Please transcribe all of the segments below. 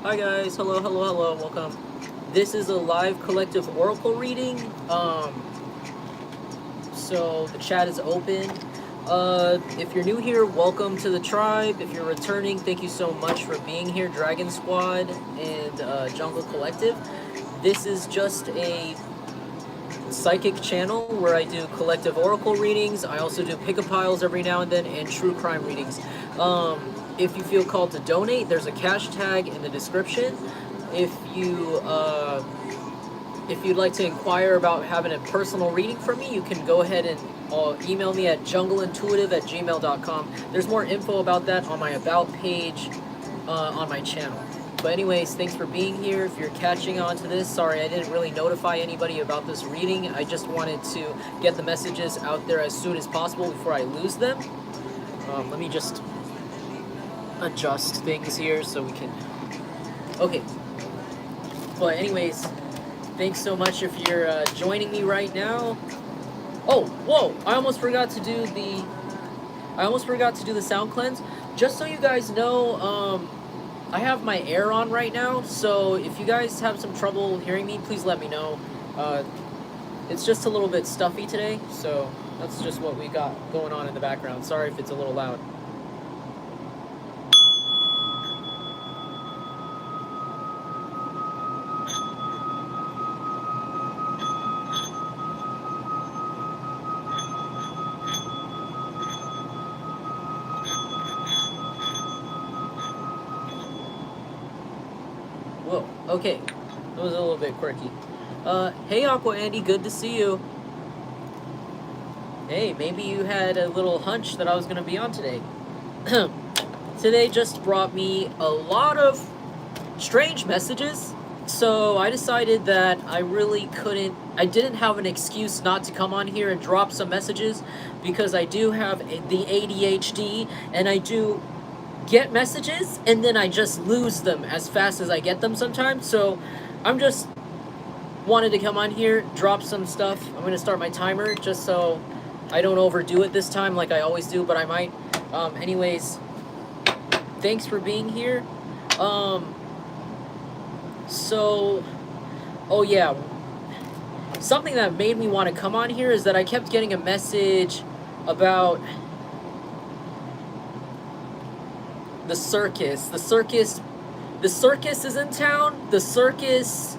Hi guys, hello, welcome. This is a live collective oracle reading. So the chat is open. If you're new here, welcome to the tribe. If you're returning, thank you so much for being here, Dragon Squad and Jungle Collective. This is just a psychic channel where I do collective oracle readings. I also do pick-a piles every now and then and true crime readings. If you feel called to donate, there's a cash tag in the description. If you'd like to inquire about having a personal reading from me, you can go ahead and email me at jungleintuitive@gmail.com. There's more info about that on my about page on my channel. But anyways, thanks for being here. If you're catching on to this, sorry I didn't really notify anybody about this reading. I just wanted to get the messages out there as soon as possible before I lose them. Let me just adjust things here so we can... Okay. But anyways, thanks so much if you're joining me right now. Oh, whoa! I almost forgot to do the sound cleanse. Just so you guys know, I have my air on right now, so if you guys have some trouble hearing me, please let me know. It's just a little bit stuffy today, so that's just what we got going on in the background. Sorry if it's a little loud. Whoa, okay. That was a little bit quirky. Hey Aqua Andy, good to see you. Hey, maybe you had a little hunch that I was going to be on today. Today just brought me a lot of strange messages, so I decided that I didn't have an excuse not to come on here and drop some messages, because I do have the ADHD, and I do get messages and then I just lose them as fast as I get them sometimes. So I'm just wanted to come on here, drop some stuff. I'm gonna start my timer just so I don't overdo it this time like I always do, but I might. Anyways, thanks for being here. So, oh yeah, something that made me want to come on here is that I kept getting a message about the circus. The circus is in town. The circus...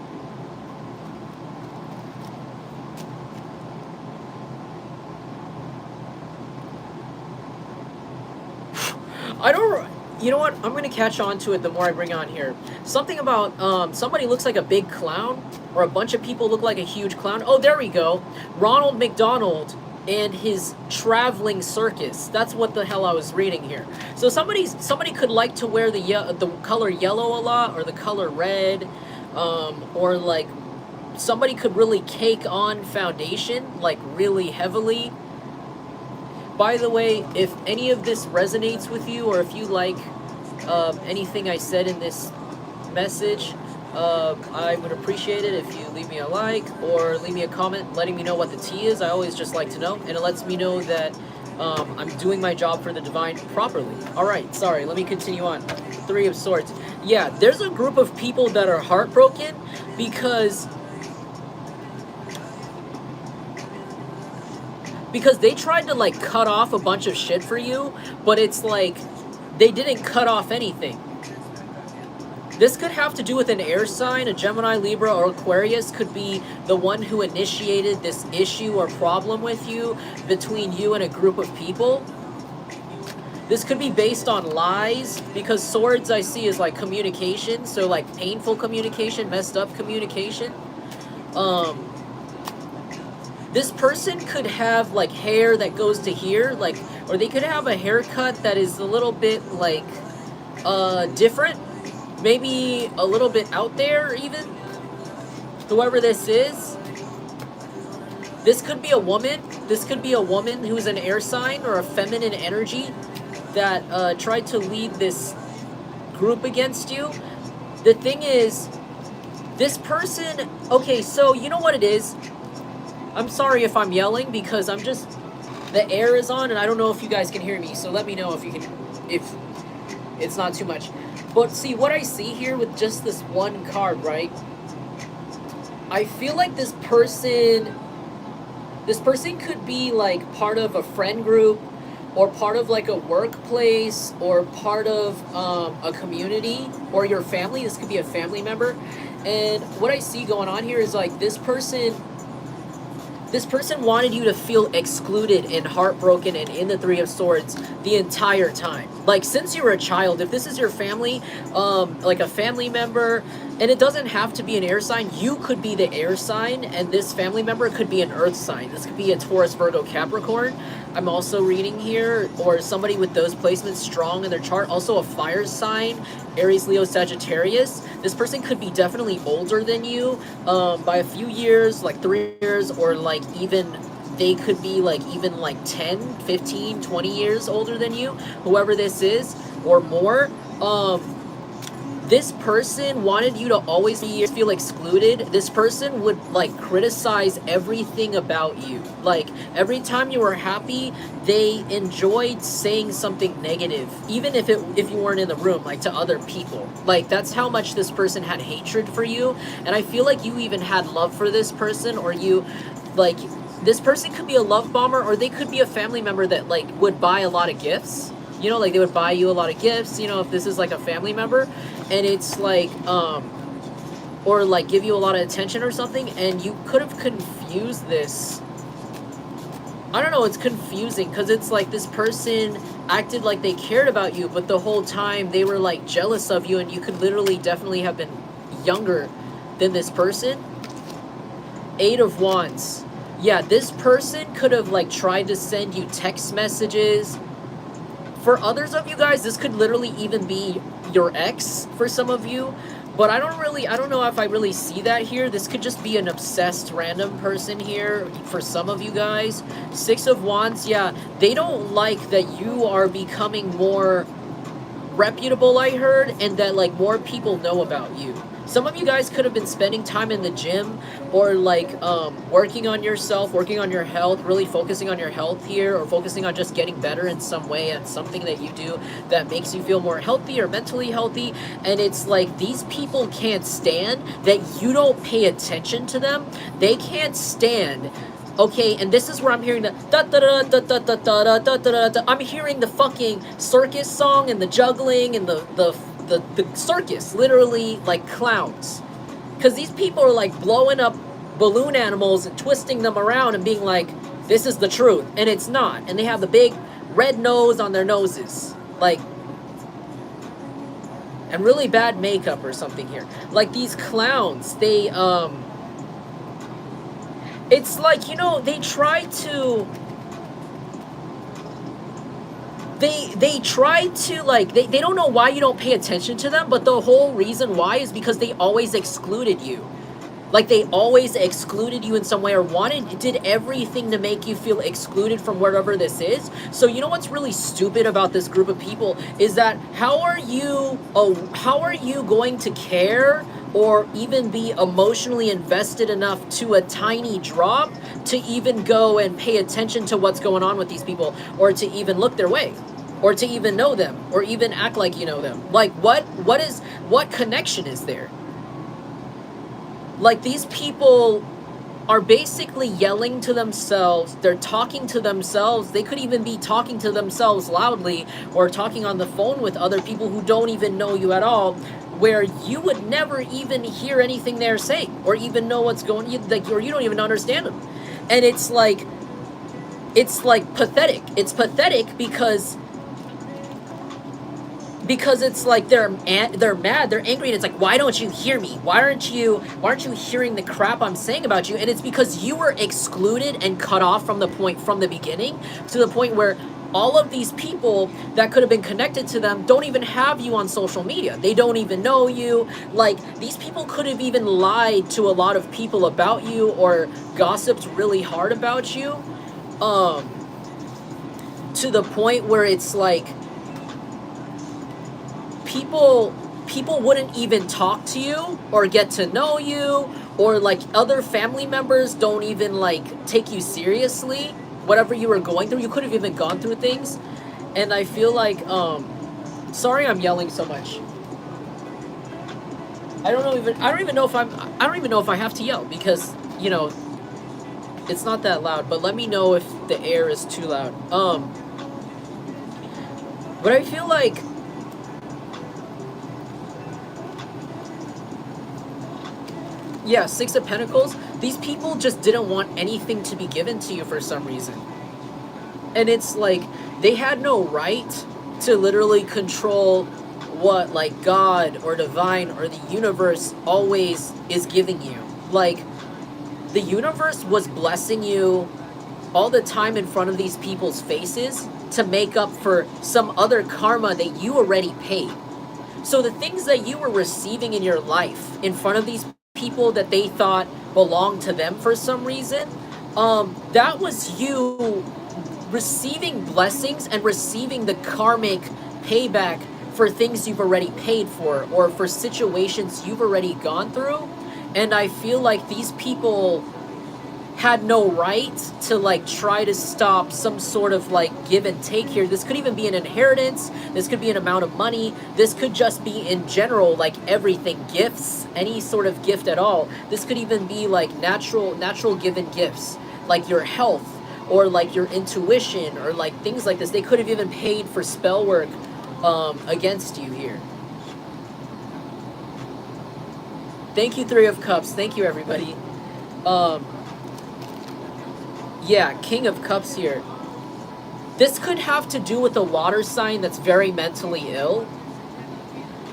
I don't... You know what? I'm going to catch on to it the more I bring on here. Something about, somebody looks like a big clown, or a bunch of people look like a huge clown. Oh, there we go. Ronald McDonald and his traveling circus. That's what the hell I was reading here. So somebody could like to wear the color yellow a lot, or the color red, or like somebody could really cake on foundation like really heavily. By the way, if any of this resonates with you, or if you like anything I said in this message, I would appreciate it if you leave me a like or leave me a comment letting me know what the tea is. I always just like to know, and it lets me know that I'm doing my job for the divine properly. Alright, sorry, let me continue on. Three of Swords. Yeah, there's a group of people that are heartbroken because they tried to like cut off a bunch of shit for you, but it's like they didn't cut off anything. This could have to do with an air sign. A Gemini, Libra, or Aquarius could be the one who initiated this issue or problem with you, between you and a group of people. This could be based on lies, because Swords I see is like communication, so like painful communication, messed up communication. This person could have like hair that goes to here, like, or they could have a haircut that is a little bit like different. Maybe a little bit out there, even. Whoever this is. This could be a woman. This could be a woman who's an air sign or a feminine energy that tried to lead this group against you. The thing is, this person... Okay, so you know what it is? I'm sorry if I'm yelling, because I'm just... The air is on and I don't know if you guys can hear me, so let me know if you can... It's not too much. But see, what I see here with just this one card, right? I feel like this person could be like part of a friend group, or part of like a workplace, or part of a community, or your family. This could be a family member. And what I see going on here is like this person wanted you to feel excluded and heartbroken and in the Three of Swords the entire time. Like, since you were a child, if this is your family, like a family member, and it doesn't have to be an air sign, you could be the air sign, and this family member could be an earth sign. This could be a Taurus, Virgo, Capricorn. I'm also reading here, or somebody with those placements strong in their chart. Also a fire sign, Aries, Leo, Sagittarius. This person could be definitely older than you by a few years, like 3 years, or like even they could be like even like 10, 15, 20 years older than you, whoever this is, or more. This person wanted you to always feel excluded. This person would like criticize everything about you. Like, every time you were happy, they enjoyed saying something negative, even if you weren't in the room, like to other people. Like, that's how much this person had hatred for you. And I feel like you even had love for this person, or you like, this person could be a love bomber, or they could be a family member that like would buy a lot of gifts. You know, like they would buy you a lot of gifts, you know, if this is like a family member, and it's like, or like give you a lot of attention or something, and you could have confused this. I don't know, it's confusing, because it's like this person acted like they cared about you, but the whole time they were like jealous of you, and you could literally definitely have been younger than this person. Eight of Wands. Yeah, this person could have like tried to send you text messages. For others of you guys, this could literally even be your ex for some of you. But I don't know if I really see that here. This could just be an obsessed random person here for some of you guys. Six of Wands, yeah. They don't like that you are becoming more reputable, I heard, and that like more people know about you. Some of you guys could have been spending time in the gym, or like working on yourself, working on your health, really focusing on your health here, or focusing on just getting better in some way at something that you do that makes you feel more healthy or mentally healthy. And it's like these people can't stand that you don't pay attention to them. They can't stand. Okay, and this is where I'm hearing the da da da da da da da da da da. I'm hearing the fucking circus song and the juggling and the circus, literally like clowns. Because these people are like blowing up balloon animals and twisting them around and being like, this is the truth. And it's not. And they have the big red nose on their noses. Like, and really bad makeup or something here. Like these clowns, they, it's like, you know, they try to... They try to, like, they don't know why you don't pay attention to them, but the whole reason why is because they always excluded you. Like, they always excluded you in some way, or did everything to make you feel excluded from wherever this is. So you know what's really stupid about this group of people is that how are you going to care or even be emotionally invested enough to a tiny drop to even go and pay attention to what's going on with these people, or to even look their way, or to even know them, or even act like you know them? Like, what connection is there? Like, these people are basically yelling to themselves. They're talking to themselves. They could even be talking to themselves loudly, or talking on the phone with other people who don't even know you at all, where you would never even hear anything they're saying, or even know what's going on, like, or you don't even understand them. And it's like pathetic. It's pathetic because it's like they're mad, they're angry, and it's like, why don't you hear me? Why aren't you hearing the crap I'm saying about you? And it's because you were excluded and cut off from the beginning, to the point where all of these people that could have been connected to them don't even have you on social media. They don't even know you. Like, these people could have even lied to a lot of people about you, or gossiped really hard about you, to the point where it's like people wouldn't even talk to you or get to know you, or like other family members don't even like take you seriously. Whatever you were going through, you could have even gone through things. And I feel like Sorry I'm yelling so much. I don't even know if I have to yell because, you know, it's not that loud, but let me know if the air is too loud. But I feel like yeah, Six of Pentacles, these people just didn't want anything to be given to you for some reason. And it's like they had no right to literally control what like God or divine or the universe always is giving you. Like the universe was blessing you all the time in front of these people's faces to make up for some other karma that you already paid. So the things that you were receiving in your life in front of these people that they thought belonged to them for some reason, that was you receiving blessings and receiving the karmic payback for things you've already paid for or for situations you've already gone through. And I feel like these people had no right to like try to stop some sort of like give and take here. This could even be an inheritance, this could be an amount of money, this could just be in general like everything, gifts, any sort of gift at all. This could even be like natural given gifts, like your health or like your intuition or like things like this. They could have even paid for spell work against you here. Thank you, Three of Cups. Thank you, everybody. Yeah, King of Cups here. This could have to do with a water sign that's very mentally ill.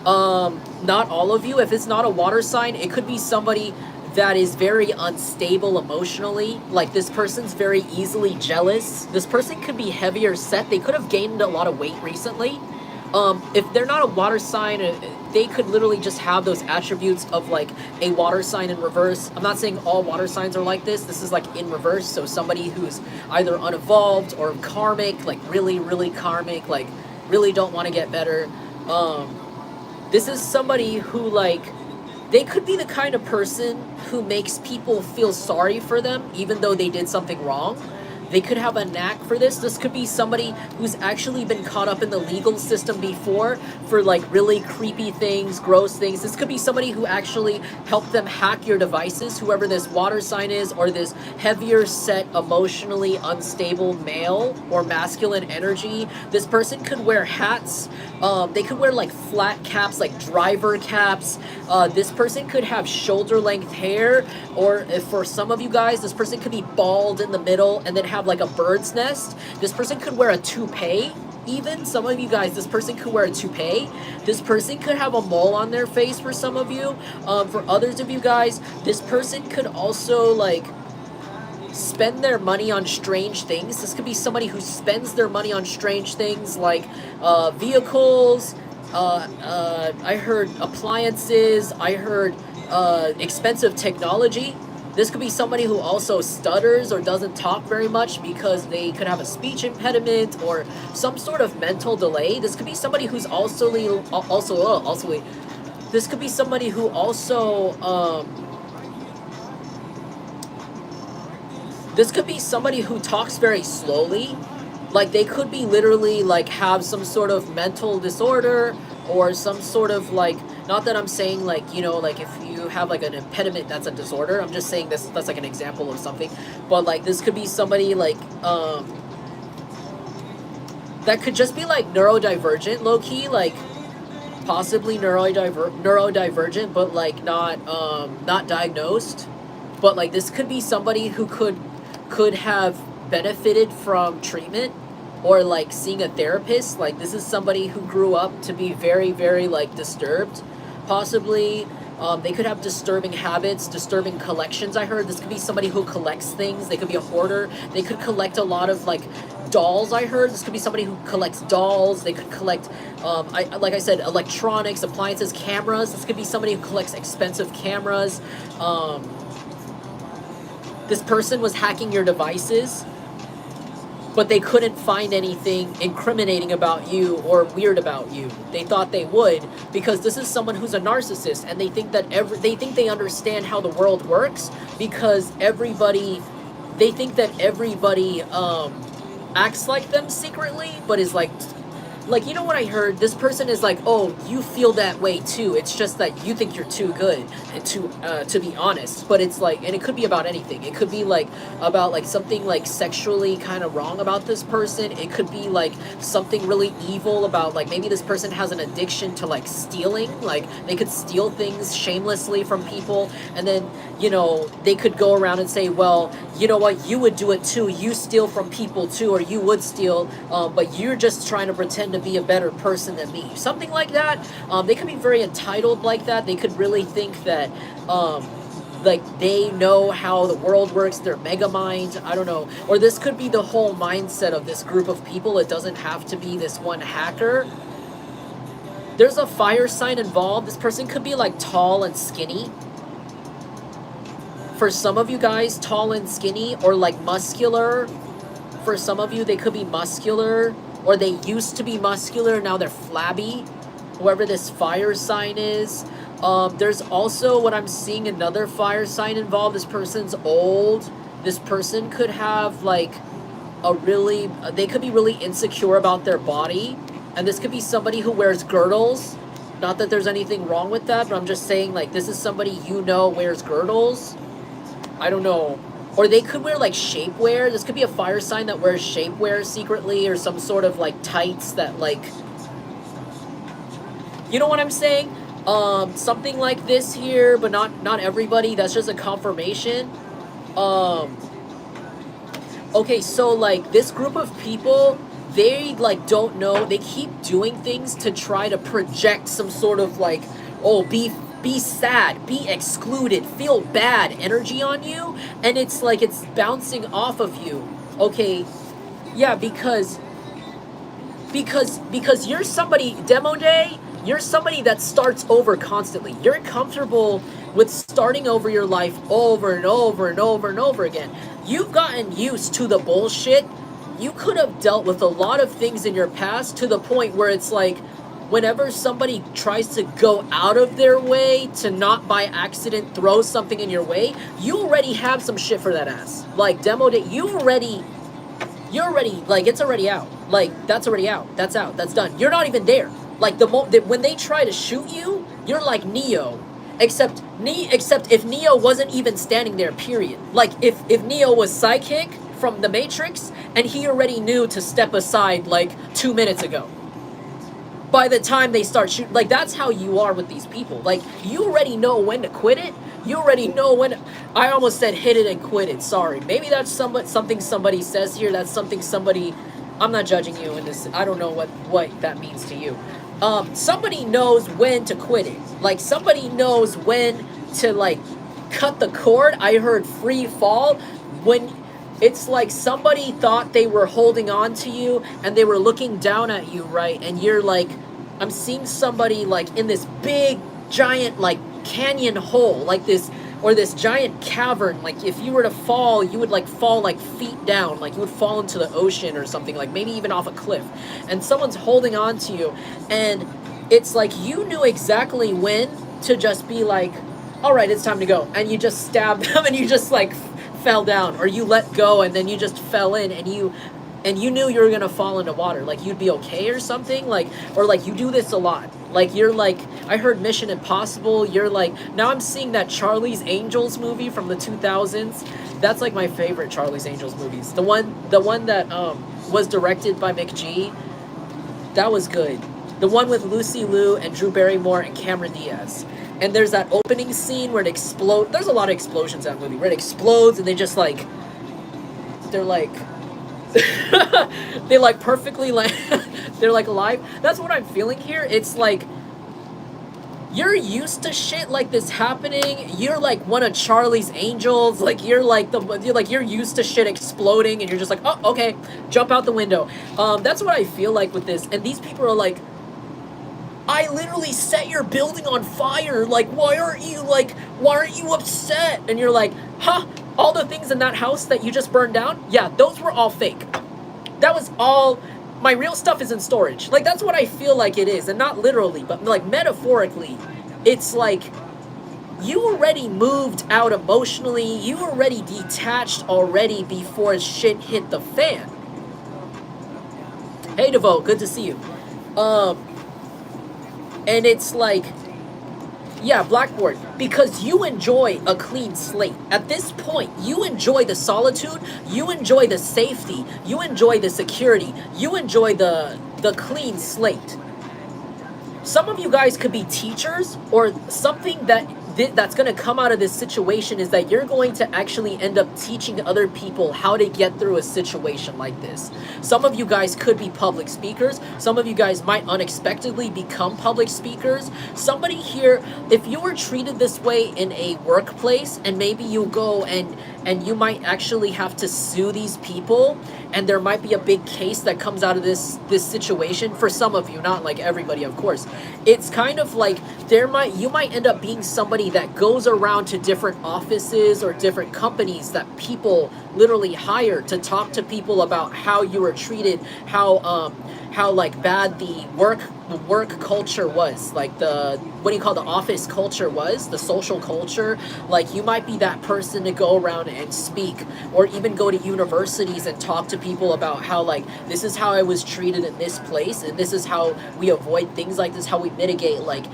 Not all of you. If it's not a water sign, it could be somebody that is very unstable emotionally. Like this person's very easily jealous. This person could be heavier set. They could have gained a lot of weight recently. If they're not a water sign, they could literally just have those attributes of like a water sign in reverse. I'm not saying all water signs are like this. This is like in reverse. So somebody who's either unevolved or karmic, like really, really karmic, like really don't want to get better. This is somebody who like, they could be the kind of person who makes people feel sorry for them even though they did something wrong. They could have a knack for this. This could be somebody who's actually been caught up in the legal system before for like really creepy things, gross things. This could be somebody who actually helped them hack your devices, whoever this water sign is, or this heavier set, emotionally unstable male or masculine energy. This person could wear hats. They could wear like flat caps, like driver caps. This person could have shoulder length hair, or if for some of you guys, this person could be bald in the middle and then have like a bird's nest. This person could wear a toupee. Even some of you guys, this person could wear a toupee. This person could have a mole on their face for some of you. For others of you guys, this person could also like spend their money on strange things. This could be somebody who spends their money on strange things like vehicles. I heard appliances. I heard expensive technology. This could be somebody who also stutters or doesn't talk very much because they could have a speech impediment or some sort of mental delay. This could be somebody who's this could be somebody who also this could be somebody who talks very slowly. Like they could be literally like have some sort of mental disorder or some sort of like, not that I'm saying like, you know, like if you have like an impediment, that's a disorder. I'm just saying that's like an example of something. But like this could be somebody like, that could just be like neurodivergent, low key, like possibly neurodivergent, but like not diagnosed. But like this could be somebody who could have benefited from treatment or like seeing a therapist. Like this is somebody who grew up to be very, very like disturbed, possibly. They could have disturbing habits, disturbing collections. I heard this could be somebody who collects things. They could be a hoarder. They could collect a lot of like dolls. I heard this could be somebody who collects dolls. They could collect like I said, electronics, appliances, cameras. This could be somebody who collects expensive cameras. This person was hacking your devices, but they couldn't find anything incriminating about you or weird about you. They thought they would, because this is someone who's a narcissist, and they think that they understand how the world works because they think that everybody acts like them secretly, but is like like, you know what I heard? This person is like, oh, you feel that way too. It's just that you think you're too good and to be honest. But it's like, and it could be about anything. It could be like about like something like sexually kind of wrong about this person. It could be like something really evil about like maybe this person has an addiction to like stealing. Like they could steal things shamelessly from people, and then you know they could go around and say, well, you know what, you would do it too. You steal from people too, or you would steal, but you're just trying to pretend to be a better person than me. Something like that. They could be very entitled like that. They could really think that, like they know how the world works. They're mega mind. I don't know. Or this could be the whole mindset of this group of people. It doesn't have to be this one hacker. There's a fire sign involved. This person could be like tall and skinny. For some of you guys, tall and skinny, or like muscular. For some of you, they could be muscular, or they used to be muscular, now they're flabby. Whoever this fire sign is. There's also what I'm seeing, another fire sign involved. This person's old. This person could have like they could be really insecure about their body. And this could be somebody who wears girdles. Not that there's anything wrong with that, but I'm just saying like this is somebody you know wears girdles. I don't know. Or they could wear like shapewear. This could be a fire sign that wears shapewear secretly, or some sort of like tights that like, you know what I'm saying? Something like this here, but not everybody. That's just a confirmation. Okay, so like this group of people, they like don't know. They keep doing things to try to project some sort of like, oh, be sad, be excluded, feel bad energy on you, and it's like it's bouncing off of you. Okay, yeah, because you're somebody, Demo Day, you're somebody that starts over constantly. You're comfortable with starting over your life over and over and over and over again. You've gotten used to the bullshit. You could have dealt with a lot of things in your past to the point where it's like, whenever somebody tries to go out of their way to not by accident throw something in your way, you already have some shit for that ass. Like, Demo Day, you're already, like, it's already out. Like, that's already out. That's out. That's done. You're not even there. Like, when they try to shoot you, you're like Neo. Except if Neo wasn't even standing there, period. Like, if Neo was psychic from the Matrix, and he already knew to step aside, like, 2 minutes ago. By the time they start shooting, like, that's how you are with these people. Like, you already know when to quit it. You already know when. I almost said hit it and quit it. Sorry. Maybe that's something somebody says here. That's something somebody. I'm not judging you in this. I don't know what that means to you. Somebody knows when to quit it. Like, somebody knows when to, like, cut the cord. I heard free fall. When it's like somebody thought they were holding on to you and they were looking down at you, right? And you're like, I'm seeing somebody like in this big, giant, like canyon hole, like this, or this giant cavern. Like if you were to fall, you would like fall like feet down, like you would fall into the ocean or something, like maybe even off a cliff. And someone's holding on to you. And it's like you knew exactly when to just be like, all right, it's time to go. And you just stabbed them and you just like fell down, or you let go and then you just fell in, and you knew you were gonna fall into water, like you'd be okay or something, like, or like you do this a lot, like you're like, I heard Mission Impossible, you're like, now I'm seeing that Charlie's Angels movie from the 2000s. That's like my favorite Charlie's Angels movies. The one that was directed by McG. That was good. The one with Lucy Liu and Drew Barrymore and Cameron Diaz. And there's that opening scene where it explodes. There's a lot of explosions in that movie, where it explodes and they just like, they're like, they like perfectly like, they're like alive. That's what I'm feeling here. It's like, you're used to shit like this happening. You're like one of Charlie's Angels. Like you're used to shit exploding, and you're just like, oh, okay, jump out the window. That's what I feel like with this. And these people are like, I literally set your building on fire. Like, why aren't you upset? And you're like, huh? All the things in that house that you just burned down? Yeah, those were all fake. That was all, my real stuff is in storage. Like, that's what I feel like it is. And not literally, but like metaphorically. It's like, you already moved out emotionally. You already detached already before shit hit the fan. Hey, Devo, good to see you. Um, and it's like, yeah, Blackboard, because you enjoy a clean slate. At this point, you enjoy the solitude, you enjoy the safety, you enjoy the security, you enjoy the clean slate. Some of you guys could be teachers, or something that's going to come out of this situation is that you're going to actually end up teaching other people how to get through a situation like this. Some of you guys could be public speakers. Some of you guys might unexpectedly become public speakers. Somebody here, if you were treated this way in a workplace, and maybe you go and you might actually have to sue these people, and there might be a big case that comes out of this situation for some of you, not like everybody, of course. It's kind of like you might end up being somebody that goes around to different offices or different companies that people literally hire to talk to people about how you were treated, how like bad the work culture was, like the office culture was, the social culture. Like, you might be that person to go around and speak, or even go to universities and talk to people about how, like, this is how I was treated in this place, and this is how we avoid things like this, how we mitigate like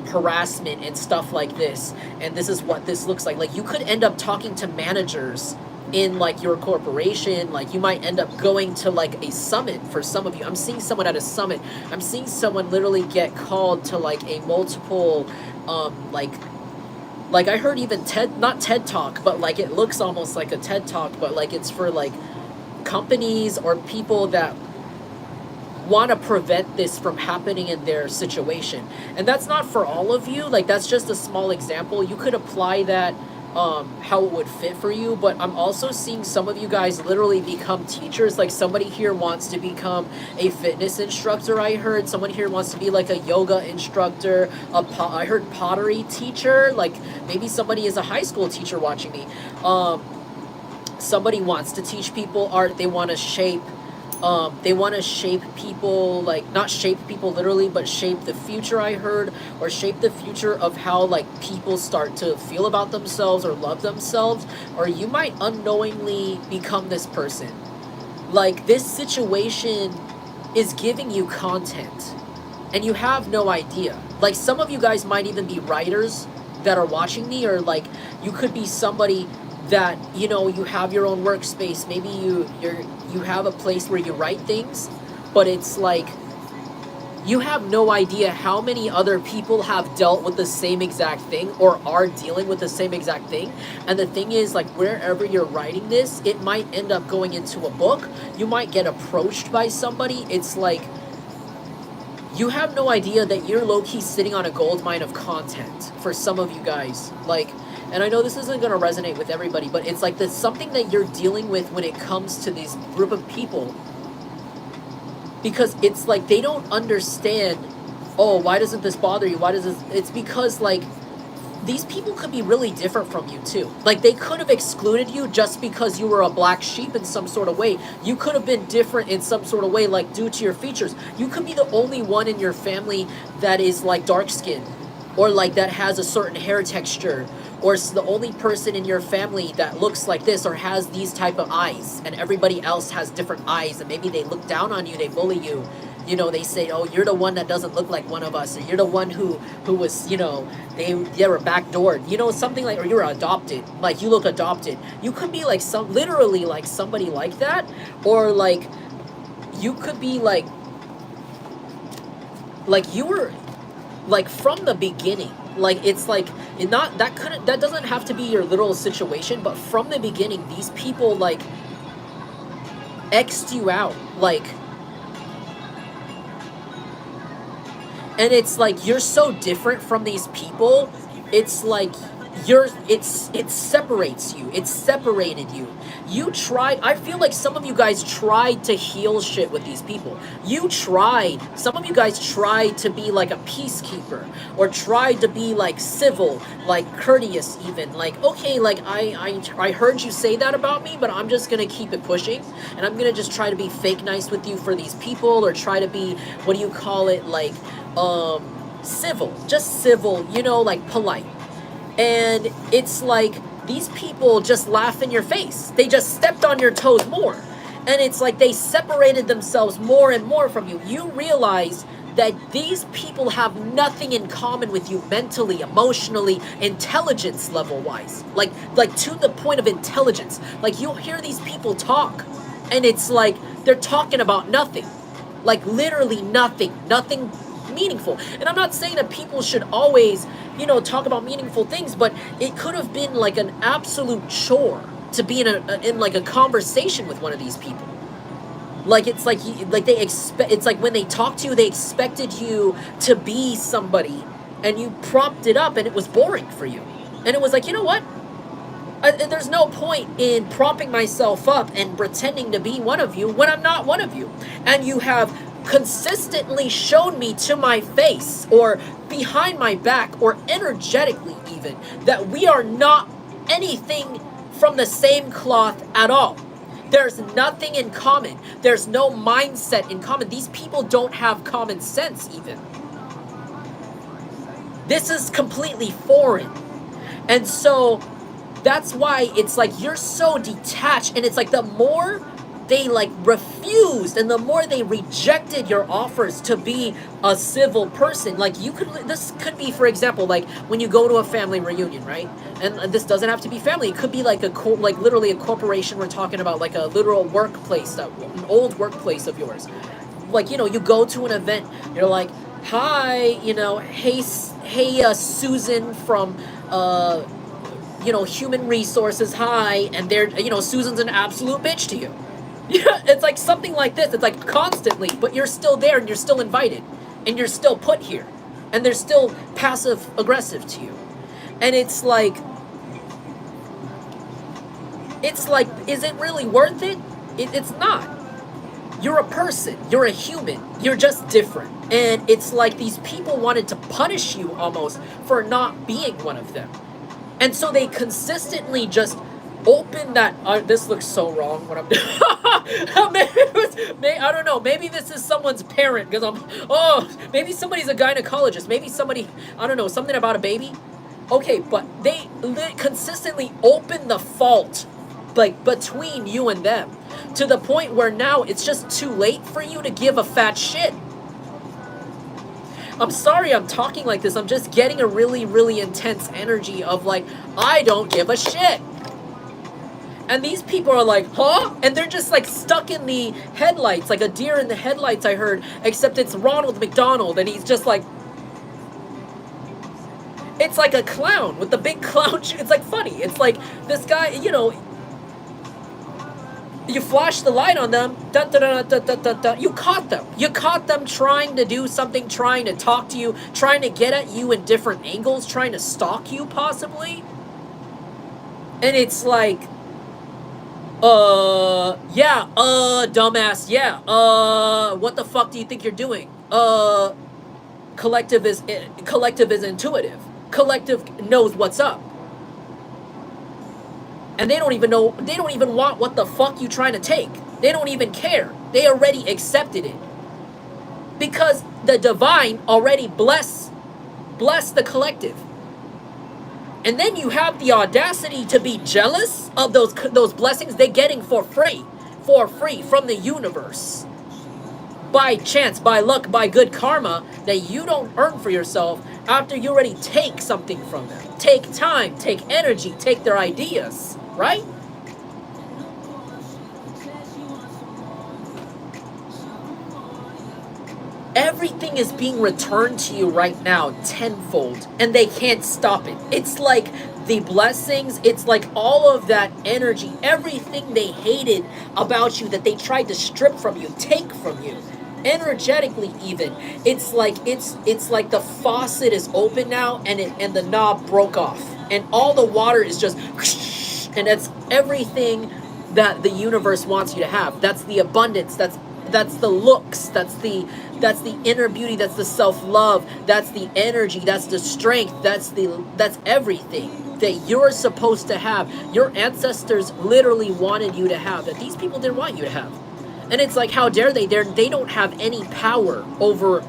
harassment and stuff like this, and this is what this looks like. Like, you could end up talking to managers in like your corporation. Like, you might end up going to like a summit. For some of you, I'm seeing someone at a summit. I'm seeing someone literally get called to like a multiple like I heard even not TED Talk, but like it looks almost like a TED Talk, but like it's for like companies or people that want to prevent this from happening in their situation. And that's not for all of you. Like, that's just a small example. You could apply that how it would fit for you. But I'm also seeing some of you guys literally become teachers. Like, somebody here wants to become a fitness instructor. I heard someone here wants to be like a yoga instructor. I heard pottery teacher. Like, maybe somebody is a high school teacher watching me. Somebody wants to teach people art. They want to shape people, like, not shape people literally, but shape the future, I heard, or shape the future of how, like, people start to feel about themselves or love themselves. Or you might unknowingly become this person. Like, this situation is giving you content, and you have no idea. Like, some of you guys might even be writers that are watching me, or, like, you could be somebody that, you know, you have your own workspace. Maybe you have a place where you write things, but it's like you have no idea how many other people have dealt with the same exact thing or are dealing with the same exact thing. And the thing is, like, wherever you're writing this, it might end up going into a book. You might get approached by somebody. It's like you have no idea that you're low-key sitting on a gold mine of content for some of you guys. Like, and I know this isn't going to resonate with everybody, but it's like there's something that you're dealing with when it comes to this group of people. Because it's like they don't understand, oh, why doesn't this bother you? Why does this? It's because, like, these people could be really different from you too. Like, they could have excluded you just because you were a black sheep in some sort of way. You could have been different in some sort of way, like due to your features. You could be the only one in your family that is like dark skinned, or like that has a certain hair texture, or it's the only person in your family that looks like this or has these type of eyes, and everybody else has different eyes, and maybe they look down on you, they bully you. You know, they say, oh, you're the one that doesn't look like one of us, or you're the one who was, you know, they were backdoored, you know, something like, or you're adopted, like, you look adopted. You could be like literally like somebody like that, or like, you could be like you were, like, from the beginning. Like, it's like, that doesn't have to be your literal situation, but from the beginning, these people, like, X'd you out, like, and it's like, you're so different from these people, it's like, it separates you, it separated you. I feel like some of you guys tried to heal shit with these people. Some of you guys tried to be like a peacekeeper, or tried to be like civil, like courteous even. Like, okay, like, I heard you say that about me, but I'm just gonna keep it pushing, and I'm gonna just try to be fake nice with you for these people, or try to be, what do you call it, like, civil, just civil, you know, like polite. And it's like, these people just laugh in your face. They just stepped on your toes more. And it's like they separated themselves more and more from you. You realize that these people have nothing in common with you mentally, emotionally, intelligence level wise. Like to the point of intelligence. Like you'll hear these people talk and it's like they're talking about nothing. Like literally nothing. Nothing meaningful. And I'm not saying that people should always, talk about meaningful things, but it could have been like an absolute chore to be in like a conversation with one of these people. Like it's like they expect. It's like when they talk to you, they expected you to be somebody, and you propped it up, and it was boring for you. And it was like, you know what? There's no point in propping myself up and pretending to be one of you when I'm not one of you. And you have consistently shown me to my face or behind my back or energetically even that we are not anything from the same cloth at all. There's nothing in common. There's no mindset in common. These people don't have common sense even. This is completely foreign. And so that's why it's like you're so detached, and it's like the more they like refused and the more they rejected your offers to be a civil person, like this could be, for example, like when you go to a family reunion, right? And this doesn't have to be family. It could be like like literally a corporation. We're talking about like a literal workplace, an old workplace of yours. Like, you go to an event, you're like, hi, hey, Susan from, human resources, hi, and they're, Susan's an absolute bitch to you. Yeah, it's like something like this. It's like constantly, but you're still there and you're still invited and you're still put here and they're still passive aggressive to you. And it's like, is it really worth it? It's not. You're a person. You're a human. You're just different. And it's like these people wanted to punish you almost for not being one of them. And so they consistently just open that. This looks so wrong what I'm doing. I don't know. Maybe this is someone's parent because maybe somebody's a gynecologist. Maybe somebody, I don't know, something about a baby. Okay, but they consistently open the fault like between you and them to the point where now it's just too late for you to give a fat shit. I'm sorry I'm talking like this. I'm just getting a really, really intense energy of like, I don't give a shit. And these people are like, huh? And they're just like stuck in the headlights, like a deer in the headlights, I heard, except it's Ronald McDonald, and he's just like, it's like a clown with the big clown shoe. It's like funny. It's like this guy, you flash the light on them, you caught them. You caught them trying to do something, trying to talk to you, trying to get at you in different angles, trying to stalk you possibly. And it's like, dumbass, yeah, what the fuck do you think you're doing? Collective is intuitive. Collective knows what's up. And they don't even want what the fuck you trying to take. They don't even care. They already accepted it. Because the divine already blessed the collective. And then you have the audacity to be jealous of those blessings they're getting for free from the universe. By chance, by luck, by good karma that you don't earn for yourself after you already take something from them. Take time, take energy, take their ideas. Right? Everything is being returned to you right now tenfold, and they can't stop it. It's like the blessings, it's like all of that energy, everything they hated about you that they tried to strip from you, take from you, energetically even. It's like the faucet is open now and the knob broke off, and all the water is just. And that's everything that the universe wants you to have. That's the abundance. That's the looks. That's the inner beauty. That's the self-love. That's the energy. That's the strength. That's everything that you're supposed to have. Your ancestors literally wanted you to have that these people didn't want you to have. And it's like, how dare they? They don't have any power over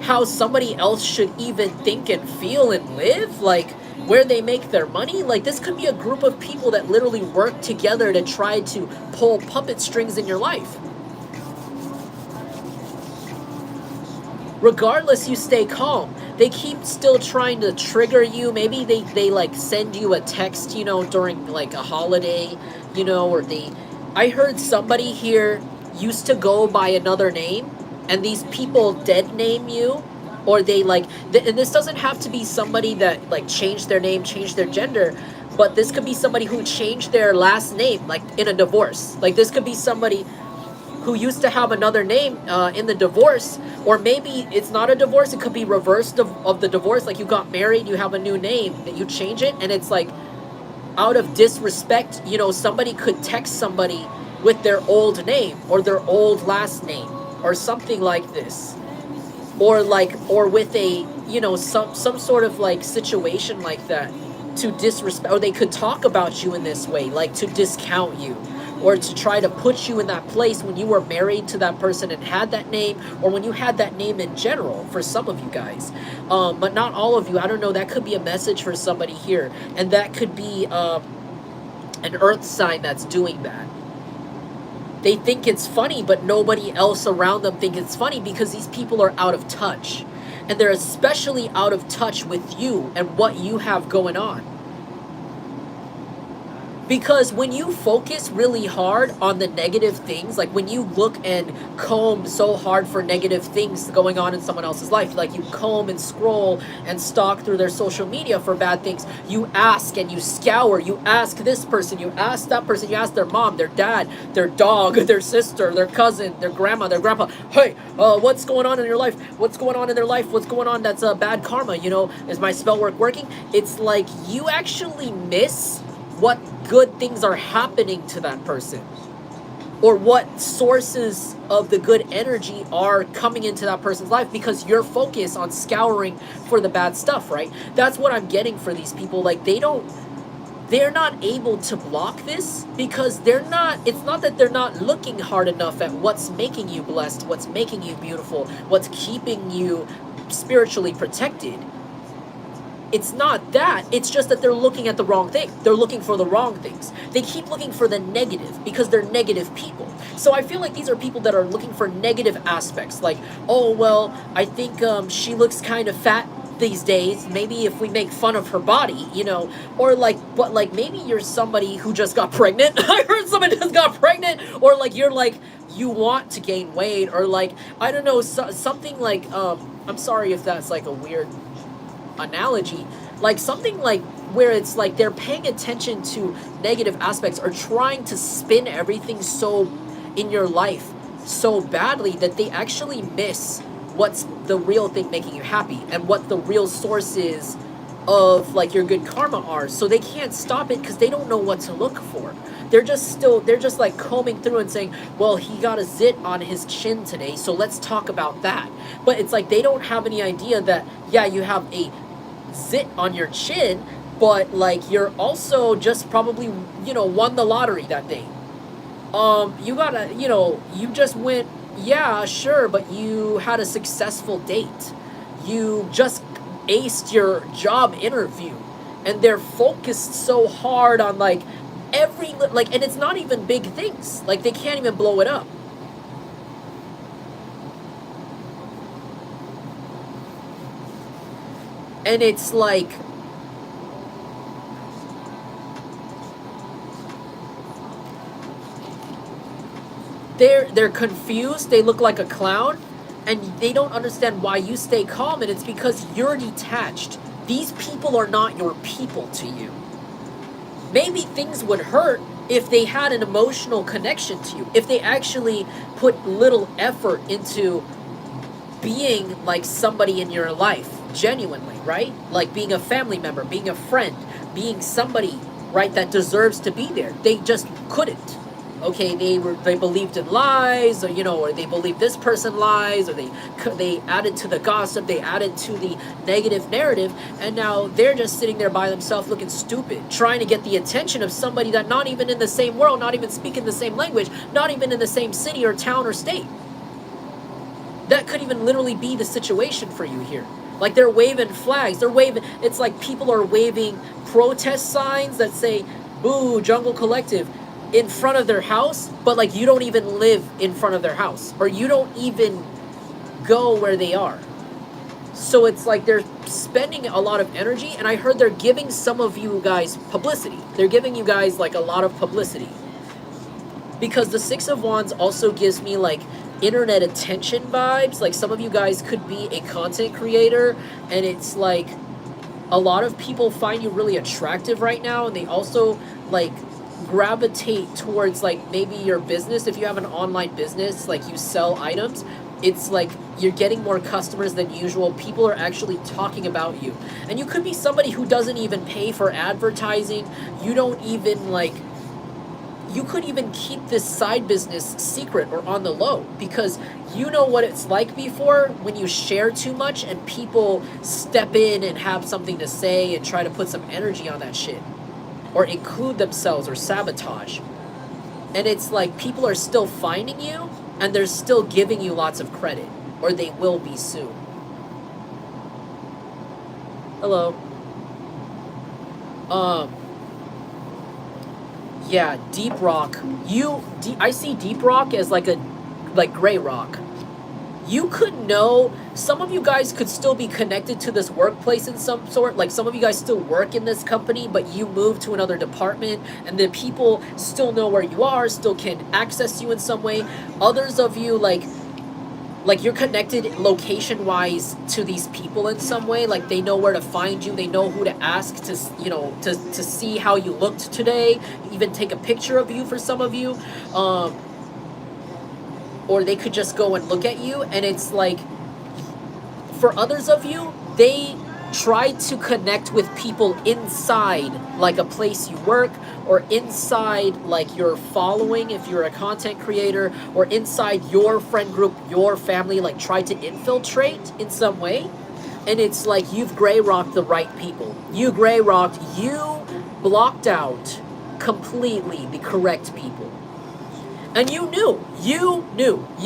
how somebody else should even think and feel and live. Like, where they make their money. Like, this could be a group of people that literally work together to try to pull puppet strings in your life. regardless, you stay calm. They keep still trying to trigger you. Maybe they like send you a text, during like a holiday, or I heard somebody here used to go by another name, and these people dead name you, or they like, and this doesn't have to be somebody that like changed their name, changed their gender, but this could be somebody who changed their last name, like in a divorce. Like this could be somebody who used to have another name in the divorce, or maybe it's not a divorce, it could be reversed of the divorce. Like you got married, you have a new name, that you change it, and it's like out of disrespect, somebody could text somebody with their old name or their old last name or something like this, or with a some sort of like situation like that, to disrespect, or they could talk about you in this way, like to discount you, or to try to put you in that place when you were married to that person and had that name, or when you had that name in general, for some of you guys, but not all of you. I don't know, that could be a message for somebody here, and that could be an earth sign that's doing that. They think it's funny, but nobody else around them think it's funny, because these people are out of touch, and they're especially out of touch with you and what you have going on. Because when you focus really hard on the negative things, like when you look and comb so hard for negative things going on in someone else's life, like you comb and scroll and stalk through their social media for bad things, you ask and you scour, you ask this person, you ask that person, you ask their mom, their dad, their dog, their sister, their cousin, their grandma, their grandpa, hey, what's going on in your life? What's going on in their life? What's going on that's bad karma? Is my spell work working? It's like you actually miss what good things are happening to that person, or what sources of the good energy are coming into that person's life, because you're focused on scouring for the bad stuff, right? That's what I'm getting for these people. Like they're not able to block this, because it's not that they're not looking hard enough at what's making you blessed, what's making you beautiful, what's keeping you spiritually protected. It's not that. It's just that they're looking at the wrong thing. They're looking for the wrong things. They keep looking for the negative because they're negative people. So I feel like these are people that are looking for negative aspects. Like, oh, well, I think she looks kind of fat these days. Maybe if we make fun of her body, or like, but like maybe you're somebody who just got pregnant. I heard somebody just got pregnant, or like you're like, you want to gain weight, or like, I don't know, something like, I'm sorry if that's like a weird analogy, like something like where it's like they're paying attention to negative aspects, or trying to spin everything so in your life so badly that they actually miss what's the real thing making you happy, and what the real sources of like your good karma are. So they can't stop it because they don't know what to look for. They're just like combing through and saying, well, he got a zit on his chin today, so let's talk about that. But it's like they don't have any idea that, yeah, you have a zit on your chin, but like you're also just probably won the lottery that day. You gotta, you just went, yeah, sure, but you had a successful date, you just aced your job interview, and they're focused so hard on like every, like, and it's not even big things, like they can't even blow it up. And it's like, they're confused, they look like a clown, and they don't understand why you stay calm, and it's because you're detached. These people are not your people to you. Maybe things would hurt if they had an emotional connection to you, if they actually put little effort into being like somebody in your life genuinely, right? Like being a family member, being a friend, being somebody, right, that deserves to be there. They just couldn't. Okay, they believed in lies, or or they believed this person lies, or they added to the gossip, they added to the negative narrative, and now they're just sitting there by themselves looking stupid, trying to get the attention of somebody that not even in the same world, not even speaking the same language, not even in the same city or town or state. That could even literally be the situation for you here. Like they're waving flags, it's like people are waving protest signs that say, boo, Jungle Collective, in front of their house, but like you don't even live in front of their house, or you don't even go where they are. So it's like they're spending a lot of energy, and I heard they're giving some of you guys publicity. They're giving you guys like a lot of publicity. Because the Six of Wands also gives me like internet attention vibes. Like some of you guys could be a content creator, and it's like a lot of people find you really attractive right now, and they also like gravitate towards like maybe your business. If you have an online business, like you sell items, it's like you're getting more customers than usual. People are actually talking about you, and you could be somebody who doesn't even pay for advertising. You don't even like, you could even keep this side business secret or on the low, because you know what it's like before when you share too much and people step in and have something to say and try to put some energy on that shit or include themselves or sabotage. And it's like people are still finding you and they're still giving you lots of credit, or they will be soon. Hello. Yeah, deep rock. I see deep rock as like gray rock. You could know, some of you guys could still be connected to this workplace in some sort. Like some of you guys still work in this company, but you moved to another department, and the people still know where you are, still can access you in some way. Others of you, like you're connected location wise to these people in some way. Like they know where to find you, they know who to ask to, you know, to see how you looked today, even take a picture of you for some of you. Or they could just go and look at you, and it's like, for others of you, they try to connect with people inside like a place you work, or inside like your following if you're a content creator, or inside your friend group, your family, like try to infiltrate in some way. And it's like you've gray rocked the right people. You gray rocked, you blocked out completely the correct people. And you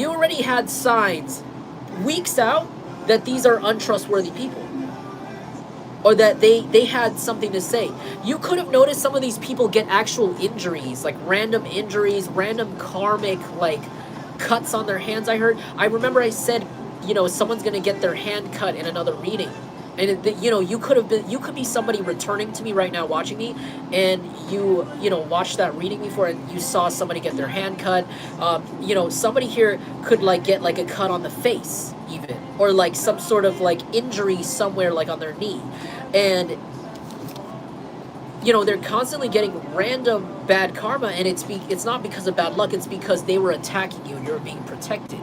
already had signs weeks out that these are untrustworthy people, or that they had something to say. You could have noticed some of these people get actual injuries, like random injuries, random karmic like cuts on their hands. I remember I said, you know, someone's gonna get their hand cut in another reading. And you know, you could be somebody returning to me right now watching me, and you know, watched that reading before and you saw somebody get their hand cut. You know, somebody here could like get like a cut on the face even, or like some sort of like injury somewhere like on their knee. And you know, they're constantly getting random bad karma, and it's not because of bad luck, it's because they were attacking you and you're being protected.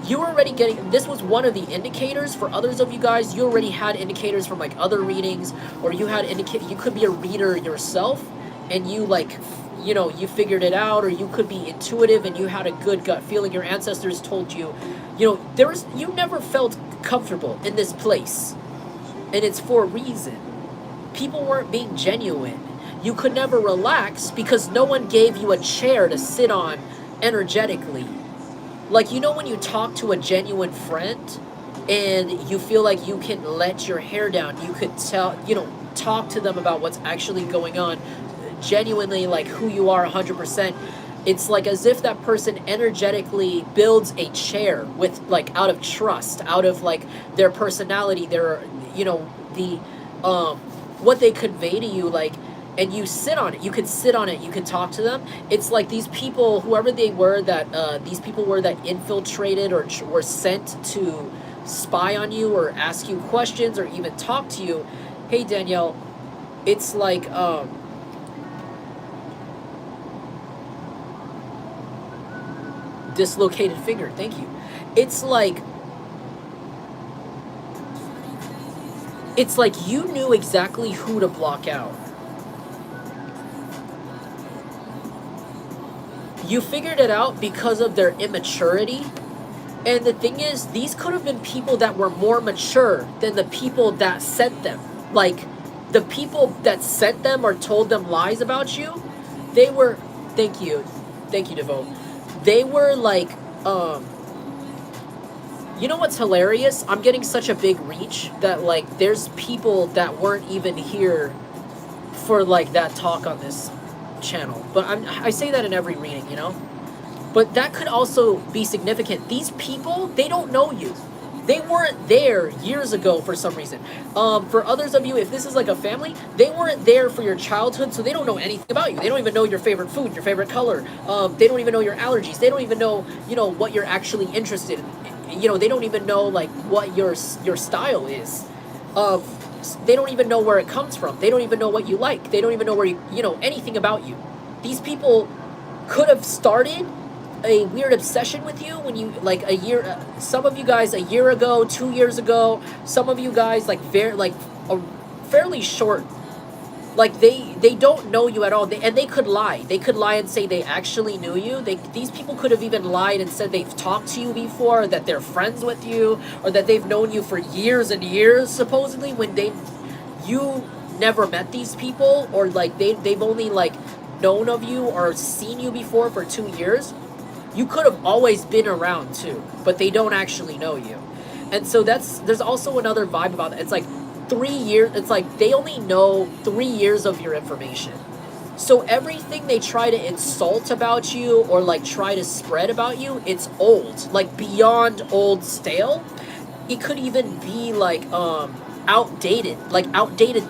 You were already getting, this was one of the indicators for others of you guys. You already had indicators from like other readings, or you had you could be a reader yourself, and you like, you know, you figured it out, or you could be intuitive and you had a good gut feeling. Your ancestors told you, you know, you never felt comfortable in this place, and it's for a reason. People weren't being genuine. You could never relax because no one gave you a chair to sit on energetically. Like, you know, when you talk to a genuine friend and you feel like you can let your hair down, you could tell, you know, talk to them about what's actually going on, genuinely, like who you are 100%. It's like as if that person energetically builds a chair with like out of trust, out of like their personality, their, you know, the what they convey to you, like, and you sit on it. You could sit on it. You could talk to them. It's like these people, whoever they were, that these people were that infiltrated or were sent to spy on you or ask you questions or even talk to you. Hey, Danielle, it's like dislocated finger. Thank you. It's like you knew exactly who to block out. You figured it out because of their immaturity. And the thing is, these could have been people that were more mature than the people that sent them. Like, the people that sent them or told them lies about you, they were, thank you, Devo. They were like, you know what's hilarious? I'm getting such a big reach that, like, there's people that weren't even here for, like, that talk on this channel. But I say that in every reading, you know? But that could also be significant. These people, they don't know you. They weren't there years ago for some reason. For others of you, if this is like a family, they weren't there for your childhood, so they don't know anything about you. They don't even know your favorite food, your favorite color. They don't even know your allergies. They don't even know, what you're actually interested in. They don't even know like what your style is. They don't even know where it comes from. They don't even know what you like. They don't even know where anything about you. These people could have started a weird obsession with you when you like a year. Some of you guys a year ago, 2 years ago. Some of you guys like a fairly short. Like they don't know you at all, and they could lie. They could lie and say they actually knew you. These people could have even lied and said they've talked to you before, or that they're friends with you, or that they've known you for years and years. Supposedly, when you never met these people, or like they've only like known of you or seen you before for 2 years. You could have always been around too, but they don't actually know you. And so there's also another vibe about that. It's like 3 years, it's like they only know 3 years of your information. So everything they try to insult about you or like try to spread about you, it's old, like beyond old, stale. It could even be like outdated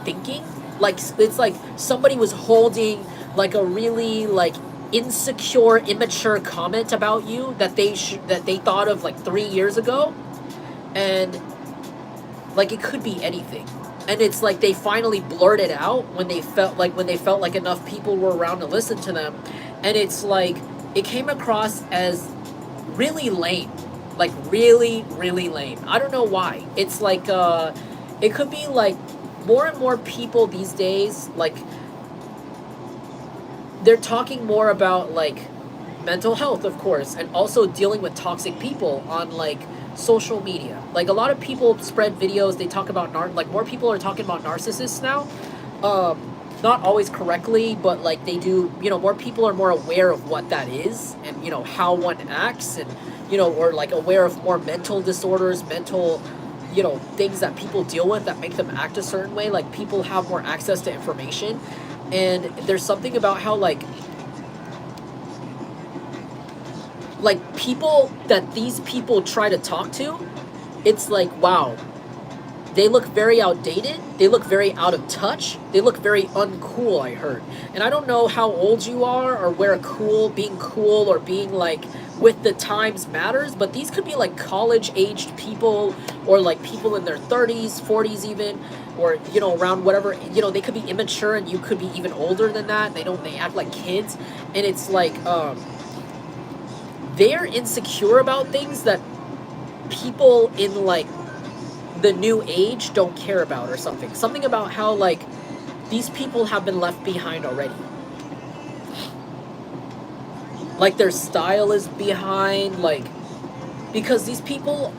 thinking. Like it's like somebody was holding like a really like insecure, immature comment about you that they thought of like 3 years ago, and like it could be anything. And it's like they finally blurted out when they felt like enough people were around to listen to them, and it's like it came across as really lame, like really really lame. I don't know why. It's like it could be like more and more people these days, like they're talking more about like mental health, of course, and also dealing with toxic people on like social media. Like a lot of people spread videos, they talk about like more people are talking about narcissists now. Not always correctly, but like they do, more people are more aware of what that is, and how one acts, and or like aware of more mental disorders, mental things that people deal with that make them act a certain way. Like people have more access to information, and there's something about how like people that these people try to talk to, it's like, wow, they look very outdated, they look very out of touch, they look very uncool, I heard. And I don't know how old you are or where being cool or being like with the times matters, but these could be like college aged people, or like people in their 30s, 40s even, or around whatever. They could be immature, and you could be even older than that. They act like kids, and it's like they're insecure about things that people in like the new age don't care about, or something about how like these people have been left behind already. Like their style is behind, like because these people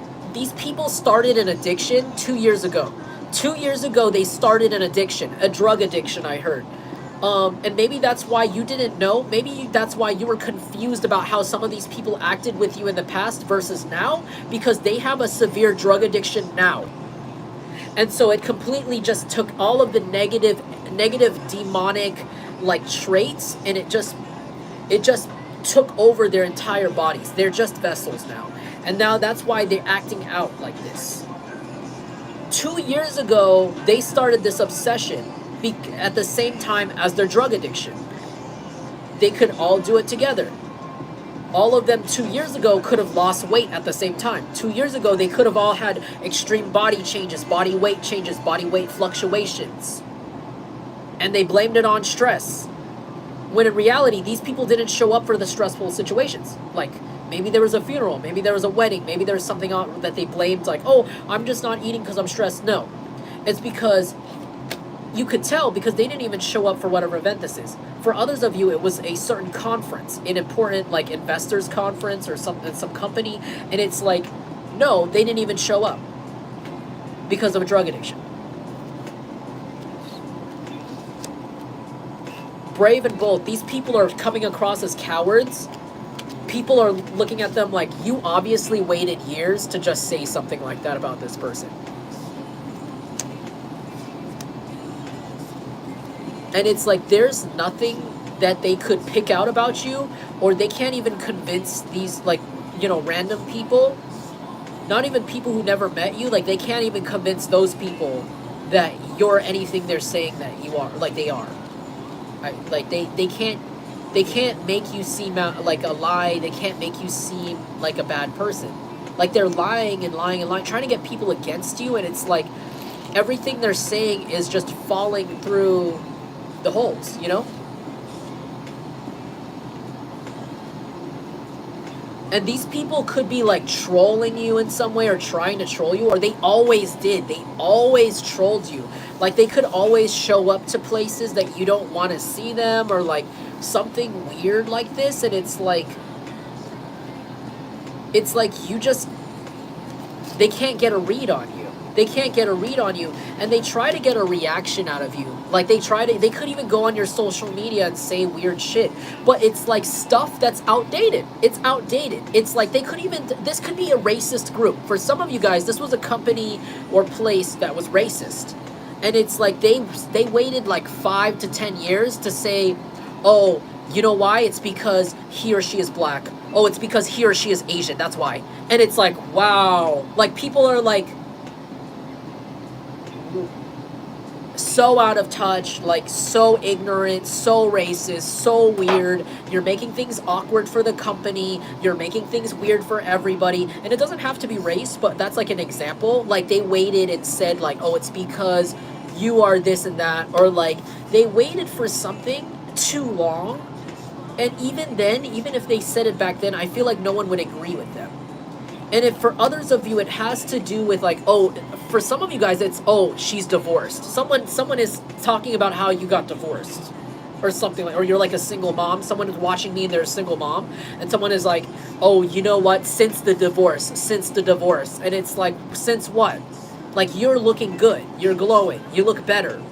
started an addiction 2 years ago. 2 years ago they started an addiction, a drug addiction, I heard. And maybe that's why you didn't know. Maybe that's why you were confused about how some of these people acted with you in the past versus now, because they have a severe drug addiction now. And so it completely just took all of the negative demonic like traits, and it just took over their entire bodies. They're just vessels now. And now that's why they're acting out like this. 2 years ago, they started this obsession at the same time as their drug addiction. They could all do it together. All of them 2 years ago could have lost weight at the same time. 2 years ago, they could have all had extreme body changes, body weight changes, body weight fluctuations. And they blamed it on stress. When in reality, these people didn't show up for the stressful situations. Like, maybe there was a funeral, maybe there was a wedding, maybe there was something that they blamed, like, oh, I'm just not eating because I'm stressed. No. It's because you could tell, because they didn't even show up for whatever event this is. For others of you, it was a certain conference, an important like investors conference or some company, and it's like, no, they didn't even show up because of a drug addiction. Brave and bold. These people are coming across as cowards. People are looking at them like, you obviously waited years to just say something like that about this person. And it's like there's nothing that they could pick out about you, or they can't even convince these like random people Not even people who never met you, like they can't even convince those people that you're anything they're saying that you are, like they are. Like they can't make you seem like a lie. They can't make you seem like a bad person. Like they're lying and lying and lying, trying to get people against you, and it's like everything they're saying is just falling through the holes, you know? And these people could be like trolling you in some way or trying to troll you, or they always did. They always trolled you. Like they could always show up to places that you don't want to see them, or like something weird like this, and it's like you just, they can't get a read on you. They can't get a read on you, and they try to get a reaction out of you. Like they could even go on your social media and say weird shit, but it's like stuff that's outdated. It's outdated. It's like they could even, this could be a racist group. For some of you guys, this was a company or place that was racist. And it's like they waited like 5 to 10 years to say, oh, you know why? It's because he or she is black. Oh, it's because he or she is Asian. That's why. And it's like, wow. Like people are like, so out of touch, like so ignorant, so racist, so weird. You're making things awkward for the company. You're making things weird for everybody. And it doesn't have to be race, but that's like an example. Like they waited and said like, oh, it's because you are this and that. Or like they waited for something too long. And even then, even if they said it back then, I feel like no one would agree with them. And if for others of you, it has to do with like, oh, for some of you guys, it's, oh, she's divorced. Someone is talking about how you got divorced or something like, or you're like a single mom. Someone is watching me and they're a single mom. And someone is like, oh, you know what? Since the divorce. And it's like, since what? Like you're looking good. You're glowing. You look better.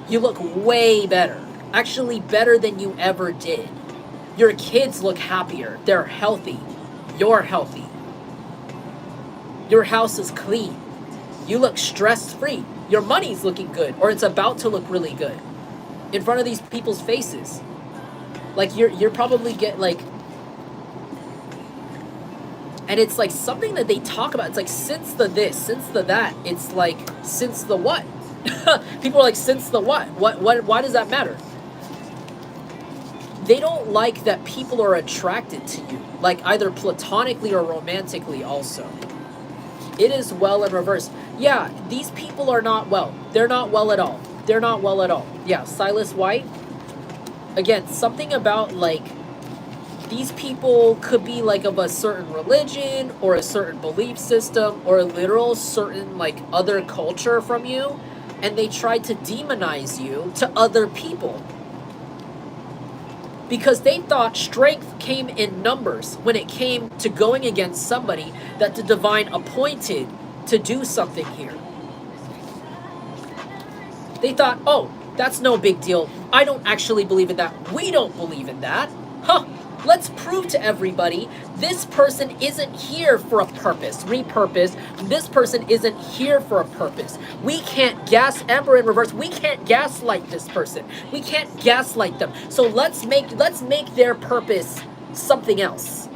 You look way better. Actually better than you ever did. Your kids look happier. They're healthy. You're healthy. Your house is clean. You look stress-free. Your money's looking good, or it's about to look really good in front of these people's faces. Like you're probably like, and it's like something that they talk about. It's like since the this, since the that. It's like since the what? People are like, since the what? What? Why does that matter? They don't like that people are attracted to you, like either platonically or romantically also. It is well in reverse. Yeah, these people are not well. They're not well at all. They're not well at all. Yeah, Silas White. Again, something about like, these people could be like of a certain religion or a certain belief system or a literal certain like other culture from you, and they try to demonize you to other people. Because they thought strength came in numbers when it came to going against somebody that the divine appointed to do something here. They thought, oh, that's no big deal. I don't actually believe in that. We don't believe in that. Huh. Let's prove to everybody this person isn't here for a purpose. Repurpose. This person isn't here for a purpose. We can't Amber in reverse. We can't gaslight this person. We can't gaslight them. So let's make their purpose something else.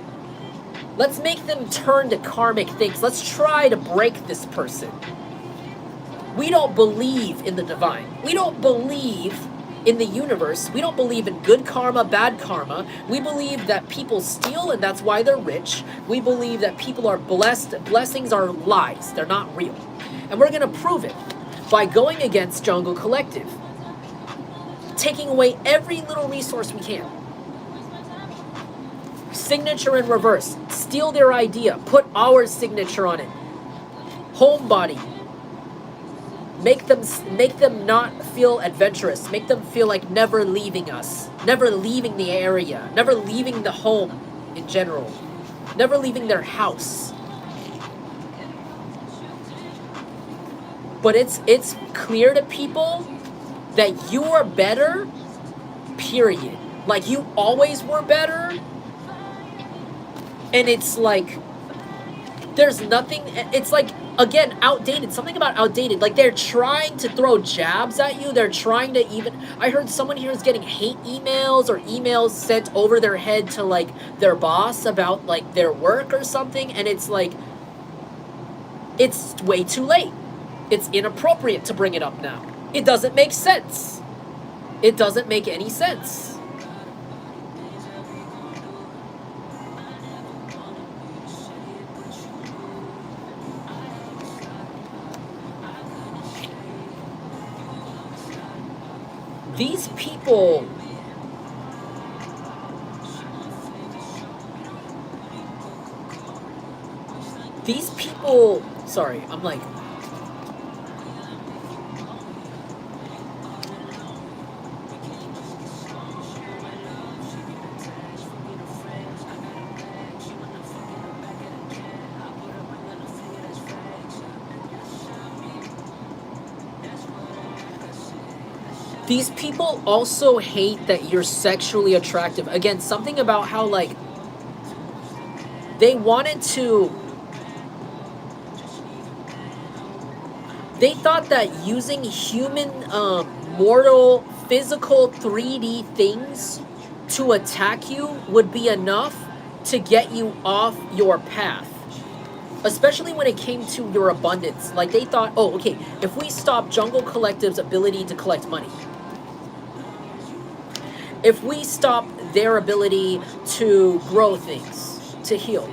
Let's make them turn to karmic things. Let's try to break this person. We don't believe in the divine. We don't believe in the universe. We don't believe in good karma, bad karma. We believe that people steal and that's why they're rich. We believe that people are blessed. Blessings are lies. They're not real. And we're going to prove it by going against Jungle Collective. Taking away every little resource we can. Signature in reverse. Steal their idea. Put our signature on it. Homebody. Make them not feel adventurous. Make them feel like never leaving us. Never leaving the area. Never leaving the home in general. Never leaving their house. But it's clear to people that you are better, period. Like you always were better. And it's like, there's nothing, it's like, again, outdated. Something about outdated. Like they're trying to throw jabs at you. They're trying to even, I heard someone here is getting hate emails or emails sent over their head to like their boss about like their work or something. And it's like, It's way too late. It's inappropriate to bring it up now. It doesn't make sense. It doesn't make any sense. These people, sorry, I'm like, these people also hate that you're sexually attractive. Again, something about how, like, they wanted to. They thought that using human, mortal, physical 3D things to attack you would be enough to get you off your path. Especially when it came to your abundance. Like, they thought, oh, okay, if we stop Jungle Collective's ability to collect money, if we stop their ability to grow things, to heal,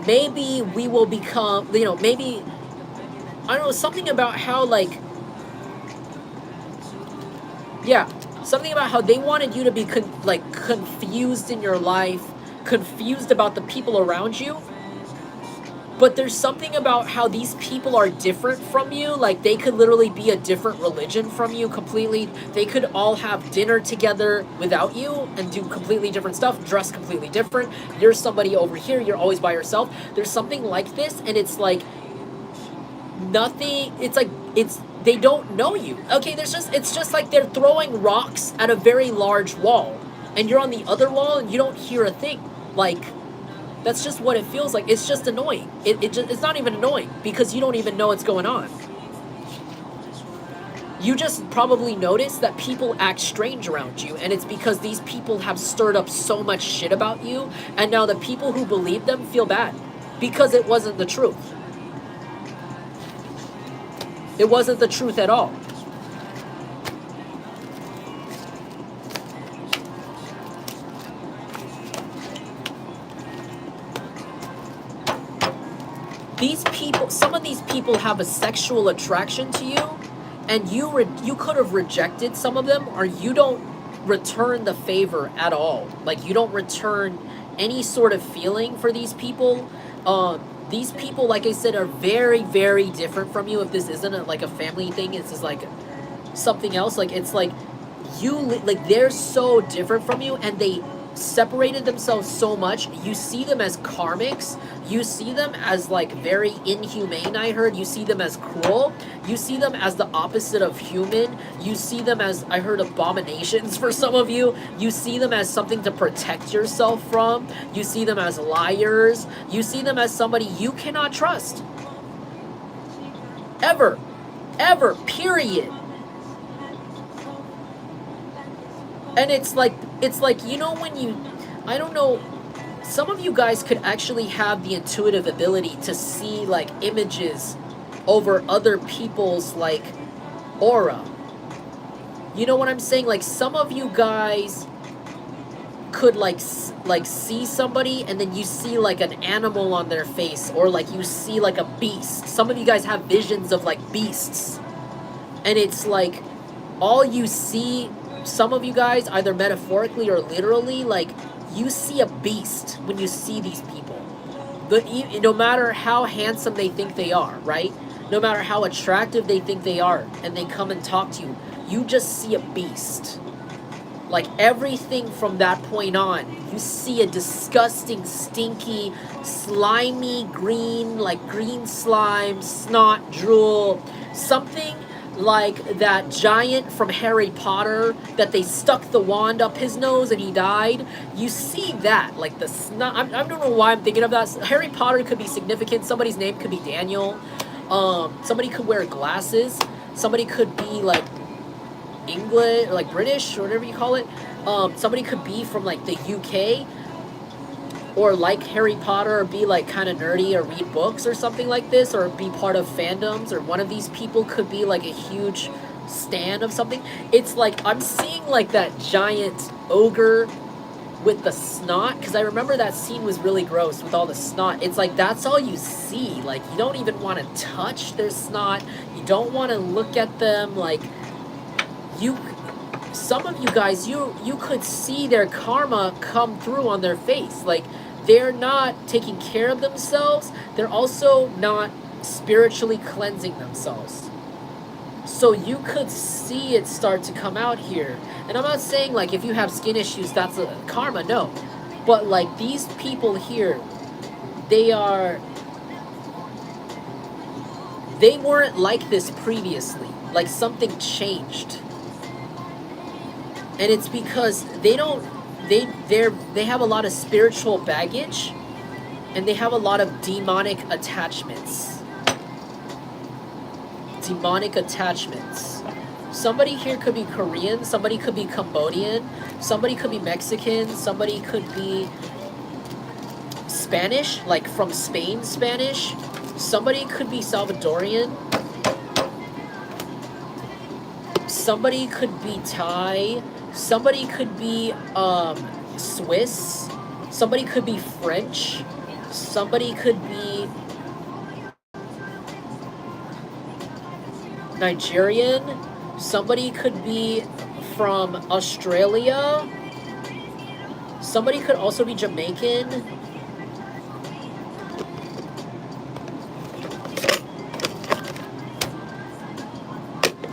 maybe we will become, maybe, I don't know, something about how, like, yeah, something about how they wanted you to be, confused in your life, confused about the people around you. But there's something about how these people are different from you. Like, they could literally be a different religion from you completely. They could all have dinner together without you and do completely different stuff, dress completely different. You're somebody over here, you're always by yourself. There's something like this, and it's like nothing. It's like, they don't know you. Okay, it's just like they're throwing rocks at a very large wall, and you're on the other wall and you don't hear a thing. Like, that's just what it feels like. It's just annoying. It's not even annoying because you don't even know what's going on. You just probably notice that people act strange around you, and it's because these people have stirred up so much shit about you, and now the people who believe them feel bad because it wasn't the truth. It wasn't the truth at all. These people, some of these people have a sexual attraction to you, and you could have rejected some of them, or you don't return the favor at all. Like, you don't return any sort of feeling for these people. These people, like I said, are very, very different from you. If this isn't like a family thing, it's just like something else. Like, it's like they're so different from you, and they separated themselves so much. You see them as karmics. You see them as, like, very inhumane, I heard. You see them as cruel. You see them as the opposite of human. You see them as, I heard, abominations for some of you. You see them as something to protect yourself from. You see them as liars. You see them as somebody you cannot trust. Ever. Ever. Period. And it's like, you know, when you, I don't know, some of you guys could actually have the intuitive ability to see, like, images over other people's, like, aura. You know what I'm saying? Like, some of you guys could, like see somebody, and then you see, like, an animal on their face, or, like, you see, like, a beast. Some of you guys have visions of, like, beasts. And it's like, all you see, some of you guys, either metaphorically or literally, like, you see a beast when you see these people. No matter how handsome they think they are, right? No matter how attractive they think they are, and they come and talk to you, you just see a beast. Like, everything from that point on, you see a disgusting, stinky, slimy green, like green slime, snot, drool, something like that giant from Harry Potter that they stuck the wand up his nose and he died. You see that, like the snot. I don't know why I'm thinking of that. Harry Potter could be significant. Somebody's name could be Daniel. Somebody could wear glasses. Somebody could be, like, English, or like British, or whatever you call it. Somebody could be from, like, the UK. or like Harry Potter, or be like kind of nerdy, or read books or something like this, or be part of fandoms, or one of these people could be like a huge stan of something. It's like I'm seeing like that giant ogre with the snot, because I remember that scene was really gross with all the snot. It's like that's all you see. Like you don't even want to touch their snot. You don't want to look at them. Like you, some of you guys, you could see their karma come through on their face. Like they're not taking care of themselves. They're also not spiritually cleansing themselves. So you could see it start to come out here. And I'm not saying like if you have skin issues that's a karma, no. But like these people here, they weren't like this previously. Like something changed. And it's because they have a lot of spiritual baggage, and they have a lot of demonic attachments. Demonic attachments. Somebody here could be Korean, somebody could be Cambodian, somebody could be Mexican, somebody could be Spanish, like from Spain Spanish. Somebody could be Salvadorian. Somebody could be Thai. Somebody could be Swiss. Somebody could be French. Somebody could be Nigerian. Somebody could be from Australia. Somebody could also be Jamaican.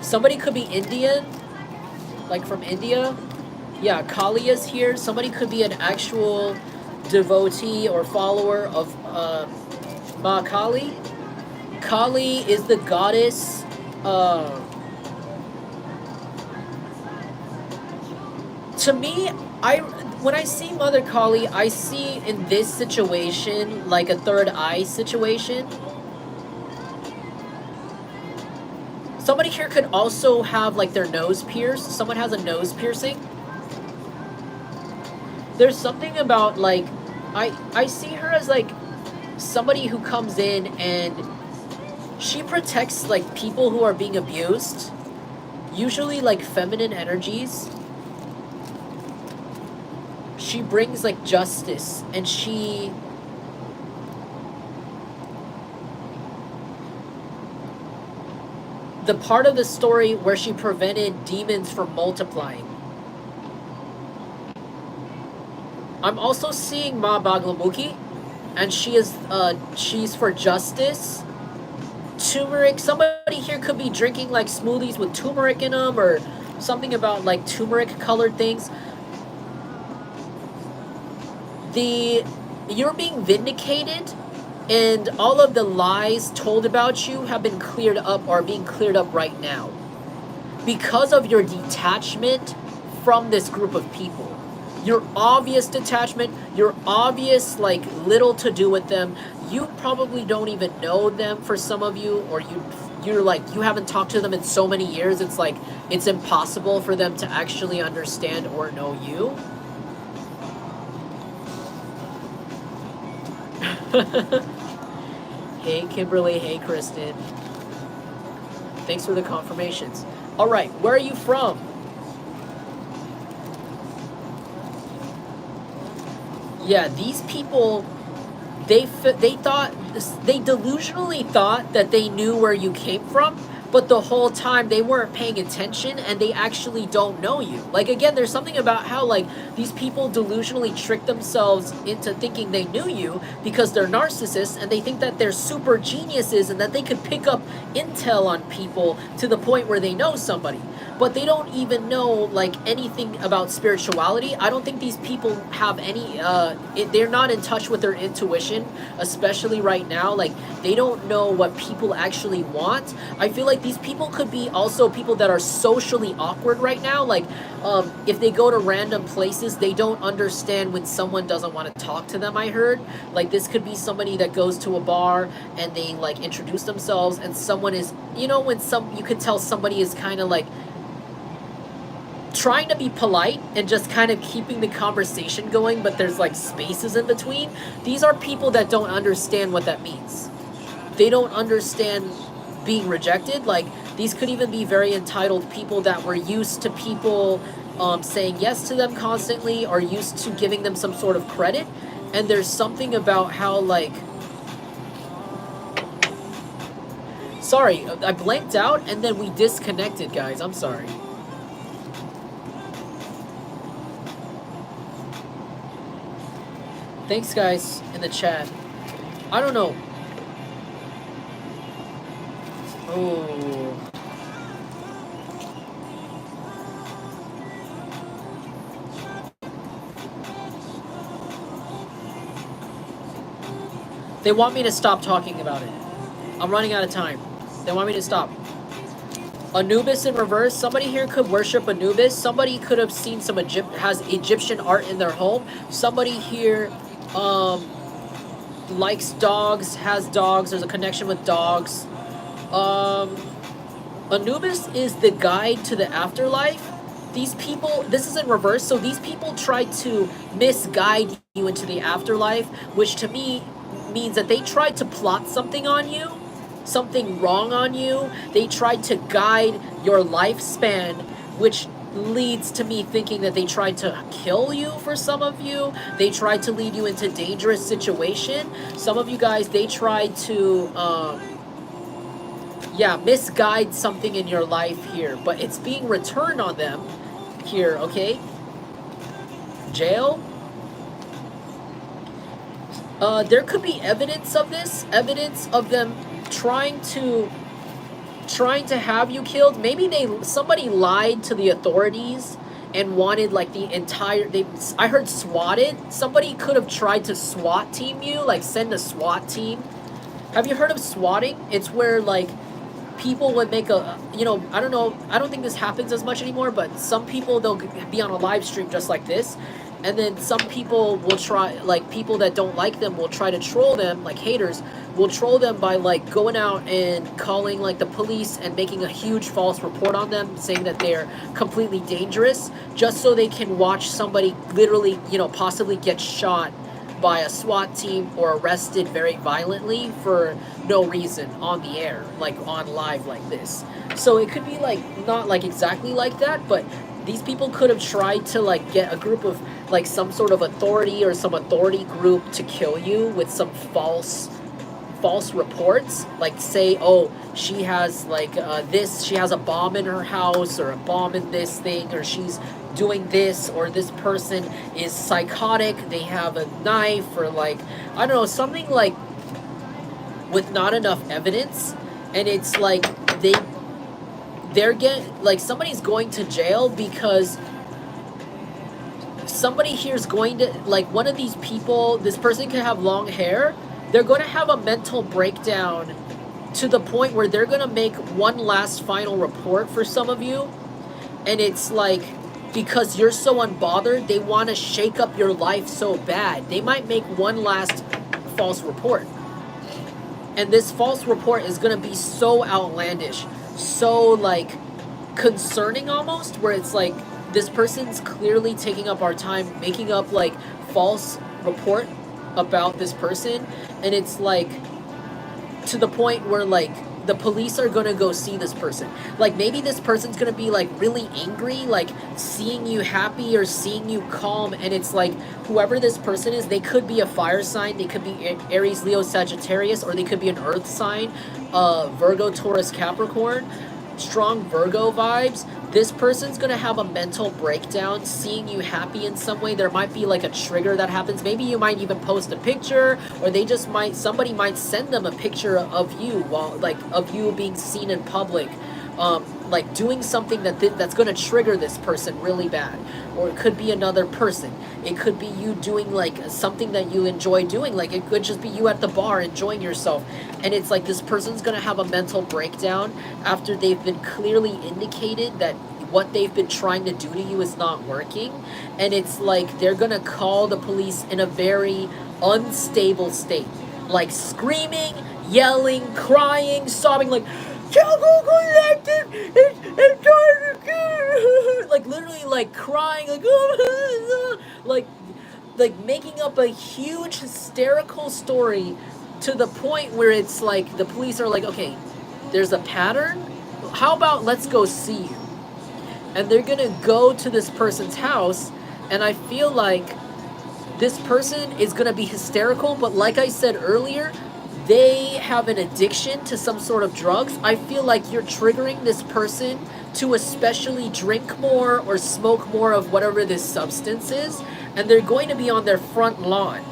Somebody could be Indian, like from India. Yeah, Kali is here. Somebody could be an actual devotee or follower of Ma Kali. Kali is the goddess. To me, when I see Mother Kali, I see in this situation like a third eye situation. Somebody here could also have like their nose pierced. Someone has a nose piercing. There's something about like, I see her as like somebody who comes in and she protects like people who are being abused. Usually like feminine energies. She brings like justice, and she the part of the story where she prevented demons from multiplying. I'm also seeing Ma Baglamuki, and she's for justice. Turmeric, somebody here could be drinking like smoothies with turmeric in them, or something about like turmeric colored things. You're being vindicated, and all of the lies told about you have been cleared up, or are being cleared up right now. Because of your detachment from this group of people. Your obvious detachment, your obvious like little to do with them. You probably don't even know them for some of you, or you're like, you haven't talked to them in so many years, it's like it's impossible for them to actually understand or know you. Hey Kimberly, hey Kristen. Thanks for the confirmations. Alright, where are you from? Yeah, these people, they delusionally thought that they knew where you came from, but the whole time they weren't paying attention, and they actually don't know you. Like, again, there's something about how, like, these people delusionally trick themselves into thinking they knew you because they're narcissists, and they think that they're super geniuses and that they could pick up intel on people to the point where they know somebody. But they don't even know, like, anything about spirituality. I don't think these people have any, they're not in touch with their intuition, especially right now. Like, they don't know what people actually want. I feel like these people could be also people that are socially awkward right now. Like, if they go to random places, they don't understand when someone doesn't want to talk to them, I heard. Like, this could be somebody that goes to a bar and they, like, introduce themselves, and someone is, you know, when you could tell somebody is kind of, like, trying to be polite and just kind of keeping the conversation going, but there's like spaces in between. These are people that don't understand what that means. They don't understand being rejected. Like, these could even be very entitled people that were used to people saying yes to them constantly, or used to giving them some sort of credit. And there's something about how, like, sorry, I blanked out and then we disconnected, guys. I'm sorry. Thanks, guys, in the chat. I don't know. Oh. They want me to stop talking about it. I'm running out of time. They want me to stop. Anubis in reverse. Somebody here could worship Anubis. Somebody could have seen some has Egyptian art in their home. Somebody here likes dogs, has dogs. There's a connection with dogs. Anubis is the guide to the afterlife. These people, this is in reverse, so these people try to misguide you into the afterlife, which to me means that they tried to plot something on you, something wrong on you. They tried to guide your lifespan, which leads to me thinking that they tried to kill you for some of you. They tried to lead you into dangerous situation. Some of you guys, they tried to misguide something in your life here, but it's being returned on them here, okay? Jail. There could be evidence of this, evidence of them trying to have you killed. Maybe somebody lied to the authorities and wanted like the entire, I heard swatted. Somebody could have tried to SWAT team you, like send a SWAT team. Have you heard of swatting? It's where like people would make a, I don't know, I don't think this happens as much anymore, but some people, they'll be on a live stream just like this, and then some people will try, like people that don't like them will try to troll them, like haters will troll them by like going out and calling like the police and making a huge false report on them, saying that they're completely dangerous, just so they can watch somebody literally, possibly get shot by a SWAT team or arrested very violently for no reason on the air, like on live like this. So it could be like not like exactly like that, but these people could have tried to like get a group of like some sort of authority or some authority group to kill you with some false reports, like say, oh, she has like she has a bomb in her house, or a bomb in this thing, or she's doing this, or this person is psychotic, they have a knife, or like, I don't know, something like with not enough evidence. And it's like they're getting, like, somebody's going to jail because somebody here's going to, like, one of these people, this person could have long hair, they're going to have a mental breakdown to the point where they're going to make one last final report for some of you. And it's like, because you're so unbothered, they want to shake up your life so bad. They might make one last false report. And this false report is going to be so outlandish, so, like, concerning almost, where it's like, this person's clearly taking up our time, making up, like, false report about this person. And it's, like, to the point where, like, the police are gonna go see this person. Like, maybe this person's gonna be, like, really angry, like, seeing you happy or seeing you calm, and it's like, whoever this person is, they could be a fire sign, they could be Aries, Leo, Sagittarius, or they could be an earth sign, Virgo, Taurus, Capricorn, strong Virgo vibes. This person's gonna have a mental breakdown, seeing you happy in some way. There might be like a trigger that happens. Maybe you might even post a picture, or they just might, somebody might send them a picture of you while, like, of you being seen in public, like doing something that's gonna trigger this person really bad. Or it could be another person. It could be you doing like something that you enjoy doing. Like, it could just be you at the bar enjoying yourself. And it's like, this person's gonna have a mental breakdown after they've been clearly indicated that what they've been trying to do to you is not working. And it's like, they're gonna call the police in a very unstable state. Like, screaming, yelling, crying, sobbing, like, like, literally, like crying, like oh, like making up a huge hysterical story to the point where it's like the police are like, okay, there's a pattern. How about let's go see you? And they're gonna go to this person's house, and I feel like this person is gonna be hysterical, but like I said earlier, they have an addiction to some sort of drugs. I feel like you're triggering this person to especially drink more or smoke more of whatever this substance is, and they're going to be on their front lawn,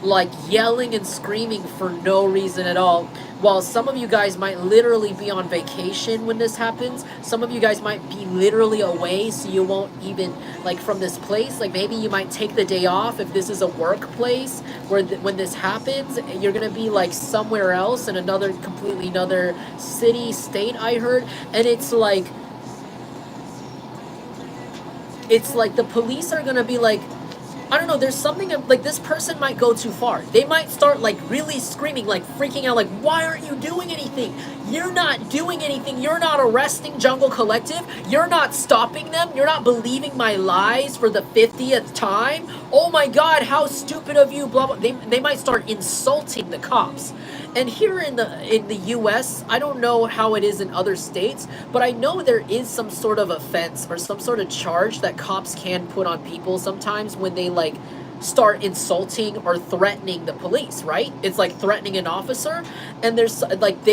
like yelling and screaming for no reason at all. While some of you guys might literally be on vacation when this happens, some of you guys might be literally away, so you won't even, like, from this place, like maybe you might take the day off if this is a workplace where when this happens, you're gonna be like somewhere else in another, completely another city, state, I heard, and it's like the police are gonna be like, I don't know, there's something like this person might go too far. They might start like really screaming, like freaking out, like, why aren't you doing anything? You're not doing anything. You're not arresting Jungle Collective. You're not stopping them. You're not believing my lies for the 50th time. Oh my God, how stupid of you, blah, blah. They might start insulting the cops. And here in the US, I don't know how it is in other states, but I know there is some sort of offense or some sort of charge that cops can put on people sometimes when they like start insulting or threatening the police, right? It's like threatening an officer, and there's like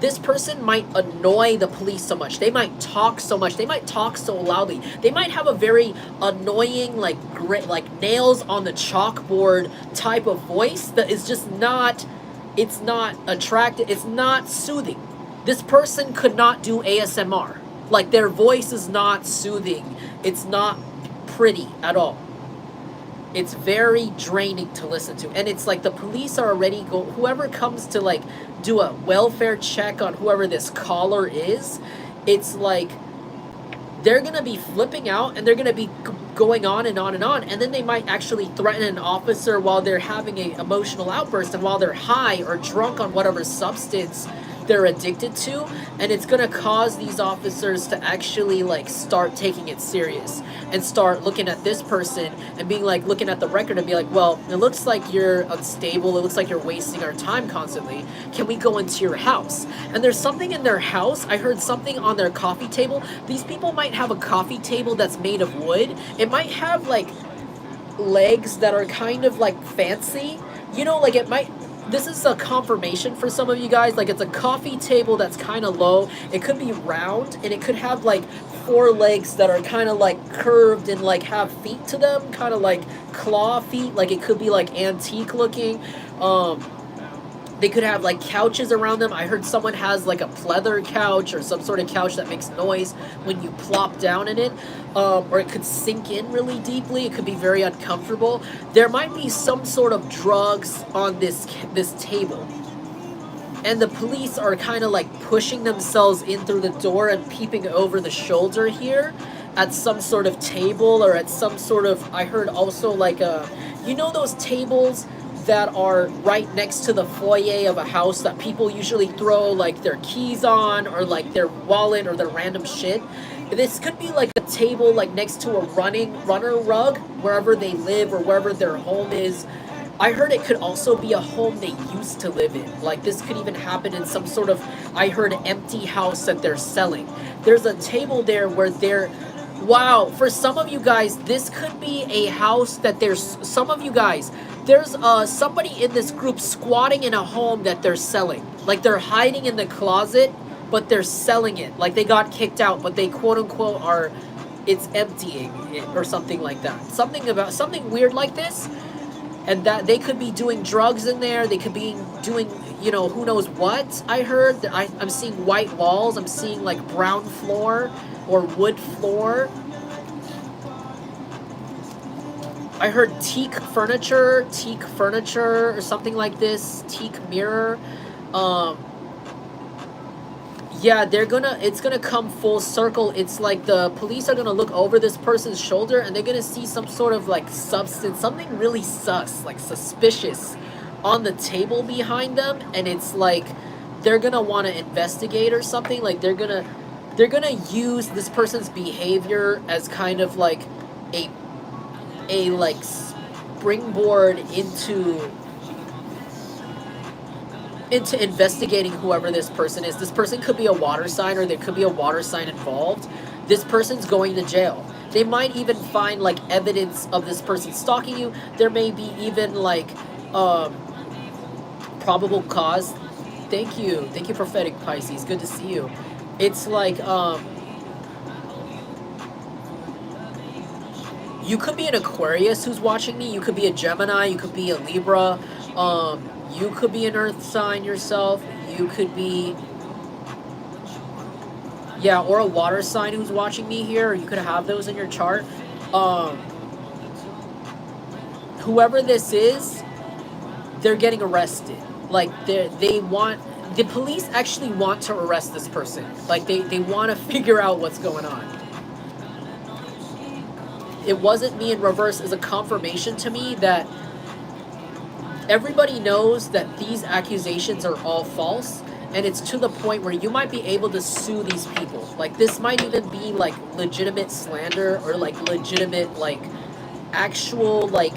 this person might annoy the police so much. They might talk so much. They might talk so loudly. They might have a very annoying, like nails on the chalkboard type of voice that is just not, it's not attractive. It's not soothing. This person could not do ASMR. Like their voice is not soothing. It's not pretty at all. It's very draining to listen to. And it's like the police are already whoever comes to like do a welfare check on whoever this caller is, it's like they're going to be flipping out and they're going to be going on and on and on. And then they might actually threaten an officer while they're having an emotional outburst and while they're high or drunk on whatever substance they're addicted to, and it's going to cause these officers to actually like start taking it serious and start looking at this person and being like, looking at the record and be like, well, it looks like you're unstable, it looks like you're wasting our time constantly, can we go into your house? And there's something in their house. I heard something on their coffee table. These people might have a coffee table that's made of wood. It might have like legs that are kind of like fancy, you know, like it might, this is a confirmation for some of you guys, like it's a coffee table that's kind of low. It could be round and it could have like 4 legs that are kind of like curved and like have feet to them, kind of like claw feet, like it could be like antique looking. They could have like couches around them. I heard someone has like a pleather couch or some sort of couch that makes noise when you plop down in it, or it could sink in really deeply. It could be very uncomfortable. There might be some sort of drugs on this table, and the police are kind of like pushing themselves in through the door and peeping over the shoulder here at some sort of table or at some sort of, I heard also like a, you know those tables that are right next to the foyer of a house that people usually throw like their keys on or like their wallet or their random shit. This could be like a table like next to a runner rug wherever they live or wherever their home is. I heard it could also be a home they used to live in. Like this could even happen in some sort of, I heard, empty house that they're selling. There's a table there where they're, wow, for some of you guys, this could be a house that there's, some of you guys, there's somebody in this group squatting in a home that they're selling. Like they're hiding in the closet, but they're selling it. Like they got kicked out, but they quote unquote are, it's emptying it or something like that. Something weird like this. And that they could be doing drugs in there. They could be doing, you know, who knows what. I heard, I'm seeing white walls. I'm seeing like brown floor or wood floor. I heard teak furniture or something like this, teak mirror. Yeah, it's gonna come full circle. It's like the police are gonna look over this person's shoulder and they're gonna see some sort of like substance, something really sus, like suspicious on the table behind them, and it's like they're gonna want to investigate or something. Like they're gonna, they're gonna use this person's behavior as kind of like a like springboard into investigating whoever this person is. This person could be a water sign, or there could be a water sign involved. This person's going to jail. They might even find like evidence of this person stalking you. There may be even like probable cause. Thank you, prophetic Pisces. Good to see you. It's like you could be an Aquarius who's watching me. You could be a Gemini. You could be a Libra. You could be an Earth sign yourself. You could be, yeah, or a water sign who's watching me here. Or you could have those in your chart. Whoever this is, they're getting arrested. Like the police actually want to arrest this person. Like they want to figure out what's going on. It wasn't me in reverse is a confirmation to me that everybody knows that these accusations are all false, and it's to the point where you might be able to sue these people. Like this might even be like legitimate slander, or like legitimate like actual like,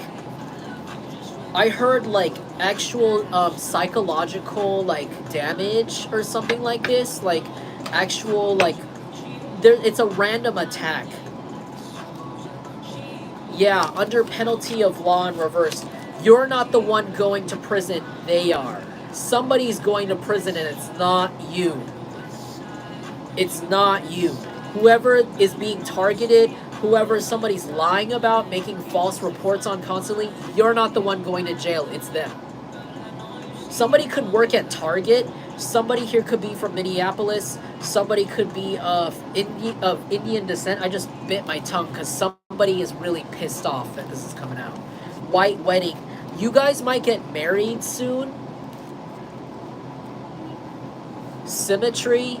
I heard like actual psychological like damage or something like this, like actual like it's a random attack. Yeah, under penalty of law in reverse. You're not the one going to prison, they are. Somebody's going to prison, and it's not you. It's not you. Whoever is being targeted, whoever somebody's lying about, making false reports on constantly, you're not the one going to jail, it's them. Somebody could work at Target. Somebody here could be from Minneapolis. Somebody could be of Indian descent. I just bit my tongue because somebody is really pissed off that this is coming out. White wedding. You guys might get married soon. Symmetry.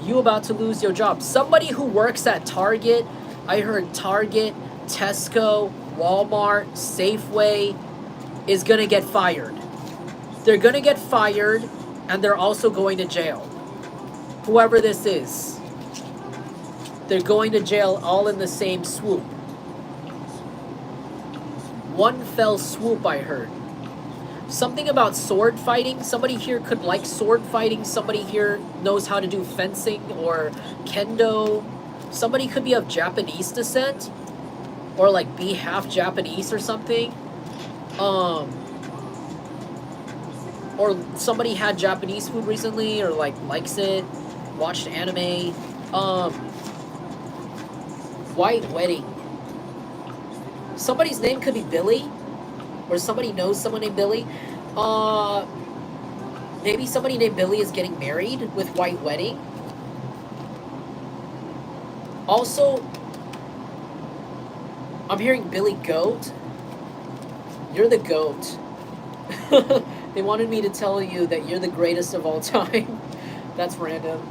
You about to lose your job. Somebody who works at Target. I heard Target, Tesco, Walmart, Safeway is going to get fired. They're going to get fired, and they're also going to jail. Whoever this is. They're going to jail all in the same swoop. One fell swoop, I heard. Something about sword fighting. Somebody here could like sword fighting. Somebody here knows how to do fencing or kendo. Somebody could be of Japanese descent, or like be half Japanese or something. Or somebody had Japanese food recently, or like likes it, watched anime. White wedding. Somebody's name could be Billy, or somebody knows someone named Billy. Maybe somebody named Billy is getting married with white wedding. Also, I'm hearing Billy Goat. You're the goat. They wanted me to tell you that you're the greatest of all time. That's random.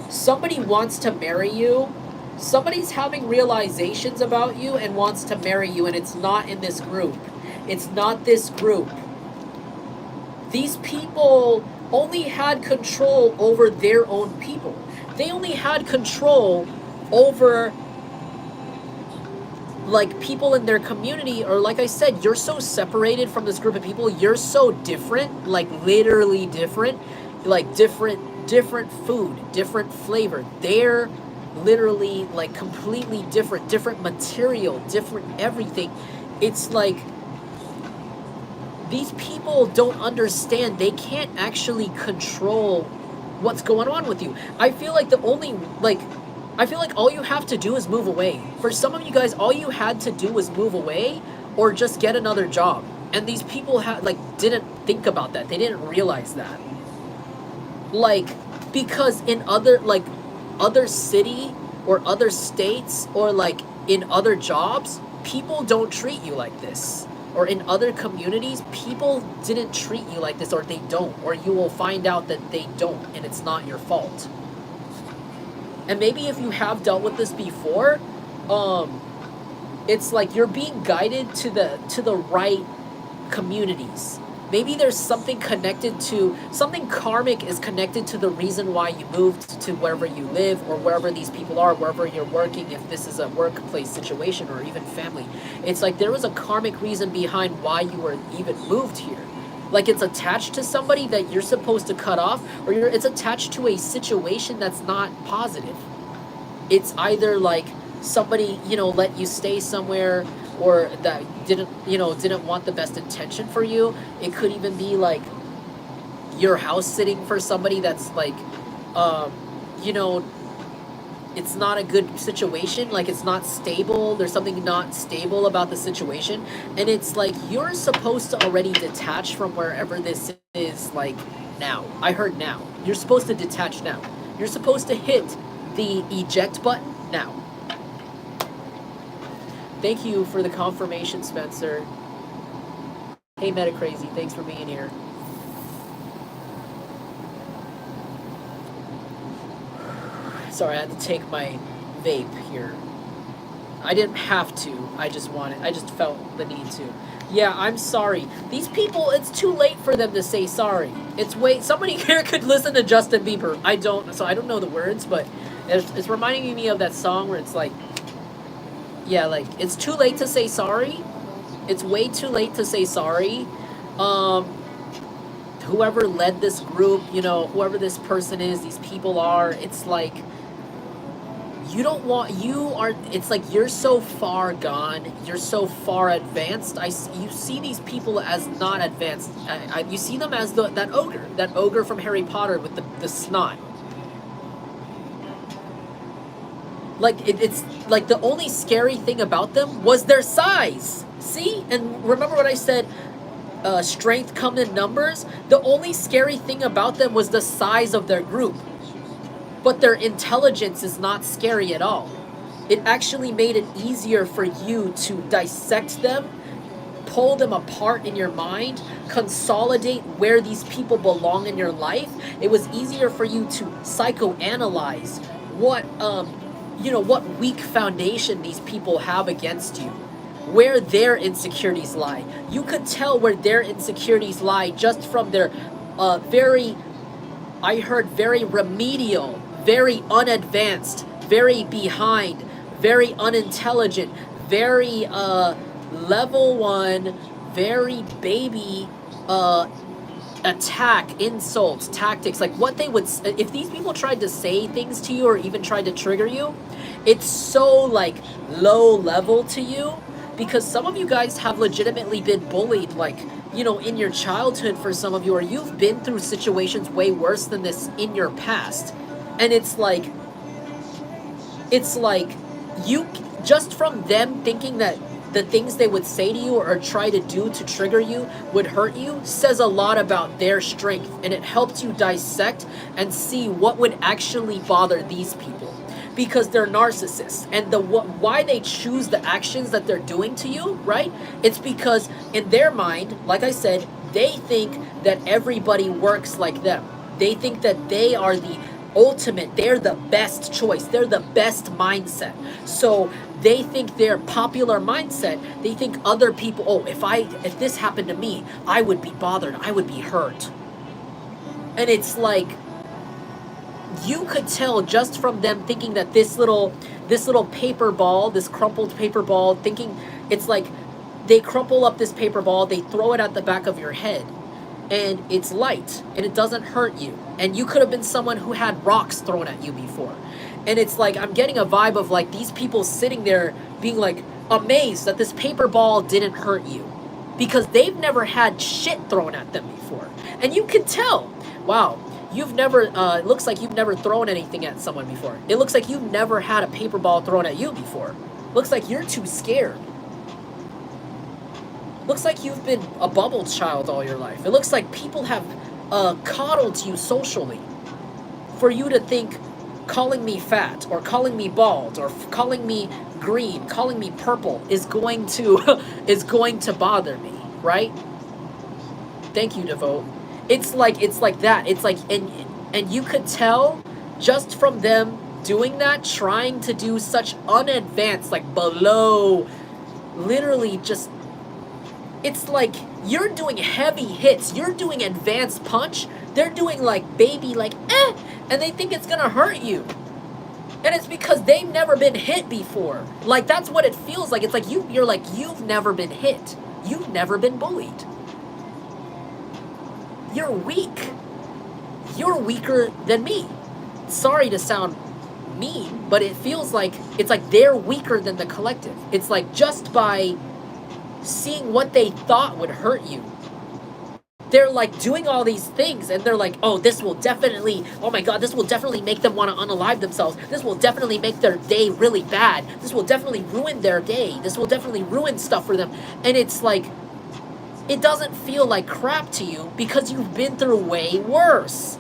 Somebody wants to marry you. Somebody's having realizations about you and wants to marry you, and it's not in this group. It's not this group. These people only had control over their own people. They only had control over like people in their community, or like I said, you're so separated from this group of people. You're so different, like literally different, like different food, different flavor. They're literally like completely different material, different everything. It's like these people don't understand. They can't actually control what's going on with you. I feel like I feel like all you have to do is move away. For some of you guys, all you had to do was move away or just get another job. And these people didn't think about that. They didn't realize that. Like, because in other city or other states, or like in other jobs, people don't treat you like this. Or in other communities, people didn't treat you like this, or they don't. Or you will find out that they don't, and it's not your fault. And maybe if you have dealt with this before, it's like you're being guided to the right communities. Maybe there's something connected to, something karmic is connected to the reason why you moved to wherever you live, or wherever these people are, wherever you're working, if this is a workplace situation or even family. It's like there was a karmic reason behind why you were even moved here. Like it's attached to somebody that you're supposed to cut off, or it's attached to a situation that's not positive. It's either like somebody, let you stay somewhere, or that didn't want the best intention for you. It could even be like you're house sitting for somebody that's like, you know, it's not a good situation, like it's not stable, there's something not stable about the situation, and it's like you're supposed to already detach from wherever this is. Like now, I heard now, you're supposed to detach now, you're supposed to hit the eject button now. Thank you for the confirmation, Spencer. Hey Metacrazy, thanks for being here. Sorry, I had to take my vape here. I didn't have to. I just felt the need to. Yeah, I'm sorry. These people, it's too late for them to say sorry. Somebody here could listen to Justin Bieber. I don't know the words, but it's reminding me of that song where it's like, yeah, like, it's too late to say sorry. It's way too late to say sorry. Whoever led this group, whoever this person is, these people are, it's like, it's like you're so far gone, you're so far advanced. You see these people as not advanced. You see them as that ogre from Harry Potter with the snot. Like, it's like the only scary thing about them was their size. See? And remember what I said, strength comes in numbers? The only scary thing about them was the size of their group. But their intelligence is not scary at all. It actually made it easier for you to dissect them, pull them apart in your mind, consolidate where these people belong in your life. It was easier for you to psychoanalyze what weak foundation these people have against you, where their insecurities lie. You could tell where their insecurities lie just from their very remedial, very unadvanced, very behind, very unintelligent, very level 1, very baby attack, insults, tactics. Like what they would, if these people tried to say things to you or even tried to trigger you, it's so like low level to you, because some of you guys have legitimately been bullied, like, in your childhood, for some of you, or you've been through situations way worse than this in your past. And it's like you, just from them thinking that the things they would say to you or try to do to trigger you would hurt you, says a lot about their strength, and it helps you dissect and see what would actually bother these people, because they're narcissists, and why they choose the actions that they're doing to you, right? It's because in their mind, like I said, they think that everybody works like them. They think that they are the ultimate, they're the best choice, they're the best mindset. So they think their popular mindset, they think other people, if this happened to me, I would be bothered, I would be hurt. And it's like, you could tell just from them thinking that this little paper ball, this crumpled paper ball, thinking, it's like they crumple up this paper ball, they throw it at the back of your head, and it's light and it doesn't hurt you. And you could have been someone who had rocks thrown at you before. And it's like, I'm getting a vibe of like these people sitting there being like amazed that this paper ball didn't hurt you, because they've never had shit thrown at them before. And you can tell, wow, you've never, it looks like you've never thrown anything at someone before. It looks like you've never had a paper ball thrown at you before. Looks like you're too scared. Looks like you've been a bubble child all your life. It looks like people have coddled you socially for you to think calling me fat or calling me bald or calling me green, calling me purple is going to bother me, right? Thank you, Devote. It's like that. It's like, and you could tell just from them doing that, trying to do such unadvanced, like below, literally just, it's like You're doing heavy hits. You're doing advanced punch. They're doing like baby, like and they think it's gonna hurt you. And it's because they've never been hit before. Like, that's what it feels like. It's like you're like, you've never been hit. You've never been bullied. You're weak. You're weaker than me. Sorry to sound mean, but it feels like it's like they're weaker than the collective. It's like just by seeing what they thought would hurt you, they're like doing all these things, and they're like, oh, this will definitely, oh my god, this will definitely make them want to unalive themselves. This will definitely make their day really bad. This will definitely ruin their day. This will definitely ruin stuff for them. And it's like, it doesn't feel like crap to you because you've been through way worse.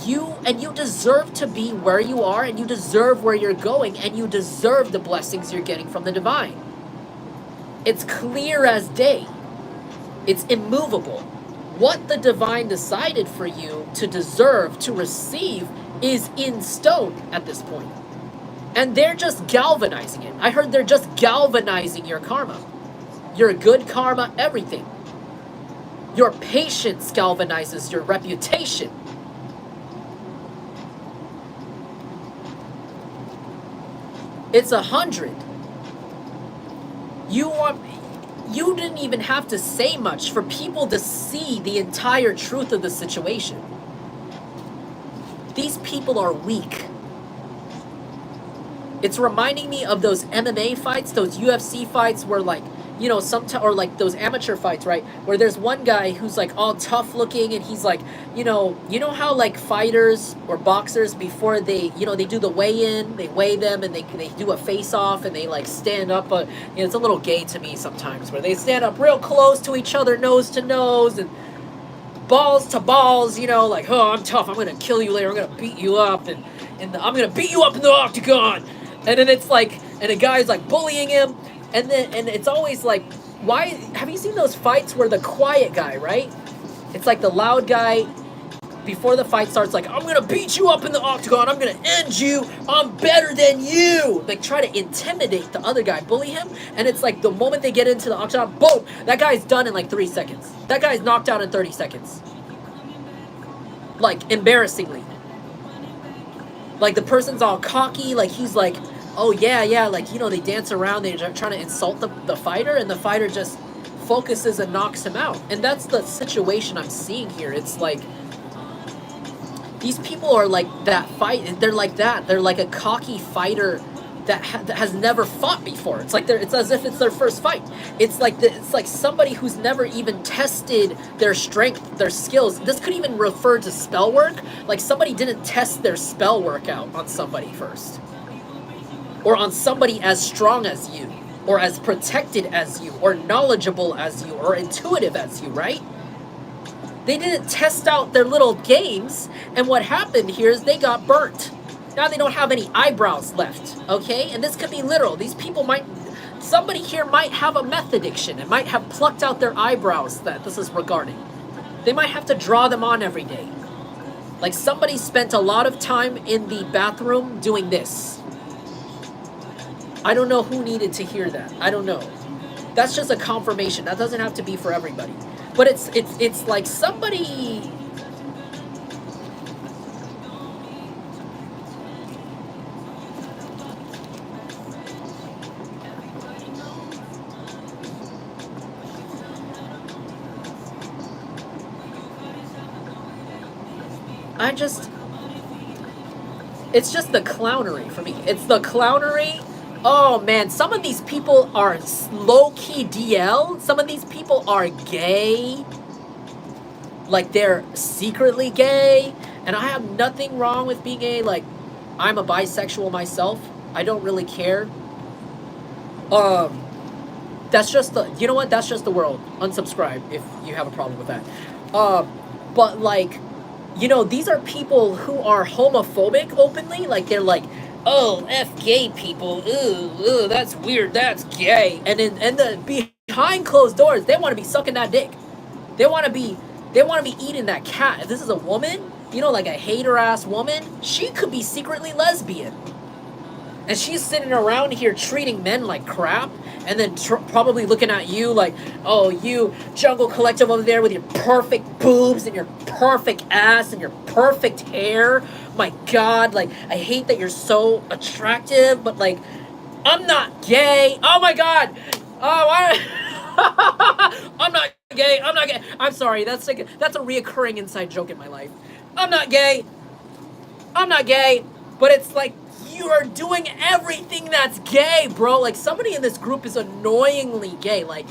You deserve to be where you are, and you deserve where you're going, and you deserve the blessings you're getting from the divine. It's clear as day. It's immovable. What the divine decided for you to deserve, to receive, is in stone at this point. And they're just galvanizing it. I heard they're just galvanizing your karma. Your good karma, everything. Your patience galvanizes your reputation. It's 100. You didn't even have to say much for people to see the entire truth of the situation. These people are weak. It's reminding me of those MMA fights, those UFC fights where, like, you know, sometimes, or like those amateur fights, right? Where there's one guy who's like all tough looking, and he's like, you know how like fighters or boxers, before they, you know, they do the weigh-in, they weigh them, and they do a face-off, and they like stand up. You know, it's a little gay to me sometimes, where they stand up real close to each other, nose to nose, and balls to balls. You know, like, oh, I'm tough. I'm gonna kill you later. I'm gonna beat you up, and I'm gonna beat you up in the octagon. And then it's like, and a guy's like bullying him. And it's always like, why? Have you seen those fights where the quiet guy, right? It's like the loud guy, before the fight starts, like, I'm gonna beat you up in the octagon, I'm gonna end you, I'm better than you. Like, try to intimidate the other guy, bully him. And it's like the moment they get into the octagon, boom, that guy's done in like 3 seconds. That guy's knocked out in 30 seconds. Like, embarrassingly. Like, the person's all cocky, like he's like, oh yeah, like, you know, they dance around, they're trying to insult the fighter, and the fighter just focuses and knocks him out. And that's the situation I'm seeing here. It's like, these people are like that fight, they're like that. They're like a cocky fighter that has never fought before. It's like it's as if it's their first fight. It's like somebody who's never even tested their strength, their skills. This could even refer to spell work. Like, somebody didn't test their spell work out on somebody first. Or on somebody as strong as you, or as protected as you, or knowledgeable as you, or intuitive as you, right? They didn't test out their little games, and what happened here is they got burnt. Now they don't have any eyebrows left, okay? And this could be literal. These people somebody here might have a meth addiction and might have plucked out their eyebrows that this is regarding. They might have to draw them on every day. Like, somebody spent a lot of time in the bathroom doing this. I don't know who needed to hear that. I don't know. That's just a confirmation. That doesn't have to be for everybody. But it's like somebody... It's just the clownery for me. It's the clownery. Oh man, some of these people are low-key DL. Some of these people are gay. Like, they're secretly gay. And I have nothing wrong with being gay. Like, I'm a bisexual myself. I don't really care. That's just the... You know what? That's just the world. Unsubscribe if you have a problem with that. But, like, you know, these are people who are homophobic openly. Like, they're like... Oh, F gay people, ooh, that's weird, that's gay. And the behind closed doors, they want to be sucking that dick. They want to be eating that cat. If this is a woman, you know, like a hater-ass woman, she could be secretly lesbian. And she's sitting around here treating men like crap, and then probably looking at you like, oh, you jungle collective over there with your perfect boobs and your perfect ass and your perfect hair. My God, like, I hate that you're so attractive, but like, I'm not gay. Oh my God. Oh, I'm not gay. I'm not gay. I'm sorry. That's a reoccurring inside joke in my life. I'm not gay. I'm not gay. But it's like, you are doing everything that's gay, bro. Like, somebody in this group is annoyingly gay, like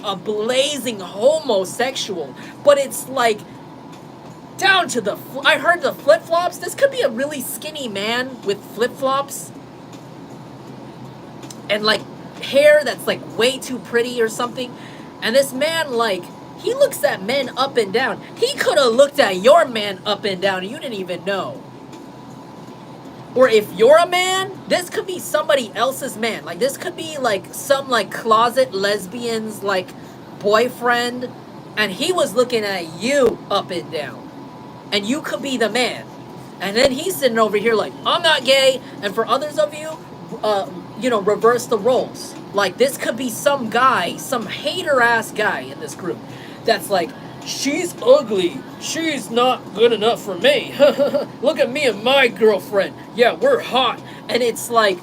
a blazing homosexual. But it's like down to the. I heard the flip flops. This could be a really skinny man with flip flops and like hair that's like way too pretty or something. And this man, like, he looks at men up and down. He could have looked at your man up and down and you didn't even know. Or if you're a man, this could be somebody else's man. Like, this could be like some like closet lesbian's like boyfriend, and he was looking at you up and down, and you could be the man. And then he's sitting over here like, I'm not gay. And for others of you, reverse the roles. Like, this could be some guy, some hater ass guy in this group that's like, she's ugly. She's not good enough for me. Look at me and my girlfriend. Yeah, we're hot. And it's like,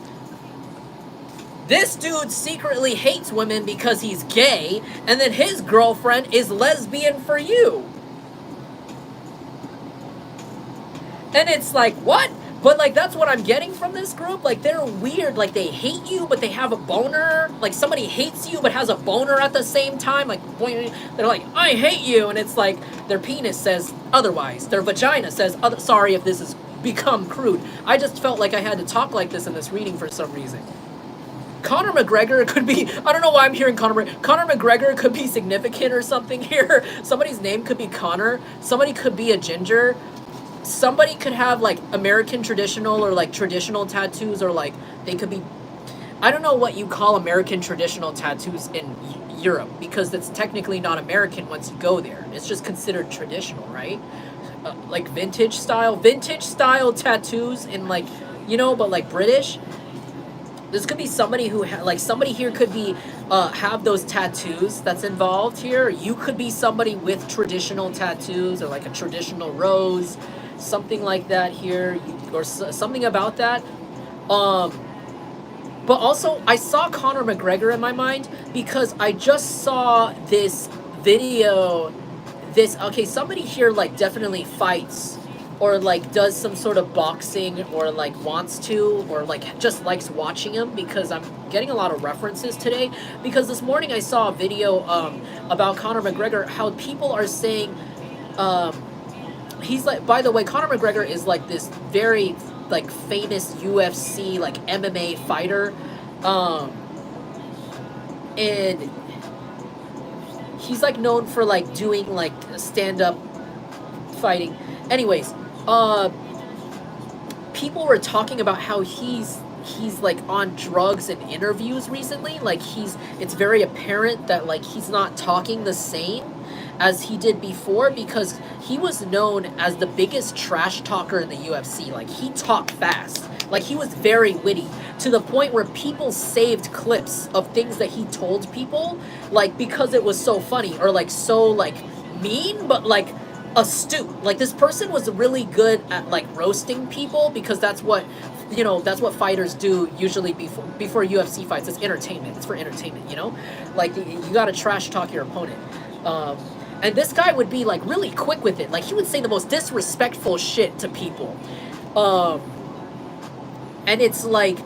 this dude secretly hates women because he's gay, and then his girlfriend is lesbian for you. And it's like, what? But like, that's what I'm getting from this group. Like, they're weird. Like, they hate you, but they have a boner. Like, somebody hates you but has a boner at the same time. Like, they're like, I hate you. And it's like, their penis says otherwise. Their vagina says other. Sorry if this has become crude. I just felt like I had to talk like this in this reading for some reason. Conor McGregor could be, I don't know why I'm hearing Conor McGregor could be significant or something here. Somebody's name could be Conor. Somebody could be a ginger. Somebody could have like American traditional or like traditional tattoos, or like they could be, I don't know what you call American traditional tattoos in Europe, because it's technically not American once you go there. It's just considered traditional, right? Like vintage style tattoos in like, but like British. This could be somebody who like somebody here could be have those tattoos that's involved here. You could be somebody with traditional tattoos or like a traditional rose, something like that here, or something about that. But also, I saw Conor McGregor in my mind because I just saw this video. Okay, somebody here like definitely fights, or like does some sort of boxing, or like wants to, or like just likes watching him, because I'm getting a lot of references today. Because this morning I saw a video about Conor McGregor, how people are saying he's like, by the way, Conor McGregor is like this very like famous UFC like MMA fighter, and he's like known for like doing like stand-up fighting. Anyways, people were talking about how he's like on drugs in interviews recently. Like, it's very apparent that like he's not talking the same as he did before, because he was known as the biggest trash talker in the UFC. Like, he talked fast. Like, he was very witty, to the point where people saved clips of things that he told people, like, because it was so funny, or like so like mean, but like astute. Like, this person was really good at like roasting people, because that's what fighters do usually before UFC fights. It's entertainment. It's for entertainment, like you gotta trash talk your opponent. And this guy would be like really quick with it. Like, he would say the most disrespectful shit to people. And it's like,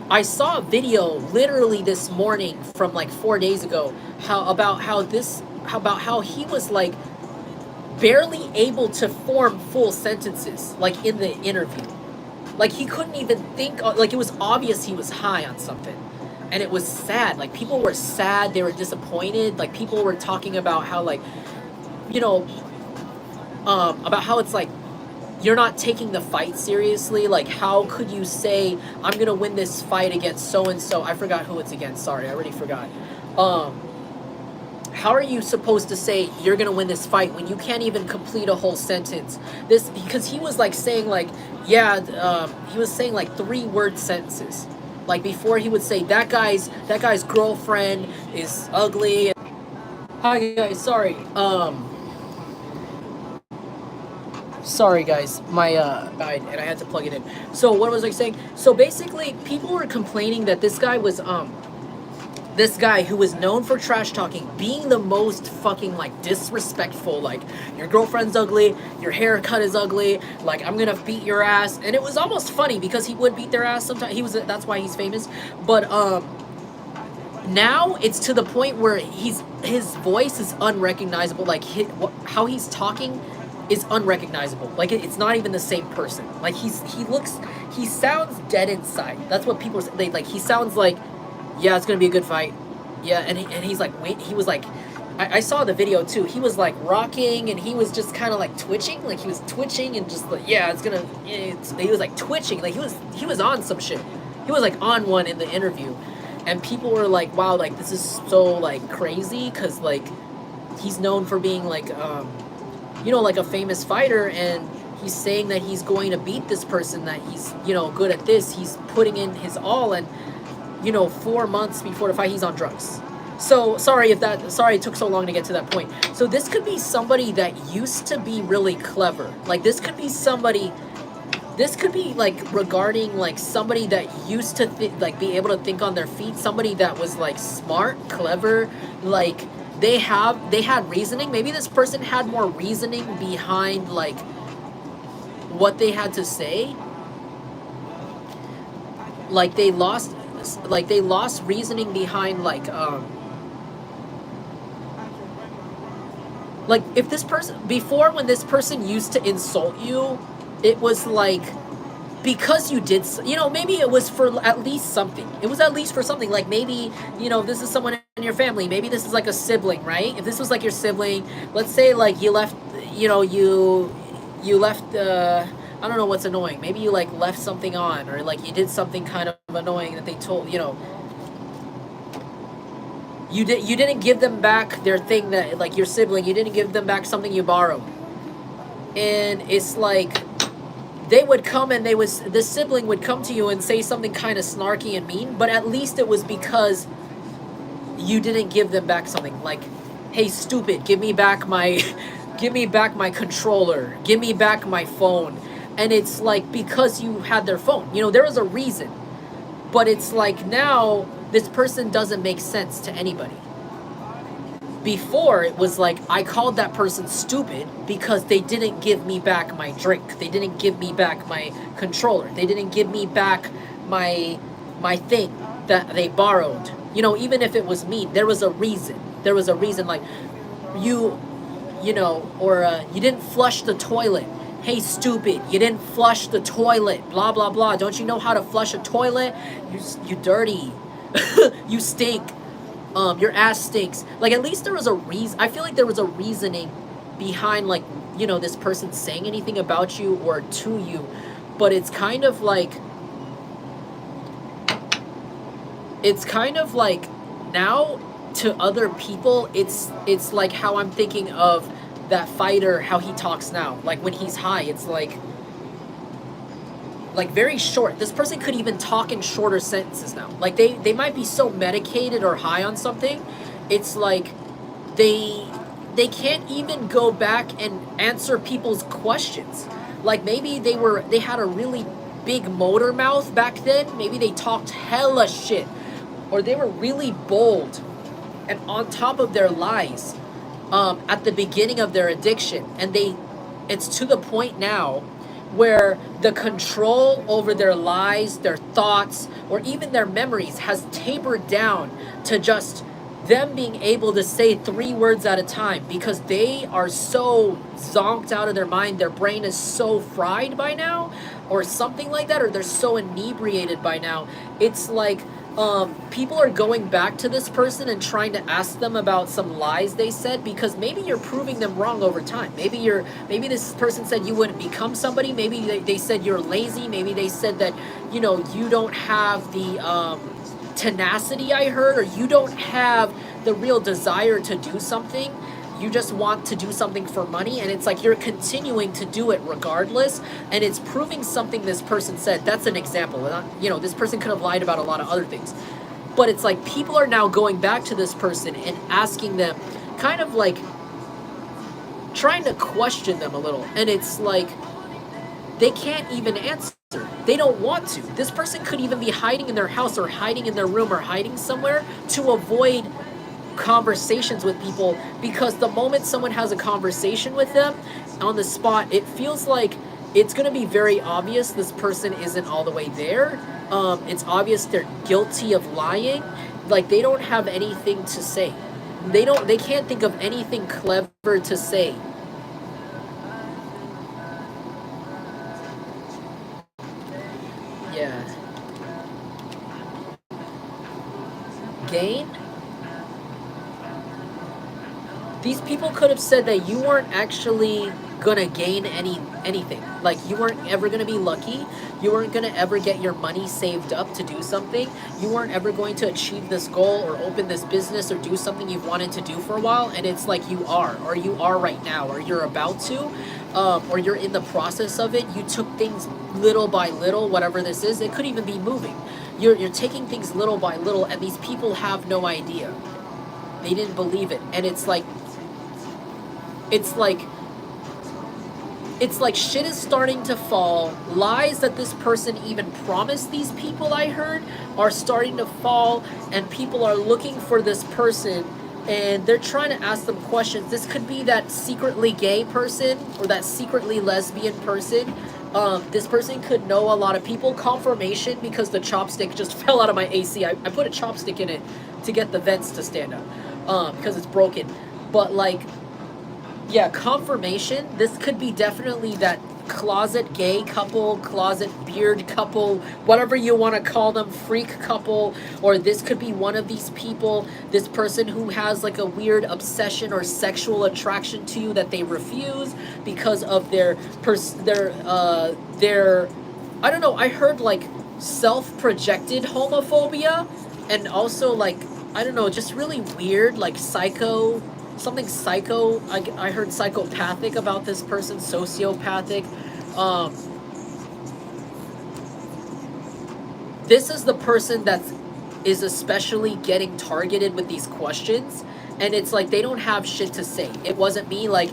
I saw a video literally this morning from like 4 days ago, about how he was like barely able to form full sentences, like in the interview. Like, he couldn't even think, like, it was obvious he was high on something. And it was sad. Like, people were sad, they were disappointed. Like, people were talking about how, like, about how it's like, you're not taking the fight seriously. Like, how could you say, I'm gonna win this fight against so-and-so? I forgot who it's against, sorry, I already forgot. how are you supposed to say you're gonna win this fight when you can't even complete a whole sentence? This because he was like saying like, yeah, he was saying like 3-word sentences. Like before he would say that guy's girlfriend is ugly. Hi guys, sorry guys, my died and I had to plug it in. So what was I saying? So basically people were complaining that this guy who was known for trash talking, being the most fucking like disrespectful, like your girlfriend's ugly, your haircut is ugly, like I'm gonna beat your ass, and it was almost funny because he would beat their ass sometimes. That's why he's famous, but now it's to the point where his voice is unrecognizable. Like how he's talking is unrecognizable. Like it's not even the same person. Like he sounds dead inside. That's what people say. Like he sounds like, yeah, it's gonna be a good fight. Yeah, and he's like, wait, he was like, I saw the video too. He was like rocking and he was just kind of like twitching. Like he was twitching and just like, yeah, he was like twitching. Like he was on some shit. He was like on one in the interview. And people were like, wow, like this is so like crazy because like he's known for being like, like a famous fighter, and he's saying that he's going to beat this person, that he's, good at this. He's putting in his all, and 4 months before the fight, he's on drugs. So sorry it took so long to get to that point. So this could be somebody that used to be really clever. Like this could be like regarding like somebody that used to like be able to think on their feet, somebody that was like smart, clever, like they had reasoning. Maybe this person had more reasoning behind like what they had to say. Like they lost reasoning behind like if this person before, when this person used to insult you, it was like because you did, maybe it was for at least something. It was at least for something. Like maybe, this is someone in your family. Maybe this is like a sibling, right? If this was like your sibling, let's say like you left, you left, I don't know what's annoying. Maybe you like left something on, or like you did something kind of annoying that they told, you didn't give them back their thing, that like your sibling, you didn't give them back something you borrowed. And it's like they would come and the sibling would come to you and say something kind of snarky and mean, but at least it was because you didn't give them back something. Like, hey, stupid, give me back my controller, give me back my phone. And it's like because you had their phone, there was a reason. But it's like now this person doesn't make sense to anybody. Before, it was like I called that person stupid because they didn't give me back my drink. They didn't give me back my controller. They didn't give me back my thing that they borrowed. Even if it was me, there was a reason. There was a reason, like you didn't flush the toilet. Hey, stupid, you didn't flush the toilet. Blah, blah, blah. Don't you know how to flush a toilet? You dirty. You stink. Your ass stinks. Like, at least there was a reason. I feel like there was a reasoning behind, like, this person saying anything about you or to you. But it's kind of like now to other people, it's like how I'm thinking of that fighter, how he talks now. Like when he's high, it's like very short. This person could even talk in shorter sentences now. Like they might be so medicated or high on something, it's like they can't even go back and answer people's questions. Like maybe they had a really big motor mouth back then. Maybe they talked hella shit, or they were really bold and on top of their lies at the beginning of their addiction, and it's to the point now where the control over their lies, their thoughts, or even their memories has tapered down to just them being able to say 3 words at a time because they are so zonked out of their mind. Their brain is so fried by now, or something like that, or they're so inebriated by now. It's like people are going back to this person and trying to ask them about some lies they said, because maybe you're proving them wrong over time. Maybe this person said you wouldn't become somebody. Maybe they said you're lazy. Maybe they said that you don't have the tenacity, I heard, or you don't have the real desire to do something. You just want to do something for money, and it's like you're continuing to do it regardless, and it's proving something this person said. That's an example. You know, this person could have lied about a lot of other things. But it's like people are now going back to this person and asking them, kind of like trying to question them a little. And it's like they can't even answer. They don't want to. This person could even be hiding in their house or hiding in their room or hiding somewhere to avoid conversations with people, because the moment someone has a conversation with them on the spot, it feels like it's going to be very obvious this person isn't all the way there. It's obvious they're guilty of lying. Like, they don't have anything to say. They can't think of anything clever to say. Yeah. Gain? These people could have said that you weren't actually gonna gain anything. Like, you weren't ever gonna be lucky. You weren't gonna ever get your money saved up to do something. You weren't ever going to achieve this goal or open this business or do something you've wanted to do for a while. And it's like you are, or you are right now, or you're about to, or you're in the process of it. You took things little by little, whatever this is. It could even be moving. You're taking things little by little, and these people have no idea. They didn't believe it. And it's like shit is starting to fall. Lies that this person even promised these people, I heard, are starting to fall, and people are looking for this person, and they're trying to ask them questions. This could be that secretly gay person or that secretly lesbian person. This person could know a lot of people. Confirmation, because the chopstick just fell out of my AC. I put a chopstick in it to get the vents to stand up, because it's broken. But like, yeah, confirmation. This could be definitely that closet gay couple, closet beard couple, whatever you want to call them, freak couple. Or this could be one of these people, this person who has like a weird obsession or sexual attraction to you that they refuse because of their I don't know, I heard like self-projected homophobia, and also like, I don't know, just really weird, like something psycho. I heard psychopathic about this person, sociopathic. This is the person that is especially getting targeted with these questions, and it's like they don't have shit to say. It wasn't me. Like,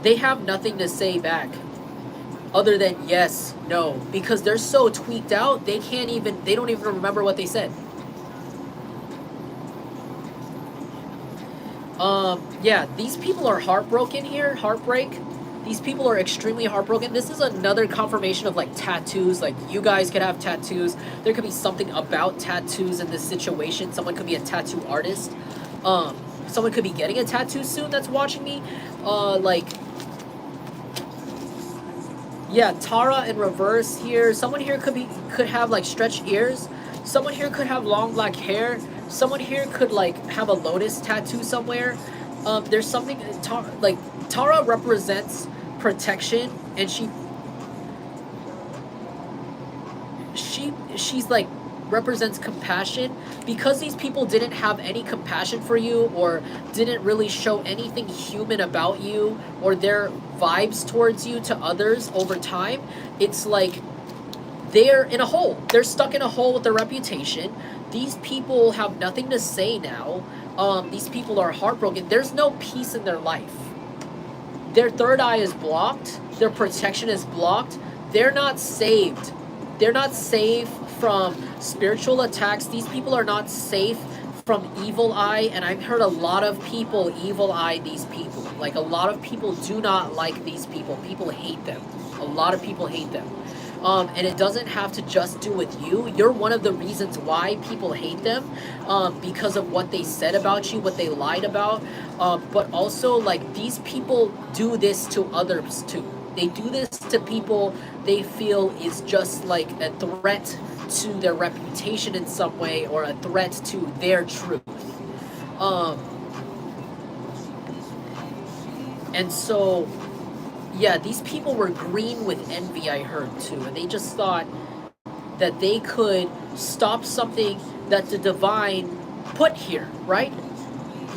they have nothing to say back other than yes, no, because they're so tweaked out, they don't even remember what they said. Yeah, these people are heartbroken here. Heartbreak. These people are extremely heartbroken. This is another confirmation of like tattoos. Like, you guys could have tattoos. There could be something about tattoos in this situation. Someone could be a tattoo artist. Someone could be getting a tattoo soon that's watching me. Yeah, Tara in reverse here. Someone here could have like stretched ears. Someone here could have long black hair. Someone here could like have a lotus tattoo somewhere. There's something Tara represents protection, and she's like represents compassion, because these people didn't have any compassion for you, or didn't really show anything human about you or their vibes towards you to others over time. It's like they're in a hole. They're stuck in a hole with their reputation. These people have nothing to say now. These people are heartbroken. There's no peace in their life. Their third eye is blocked. Their protection is blocked. They're not saved. They're not safe from spiritual attacks. These people are not safe from evil eye. And I've heard a lot of people evil eye these people. Like, a lot of people do not like these people. People hate them. A lot of people hate them. And it doesn't have to just do with you. You're one of the reasons why people hate them, because of what they said about you, what they lied about. But also, like, these people do this to others too. They do this to people they feel is just like a threat to their reputation in some way, or a threat to their truth. And so, yeah, these people were green with envy, I heard too, and they just thought that they could stop something that the divine put here, right?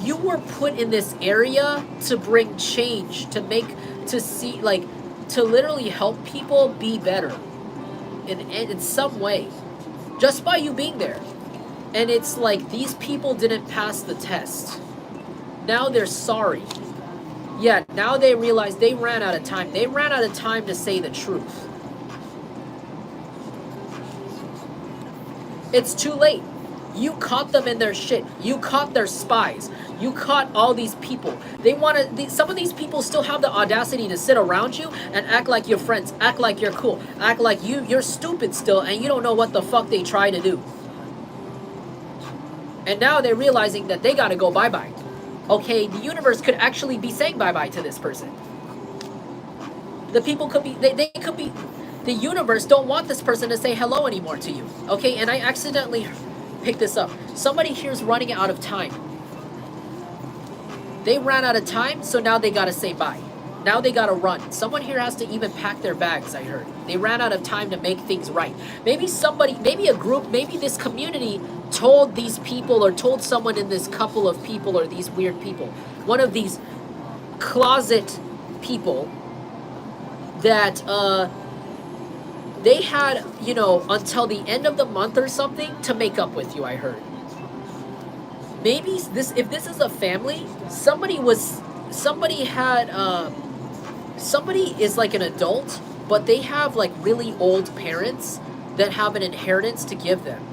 You were put in this area to bring change, to see, like, to literally help people be better in some way, just by you being there. And it's like, these people didn't pass the test. Now they're sorry. Yeah, now they realize they ran out of time. They ran out of time to say the truth. It's too late. You caught them in their shit. You caught their spies. You caught all these people. Some of these people still have the audacity to sit around you and act like you're friends, act like you're cool, act like you're stupid still, and you don't know what the fuck they try to do. And now they're realizing that they gotta go bye-bye. Okay, the universe could actually be saying bye-bye to this person. The people could be, they could be, the universe don't want this person to say hello anymore to you. Okay, and I accidentally picked this up. Somebody here's running out of time. They ran out of time, so now they gotta say bye. Now they gotta run. Someone here has to even pack their bags, I heard. They ran out of time to make things right. Maybe somebody, maybe a group, maybe this community told these people, or told someone in this couple of people, or these weird people, one of these closet people, that they had, you know, until the end of the month or something to make up with you, I heard. Maybe this, if this is a family, somebody is like an adult, but they have like really old parents that have an inheritance to give them,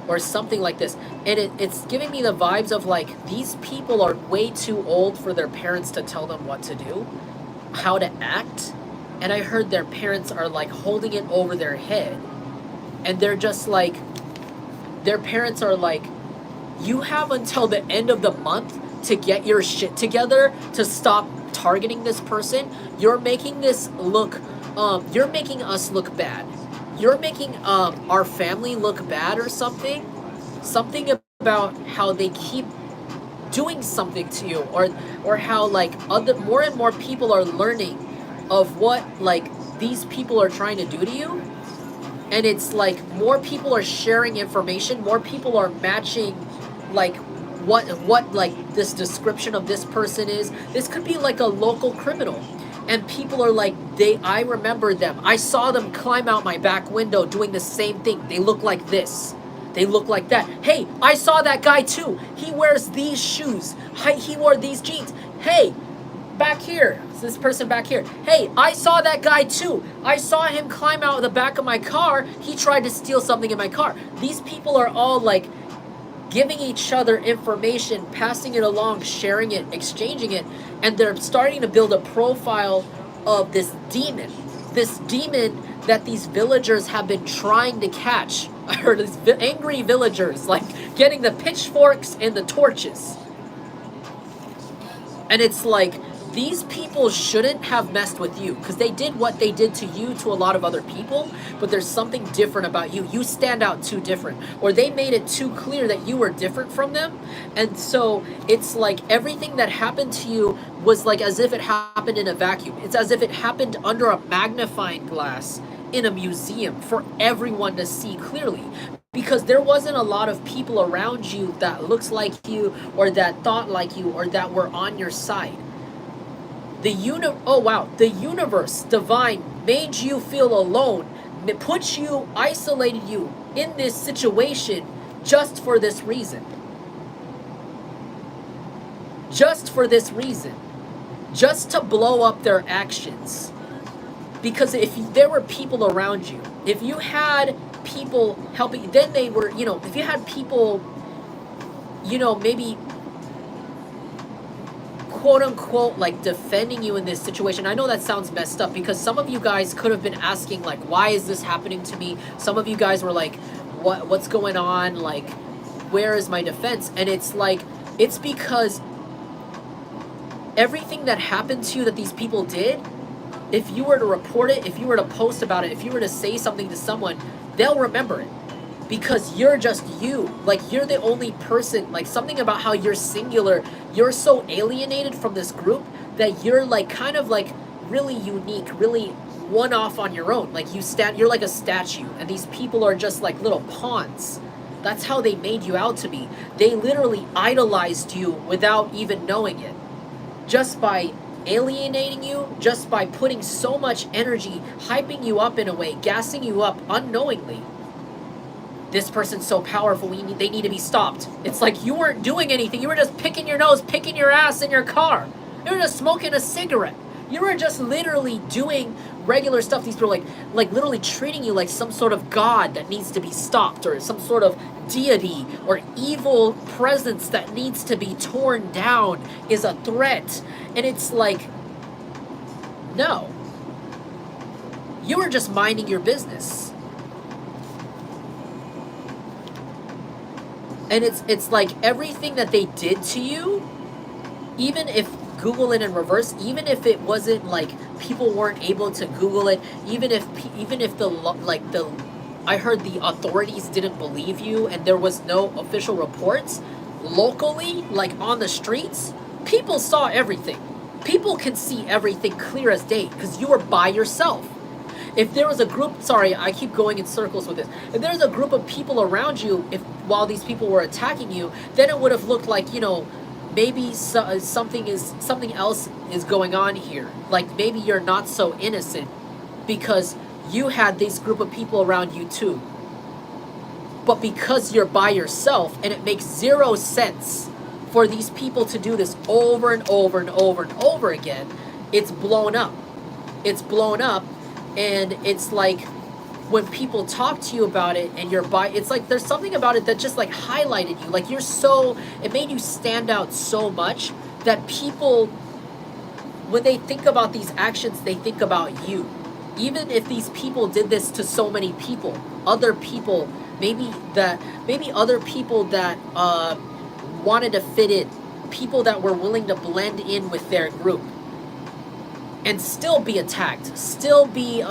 or something like this. And it's giving me the vibes of like, these people are way too old for their parents to tell them what to do, how to act. And I heard their parents are like holding it over their head, and they're just like, their parents are like, you have until the end of the month to get your shit together, to stop targeting this person. You're making this look, you're making us look bad. You're making our family look bad, or something. Something about how they keep doing something to you, or how like more and more people are learning of what like these people are trying to do to you. And it's like, more people are sharing information, more people are matching like what like this description of this person is. This could be like a local criminal, and people are like, I remember them, I saw them climb out my back window doing the same thing, they look like this, they look like that. Hey, I saw that guy too, he wears these shoes, he wore these jeans. Hey, back here, this person back here, hey, I saw that guy too, I saw him climb out of the back of my car, he tried to steal something in my car. These people are all like giving each other information, passing it along, sharing it, exchanging it, and they're starting to build a profile of this demon that these villagers have been trying to catch. I heard these angry villagers like getting the pitchforks and the torches. And it's like, these people shouldn't have messed with you, because they did what they did to you to a lot of other people, but there's something different about you. You stand out too different, or they made it too clear that you were different from them. And so it's like, everything that happened to you was like as if it happened in a vacuum. It's as if it happened under a magnifying glass in a museum for everyone to see clearly, because there wasn't a lot of people around you that looks like you, or that thought like you, or that were on your side. The universe, divine, made you feel alone, isolated you in this situation just for this reason. Just for this reason. Just to blow up their actions. Because if there were people around you, if you had people helping, then they were, if you had people, maybe quote unquote like defending you in this situation. I know that sounds messed up, because some of you guys could have been asking like, why is this happening to me? Some of you guys were like, what's going on? Like, where is my defense? And it's like, it's because everything that happened to you that these people did, if you were to report it, if you were to post about it, if you were to say something to someone, they'll remember it. Because you're just you. Like, you're the only person. Like, something about how you're singular. You're so alienated from this group that you're like kind of like really unique, really one off on your own. Like, you're like a statue, and these people are just like little pawns. That's how they made you out to be. They literally idolized you without even knowing it. Just by alienating you, just by putting so much energy, hyping you up in a way, gassing you up unknowingly. This person's so powerful, they need to be stopped. It's like you weren't doing anything. You were just picking your nose, picking your ass in your car. You were just smoking a cigarette. You were just literally doing regular stuff. These people are like literally treating you like some sort of god that needs to be stopped, or some sort of deity or evil presence that needs to be torn down, is a threat. And it's like, no. You were just minding your business. And it's like everything that they did to you, even if Google it in reverse, even if it wasn't like people weren't able to Google it, even if I heard the authorities didn't believe you and there was no official reports locally, like on the streets, people saw everything. People can see everything clear as day because you were by yourself. If there was a group, sorry, I keep going in circles with this. If there's a group of people around you, while these people were attacking you, then it would have looked like, maybe something else is going on here. Like maybe you're not so innocent because you had this group of people around you too. But because you're by yourself, and it makes zero sense for these people to do this over and over and over and over again, it's blown up. It's blown up. And it's like when people talk to you about it and it's like there's something about it that just like highlighted you. Like it made you stand out so much that people, when they think about these actions, they think about you. Even if these people did this to so many people, other people, maybe other people that wanted to fit in, people that were willing to blend in with their group, and still be attacked, still be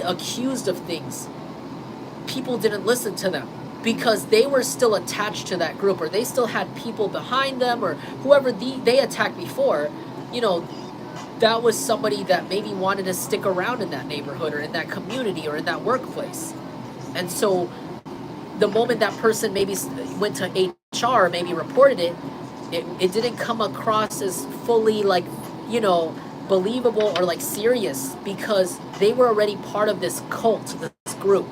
accused of things. People didn't listen to them because they were still attached to that group, or they still had people behind them, or whoever they attacked before, that was somebody that maybe wanted to stick around in that neighborhood or in that community or in that workplace. And so the moment that person maybe went to HR, maybe reported it didn't come across as fully believable or like serious, because they were already part of this cult, this group.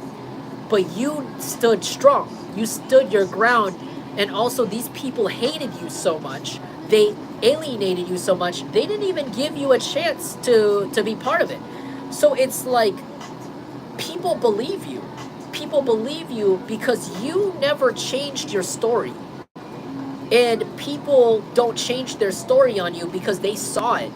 But you stood strong. You stood your ground. And also these people hated you so much. They alienated you so much. They didn't even give you a chance to be part of it. So it's like people believe you. People believe you because you never changed your story. And people don't change their story on you because they saw it.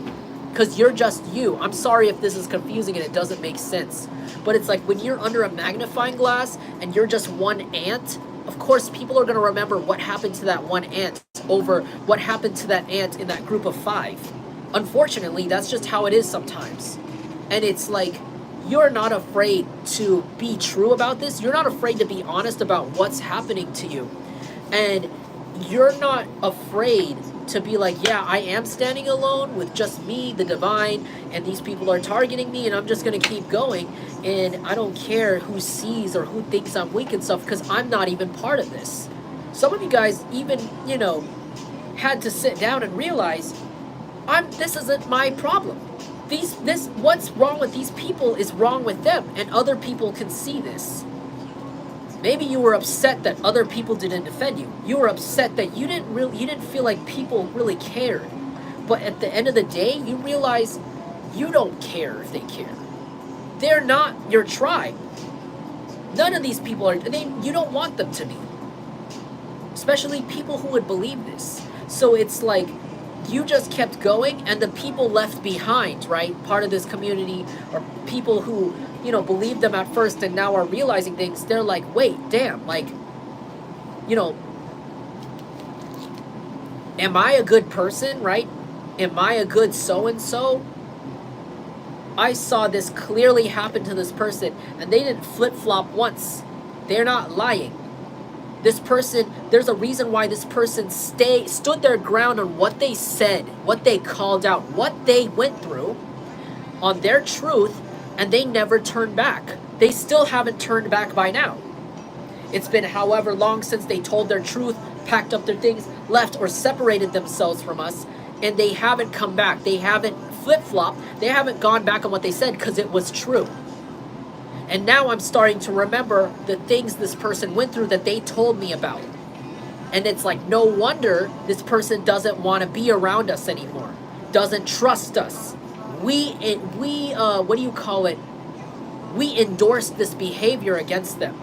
Because you're just you. I'm sorry if this is confusing and it doesn't make sense. But it's like when you're under a magnifying glass and you're just one ant, of course people are going to remember what happened to that one ant over what happened to that ant in that group of 5. Unfortunately, that's just how it is sometimes. And it's like, you're not afraid to be true about this. You're not afraid to be honest about what's happening to you. And you're not afraid to be like, yeah, I am standing alone with just me, the divine, and these people are targeting me, and I'm just going to keep going, and I don't care who sees or who thinks I'm weak and stuff, because I'm not even part of this. Some of you guys even, had to sit down and realize, this isn't my problem. What's wrong with these people is wrong with them, and other people can see this. Maybe you were upset that other people didn't defend you. You were upset that you didn't feel like people really cared. But at the end of the day, you realize you don't care if they care. They're not your tribe. None of these people you don't want them to be. Especially people who would believe this. So it's like, you just kept going, and the people left behind, right? Part of this community, or people who, believed them at first and now are realizing things, they're like, wait, damn, am I a good person, right? Am I a good so-and-so? I saw this clearly happen to this person, and they didn't flip-flop once. They're not lying. This person, there's a reason why this person stood their ground on what they said, what they called out, what they went through, on their truth, and they never turned back. They still haven't turned back by now. It's been however long since they told their truth, packed up their things, left, or separated themselves from us, and they haven't come back. They haven't flip-flopped. They haven't gone back on what they said because it was true. And now I'm starting to remember the things this person went through that they told me about. And it's like, no wonder this person doesn't want to be around us anymore, doesn't trust us. We what do you call it? We endorsed this behavior against them.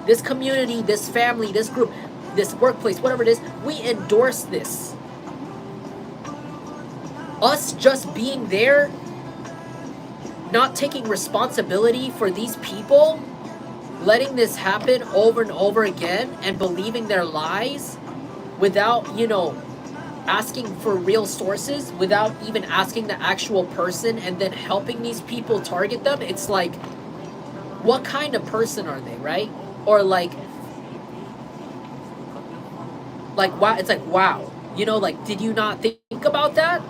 This community, this family, this group, this workplace, whatever it is, we endorse this. Us just being there, not taking responsibility for these people, letting this happen over and over again and believing their lies without, asking for real sources, without even asking the actual person and then helping these people target them. It's like, what kind of person are they, right? Or like wow, it's like, wow, did you not think about that?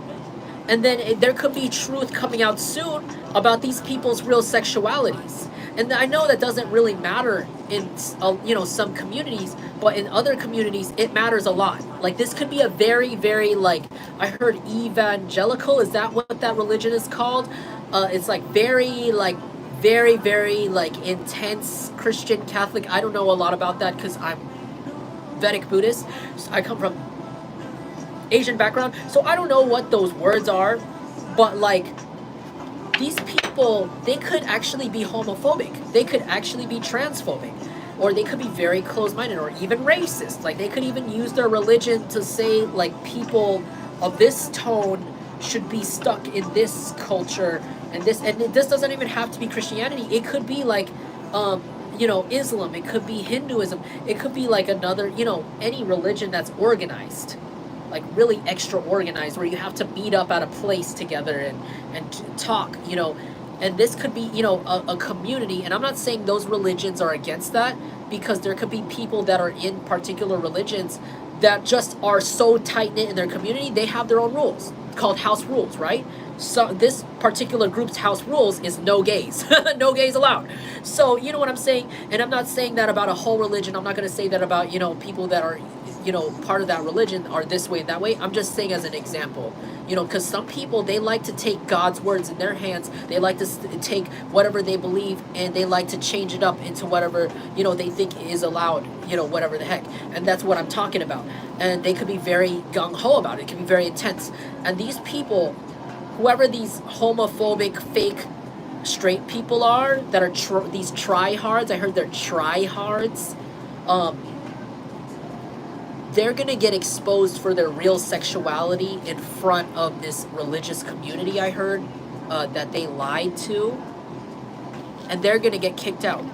And then there could be truth coming out soon about these people's real sexualities. And I know that doesn't really matter in some communities, but in other communities it matters a lot. Like, this could be a very, very, like, I heard evangelical, is that what that religion is called? It's like very, very, like, intense Christian Catholic. I don't know a lot about that because I'm Vedic Buddhist. So I come from Asian background, so I don't know what those words are, but like, these people, they could actually be homophobic, they could actually be transphobic, or they could be very closed-minded, or even racist. Like, they could even use their religion to say, like, people of this tone should be stuck in this culture, and this doesn't even have to be Christianity. It could be like Islam, it could be Hinduism, it could be like another, any religion that's organized, like really extra organized, where you have to meet up at a place together and talk, and this could be, a community. And I'm not saying those religions are against that, because there could be people that are in particular religions that just are so tight-knit in their community, they have their own rules, called house rules, right? So this particular group's house rules is no gays. No gays allowed. So, you know what I'm saying? And I'm not saying that about a whole religion. I'm not going to say that about, people that are, part of that religion are this way and that way. I'm just saying as an example, because some people, they like to take God's words in their hands. They like to take whatever they believe and they like to change it up into whatever, they think is allowed, whatever the heck. And that's what I'm talking about. And they could be very gung-ho about it. It can be very intense. And these people, whoever these homophobic, fake, straight people are that are these tryhards, I heard they're tryhards, they're going to get exposed for their real sexuality in front of this religious community, I heard, that they lied to. And they're going to get kicked out.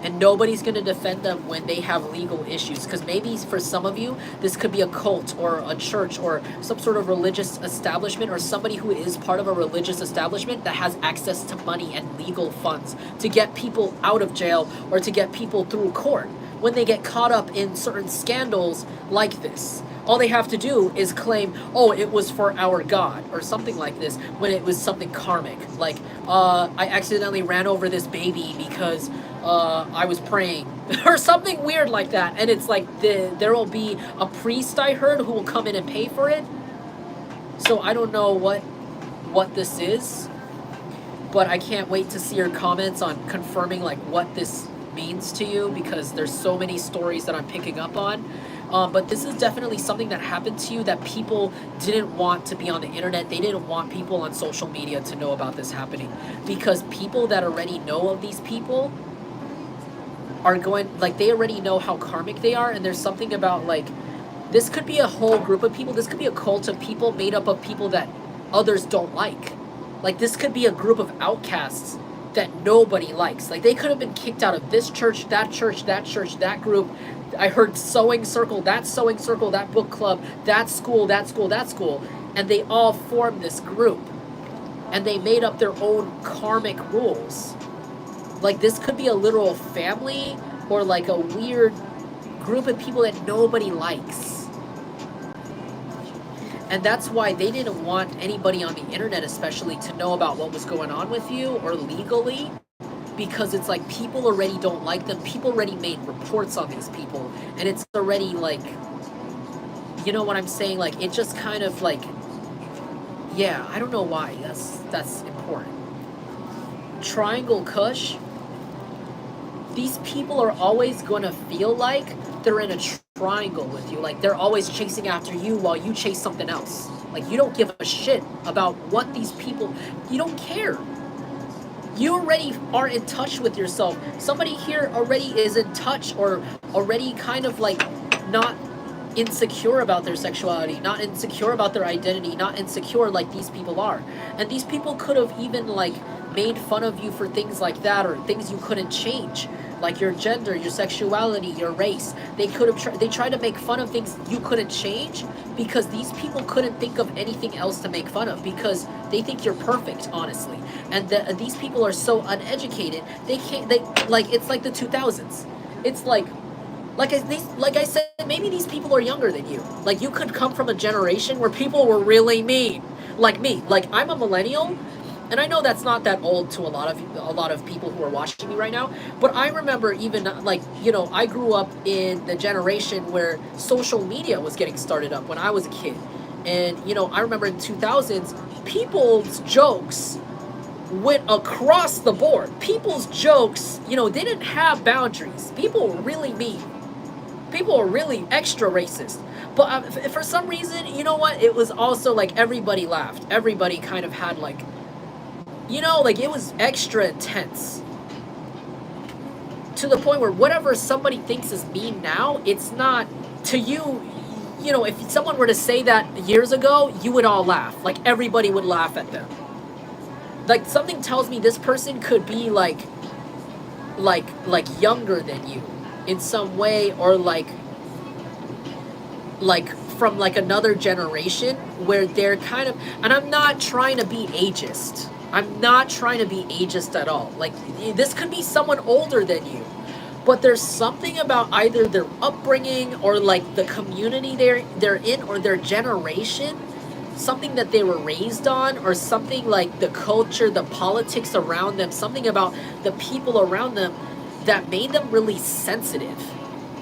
And nobody's going to defend them when they have legal issues. Because maybe for some of you, this could be a cult or a church or some sort of religious establishment, or somebody who is part of a religious establishment that has access to money and legal funds to get people out of jail or to get people through court when they get caught up in certain scandals like this. All they have to do is claim, oh, it was for our God, or something like this, when it was something karmic. Like, I accidentally ran over this baby because I was praying, or something weird like that. And it's like, there will be a priest, I heard, who will come in and pay for it. So I don't know what this is, but I can't wait to see your comments on confirming like what this means to you, because there's so many stories that I'm picking up on. But this is definitely something that happened to you that people didn't want to be on the internet. They didn't want people on social media to know about this happening, because people that already know of these people are going, like, they already know how karmic they are. And there's something about, like, this could be a whole group of people. This could be a cult of people made up of people that others don't like. Like, this could be a group of outcasts that nobody likes. Like, they could have been kicked out of this church, that church, that church, that group. I heard sewing circle, that book club, that school, that school, that school. And they all formed this group. And they made up their own karmic rules. Like, this could be a literal family, or like a weird group of people that nobody likes. And that's why they didn't want anybody on the internet especially to know about what was going on with you, or legally, because it's like people already don't like them. People already made reports on these people, and it's already like, you know what I'm saying? Like, it just kind of like, yeah, I don't know why. That's important. Triangle Kush. These people are always going to feel like they're in a triangle with you. Like, they're always chasing after you while you chase something else. Like, you don't give a shit about what these people, you don't care. You already are in touch with yourself. Somebody here already is in touch, or already kind of like not insecure about their sexuality, not insecure about their identity, not insecure like these people are. And these people could have even like made fun of you for things like that, or things you couldn't change, like your gender, your sexuality, your race. They could have they tried to make fun of things you couldn't change, because these people couldn't think of anything else to make fun of, because they think you're perfect, honestly. And these people are so uneducated, they can't, they like, it's like the 2000s. It's like I said, maybe these people are younger than you. Like, you could come from a generation where people were really mean, like me. Like, I'm a millennial, and I know that's not that old to a lot of people who are watching me right now. But I remember, even like, you know, I grew up in the generation where social media was getting started up when I was a kid, and you know, I remember in 2000s, people's jokes went across the board. People's jokes, you know, they didn't have boundaries. People were really mean. People are really extra racist. But for some reason, you know what? It was also like everybody laughed. Everybody kind of had like, you know, like it was extra intense. To the point where whatever somebody thinks is mean now, it's not to you. You know, if someone were to say that years ago, you would all laugh. Like, everybody would laugh at them. Like, something tells me this person could be like younger than you in some way, or like from like another generation where they're kind of, and I'm not trying to be ageist. I'm not trying to be ageist at all. Like, this could be someone older than you, but there's something about either their upbringing, or like the community they're in, or their generation, something that they were raised on, or something like the culture, the politics around them, something about the people around them that made them really sensitive,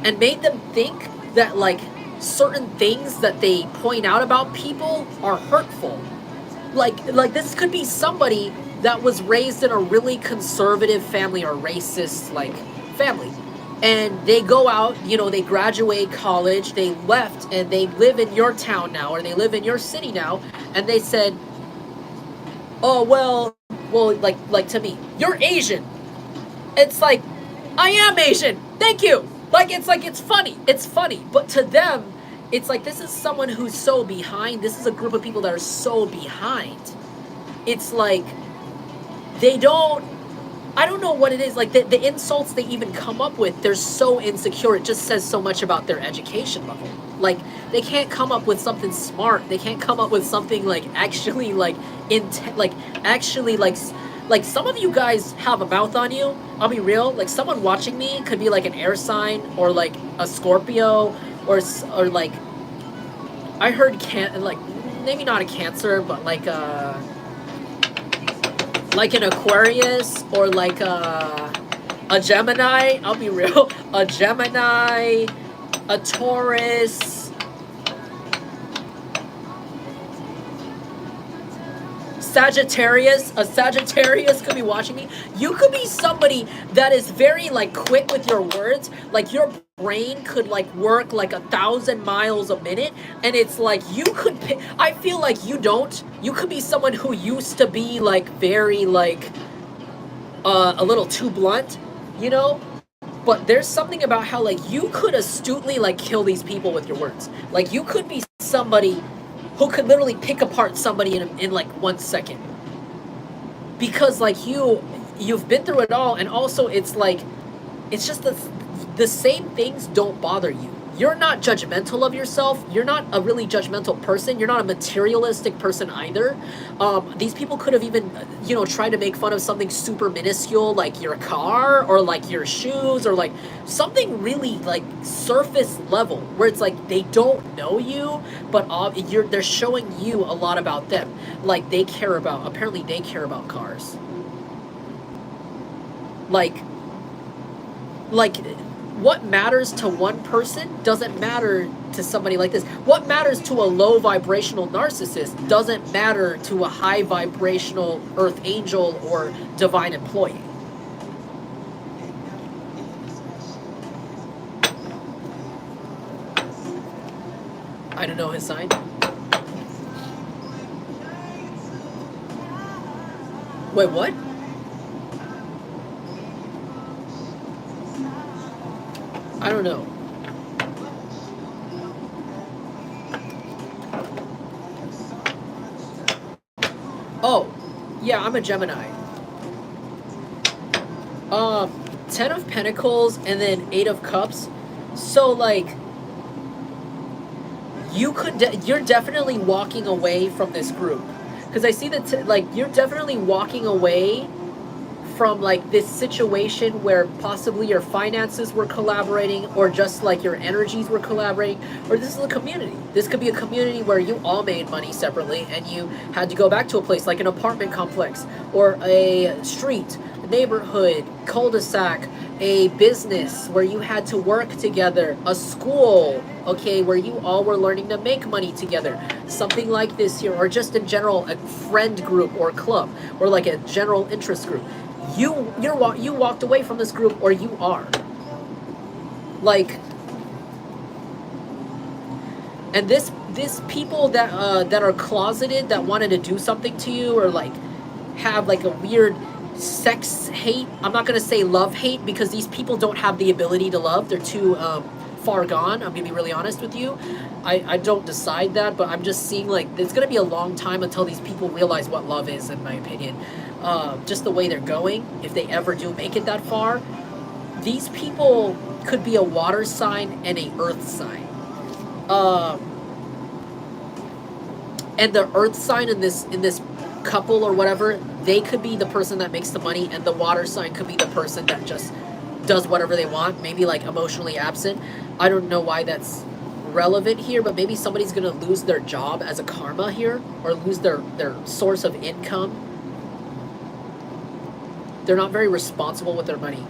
and made them think that like certain things that they point out about people are hurtful. Like this could be somebody that was raised in a really conservative family, or racist like family, and they go out, you know, they graduate college, they left, and they live in your town now, or they live in your city now, and they said, oh, well, like to me, you're Asian. It's like, I am Asian, thank you. Like, it's funny, but to them, it's like, this is someone who's so behind. This is a group of people that are so behind. It's like, they don't, I don't know what it is. Like, the insults they even come up with, they're so insecure. It just says so much about their education level. Like, they can't come up with something smart. They can't come up with something like actually like actually like some of you guys have a mouth on you. I'll be real. Like, someone watching me could be like an air sign, or like a Scorpio, or like, I heard like, maybe not a Cancer, but like an Aquarius, or like a Gemini. I'll be real. A Gemini, a Taurus, Sagittarius. A Sagittarius could be watching me. You could be somebody that is very like quick with your words. Like, your brain could like work like 1,000 miles a minute, and it's like you could I feel like you don't. You could be someone who used to be like very like a little too blunt, you know? But there's something about how like you could astutely like kill these people with your words. Like, you could be somebody who could literally pick apart somebody in like 1 second, because like you've been through it all. And also, it's like, it's just the same things don't bother you. You're not judgmental of yourself. You're not a really judgmental person. You're not a materialistic person either. These people could have even, you know, tried to make fun of something super minuscule, like your car, or like your shoes, or like something really like surface level, where it's like they don't know you, but they're showing you a lot about them. Like, apparently they care about cars. Like, like what matters to one person doesn't matter to somebody like this. What matters to a low vibrational narcissist doesn't matter to a high vibrational earth angel or divine employee. I don't know his sign. Wait, what? I don't know. Oh, yeah, I'm a Gemini. 10 of Pentacles and then 8 of Cups. So, like, you're definitely walking away from this group. Because I see that, like, you're definitely walking away from, like, this situation where possibly your finances were collaborating, or just, like, your energies were collaborating, or this is a community. This could be a community where you all made money separately, and you had to go back to a place like an apartment complex, or a street, a neighborhood, cul-de-sac, a business where you had to work together, a school, okay, where you all were learning to make money together, something like this here, or just in general, a friend group or club, or like a general interest group. You walked away from this group, or you are. Like, and this people that are closeted, that wanted to do something to you, or like have like a weird sex hate. I'm not gonna say love hate, because these people don't have the ability to love. They're too far gone. I'm gonna be really honest with you. I don't decide that, but I'm just seeing like it's gonna be a long time until these people realize what love is, in my opinion. Just the way they're going, if they ever do make it that far. These people could be a water sign and a earth sign. And the earth sign in this couple or whatever, they could be the person that makes the money, and the water sign could be the person that just does whatever they want, maybe like emotionally absent. I don't know why that's relevant here, but maybe somebody's gonna lose their job as a karma here, or lose their source of income. They're not very responsible with their money.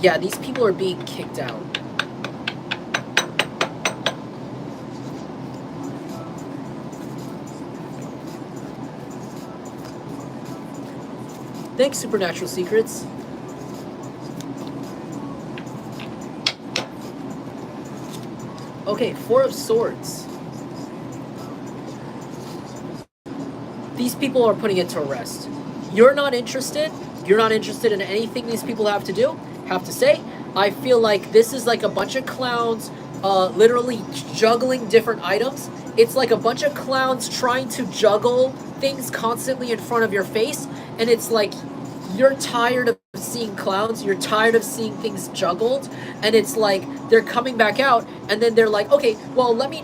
Yeah, these people are being kicked out. Thanks, Supernatural Secrets. Okay, 4 of Swords. These people are putting it to rest. You're not interested. You're not interested in anything these people have to say. I feel like this is like a bunch of clowns literally juggling different items. It's like a bunch of clowns trying to juggle things constantly in front of your face, and it's like you're tired of seeing clowns, you're tired of seeing things juggled, and it's like they're coming back out, and then they're like, okay, well, let me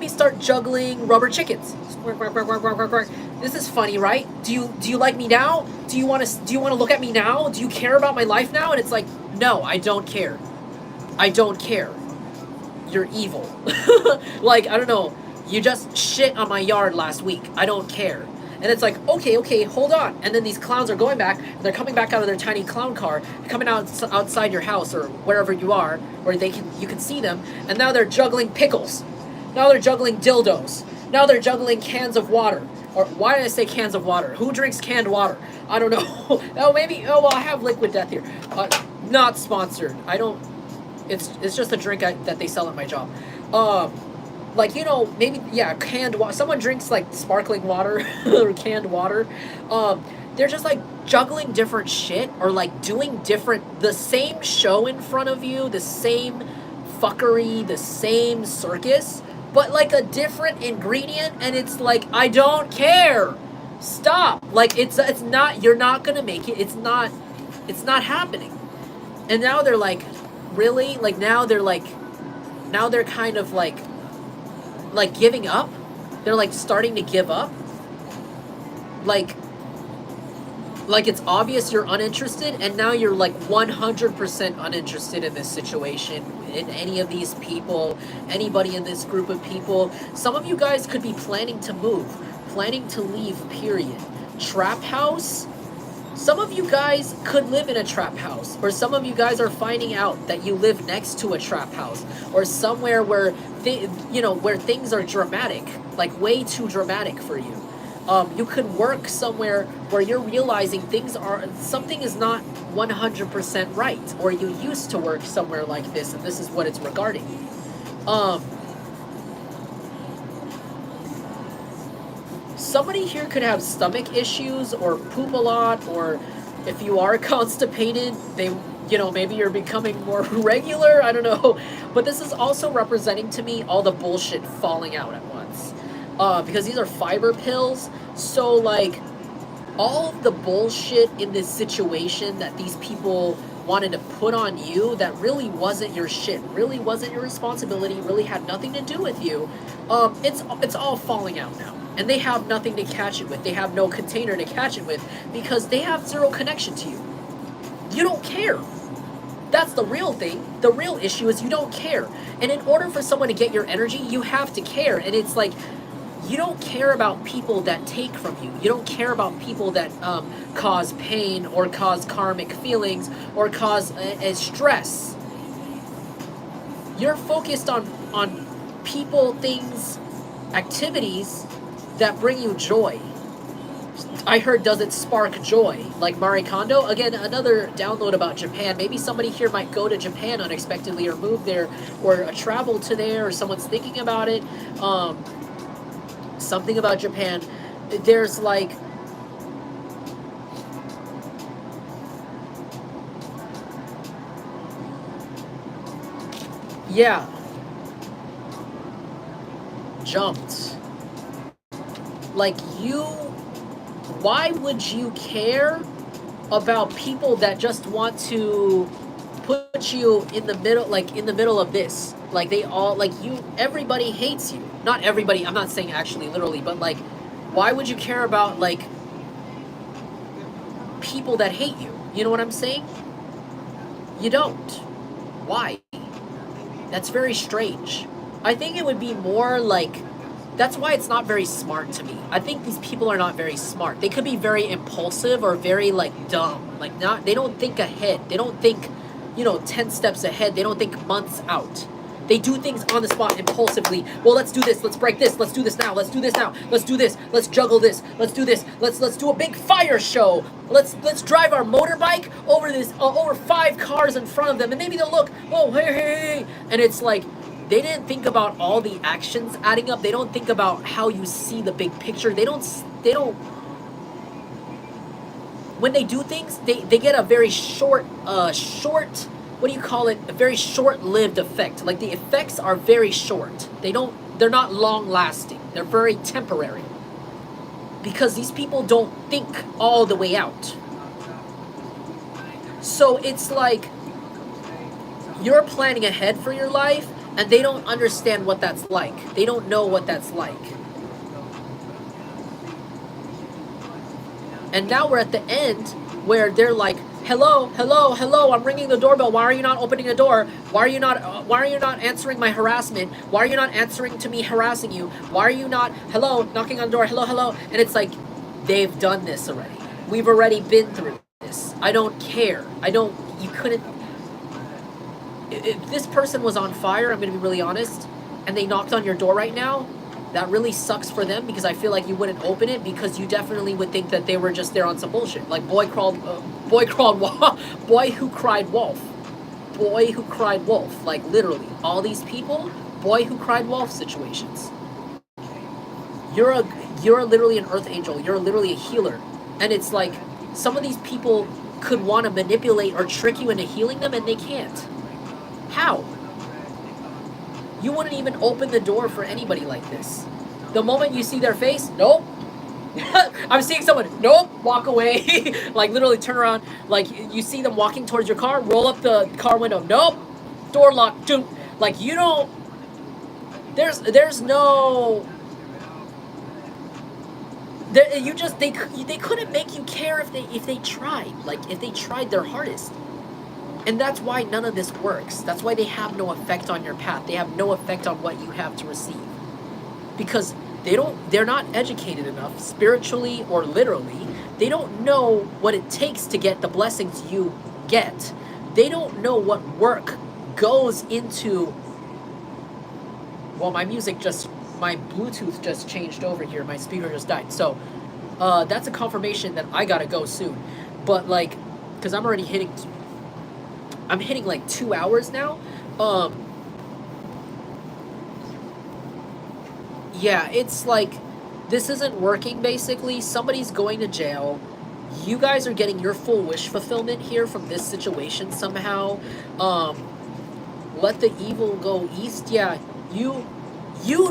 start juggling rubber chickens. This is funny, right? Do you like me now? Do you want to look at me now? Do you care about my life now? And it's like, no, I don't care. I don't care. You're evil. Like, I don't know, you just shit on my yard last week. I don't care. And it's like, okay, hold on. And then these clowns are going back, and they're coming back out of their tiny clown car, coming outside your house or wherever you are, where you can see them, and now they're juggling pickles. Now they're juggling dildos. Now they're juggling cans of water. Or why did I say cans of water? Who drinks canned water? I don't know. Well, I have Liquid Death here. Not sponsored. I don't, it's just a drink that they sell at my job. Like, you know, maybe, yeah, canned water. Someone drinks, like, sparkling water or canned water. They're just, like, juggling different shit, or, like, doing the same show in front of you, the same fuckery, the same circus, but, like, a different ingredient, and it's like, I don't care. Stop. Like, it's not, you're not gonna make it. It's not happening. And now they're, like, really? Like, now they're kind of, like giving up. They're like starting to give up. Like it's obvious you're uninterested, and now you're like 100% uninterested in this situation, in any of these people, anybody in this group of people. Some of you guys could be planning to move, planning to leave, period. Trap house, some of you guys could live in a trap house, or some of you guys are finding out that you live next to a trap house, or somewhere where where things are dramatic, like way too dramatic for you. You could work somewhere where you're realizing something is not 100% right, or you used to work somewhere like this, and this is what it's regarding. Somebody here could have stomach issues or poop a lot, or if you are constipated, maybe you're becoming more regular, I don't know. But this is also representing to me all the bullshit falling out at once. Because these are fiber pills, so like all of the bullshit in this situation that these people wanted to put on you that really wasn't your shit, really wasn't your responsibility, really had nothing to do with you, it's all falling out now. And they have nothing to catch it with. They have no container to catch it with because they have zero connection to you. You don't care. That's the real thing. The real issue is you don't care. And in order for someone to get your energy, you have to care. And it's like, you don't care about people that take from you. You don't care about people that cause pain or cause karmic feelings or cause stress. You're focused on people, things, activities that bring you joy. I heard, does it spark joy? Like Marie Kondo? Again, another download about Japan. Maybe somebody here might go to Japan unexpectedly or move there or travel to there, or someone's thinking about it. Something about Japan. There's like... Yeah. Jumped. Like, why would you care about people that just want to put you in the middle of this? Like, everybody hates you. Not everybody, I'm not saying actually literally, but like, why would you care about like people that hate you? You know what I'm saying? You don't. Why? That's very strange. I think it would be more like, that's why it's not very smart to me. I think these people are not very smart. They could be very impulsive or very like dumb. Like they don't think ahead. They don't think, 10 steps ahead. They don't think months out. They do things on the spot impulsively. Well, let's do this. Let's break this. Let's do this now. Let's do this now. Let's do this. Let's juggle this. Let's do this. Let's do a big fire show. Let's drive our motorbike over 5 cars in front of them, and maybe they'll look. Oh, hey. And it's like, they didn't think about all the actions adding up. They don't think about how you see the big picture. They don't, when they do things, they get a very short, what do you call it? A very short-lived effect. Like, the effects are very short. They're not long-lasting. They're very temporary. Because these people don't think all the way out. So it's like, you're planning ahead for your life, and they don't understand what that's like. They don't know what that's like. And now we're at the end where they're like, hello, I'm ringing the doorbell. Why are you not opening the door? Why are you not answering my harassment? Why are you not answering to me harassing you? Why are you not, knocking on the door, hello? And it's like, they've done this already. We've already been through this. I don't care. You couldn't. If this person was on fire, I'm going to be really honest, and they knocked on your door right now, that really sucks for them, because I feel like you wouldn't open it, because you definitely would think that they were just there on some bullshit. Like boy who cried wolf. Boy who cried wolf. Like, literally, all these people, boy who cried wolf situations. You're literally an earth angel. You're literally a healer. And it's like, some of these people could want to manipulate or trick you into healing them, and they can't. How? You wouldn't even open the door for anybody like this. The moment you see their face, nope. I'm seeing someone, nope, walk away. Like, literally turn around. Like, you see them walking towards your car, roll up the car window, nope. Door locked, doom. Like, you don't, there's no, they couldn't make you care if they tried. Like, if they tried their hardest. And that's why none of this works. That's why they have no effect on your path. They have no effect on what you have to receive. Because they're not educated enough spiritually or literally. They don't know what it takes to get the blessings you get. They don't know what work goes into. Well, my Bluetooth just changed over here. My speaker just died. So that's a confirmation that I gotta go soon. But like, because I'm hitting like 2 hours now. Yeah, it's like, this isn't working basically. Somebody's going to jail. You guys are getting your full wish fulfillment here from this situation somehow. Let the evil go east. Yeah, you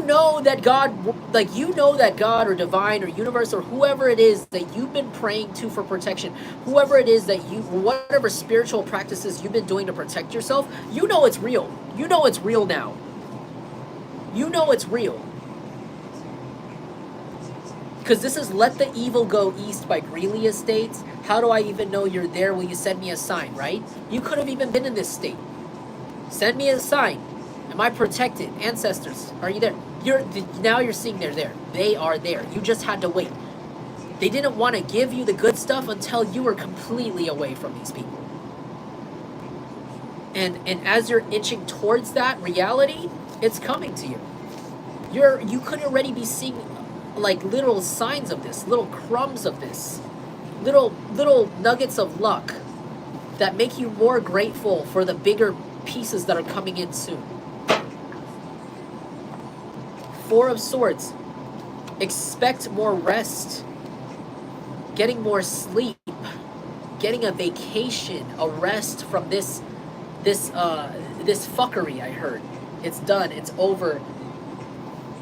know that God, like, you know that God or divine or universe or whoever it is that you've been praying to for protection, whoever it is that whatever spiritual practices you've been doing to protect yourself, you know it's real. You know it's real now. You know it's real. Because this is Let the Evil Go East by Greeley Estates. How do I even know you're there? Will you send me a sign, right? You could have even been in this state. Send me a sign. Am I protected? Ancestors, are you there? Now you're seeing they're there. They are there. You just had to wait. They didn't want to give you the good stuff until you were completely away from these people. And as you're inching towards that reality, it's coming to you. You could already be seeing like little signs of this, little crumbs of this, little nuggets of luck that make you more grateful for the bigger pieces that are coming in soon. Four of Swords. Expect more rest, getting more sleep, getting a vacation, a rest from this fuckery. I heard it's done, it's over.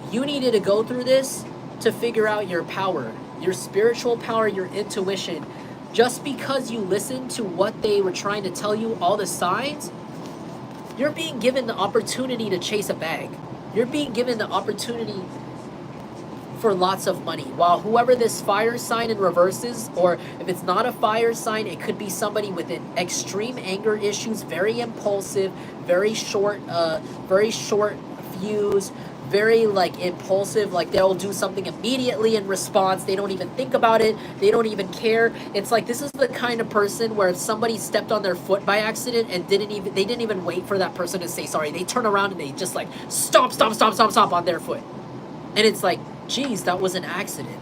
You needed to go through this to figure out your power, your spiritual power, your intuition. Just because you listened to what they were trying to tell you, all the signs, you're being given the opportunity to chase a bag. You're being given the opportunity for lots of money. While whoever this fire sign in reverse is, or if it's not a fire sign, it could be somebody with an extreme anger issues, very impulsive, very short fuse, very like impulsive, like they'll do something immediately in response. They don't even think about it. They don't even care. It's like, this is the kind of person where if somebody stepped on their foot by accident and they didn't even wait for that person to say sorry. They turn around and they just like stomp on their foot. And it's like, geez, that was an accident.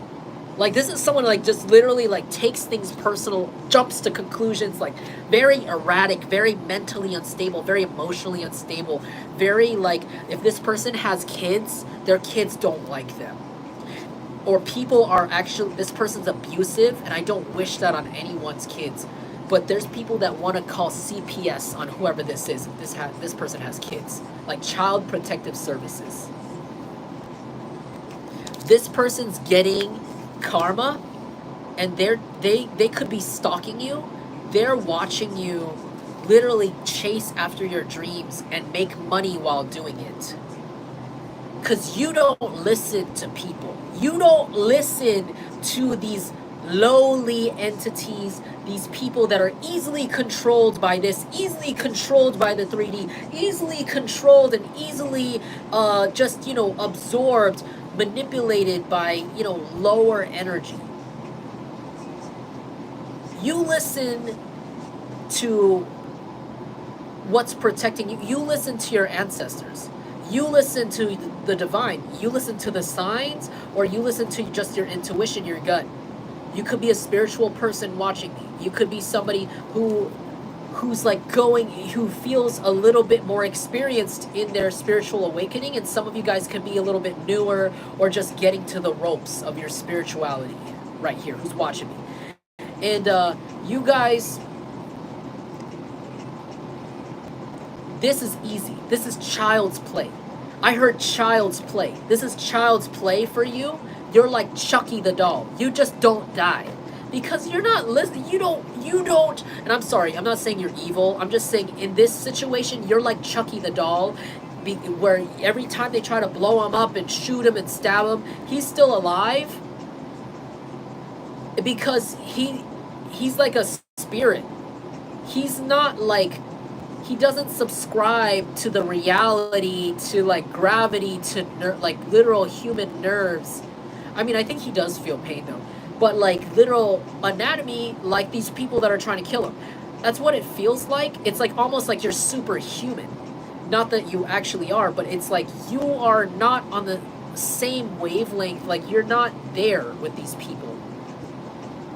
Like, this is someone like just literally like takes things personal, jumps to conclusions, like very erratic, very mentally unstable, very emotionally unstable, very like, if this person has kids, their kids don't like them. Or people are actually, this person's abusive, and I don't wish that on anyone's kids. But there's people that want to call CPS on whoever this is. This person has kids, like Child Protective Services. This person's getting karma, and they could be stalking you. They're watching you literally chase after your dreams and make money while doing it. Because you don't listen to people. You don't listen to these lowly entities, these people that are easily controlled by this, easily controlled by the 3D, easily controlled and easily just, absorbed, manipulated by, lower energy. You listen to what's protecting you. You listen to your ancestors. You listen to the divine. You listen to the signs, or you listen to just your intuition, your gut. You could be a spiritual person watching me. You could be somebody who's like who feels a little bit more experienced in their spiritual awakening, and some of you guys could be a little bit newer or just getting to the ropes of your spirituality right here, who's watching me. And you guys, this is easy. This is child's play. I heard child's play. This is child's play for you. You're like Chucky the doll. You just don't die. Because you're not listening. You don't, and I'm sorry, I'm not saying you're evil. I'm just saying in this situation, you're like Chucky the doll, where every time they try to blow him up and shoot him and stab him, he's still alive. Because he's like a spirit. He's not like he doesn't subscribe to the reality, to like gravity, to like literal human nerves. I mean, I think he does feel pain though, but like literal anatomy, like these people that are trying to kill him. That's what it feels like. It's like almost like you're superhuman. Not that you actually are, but it's like you are not on the same wavelength. Like you're not there with these people.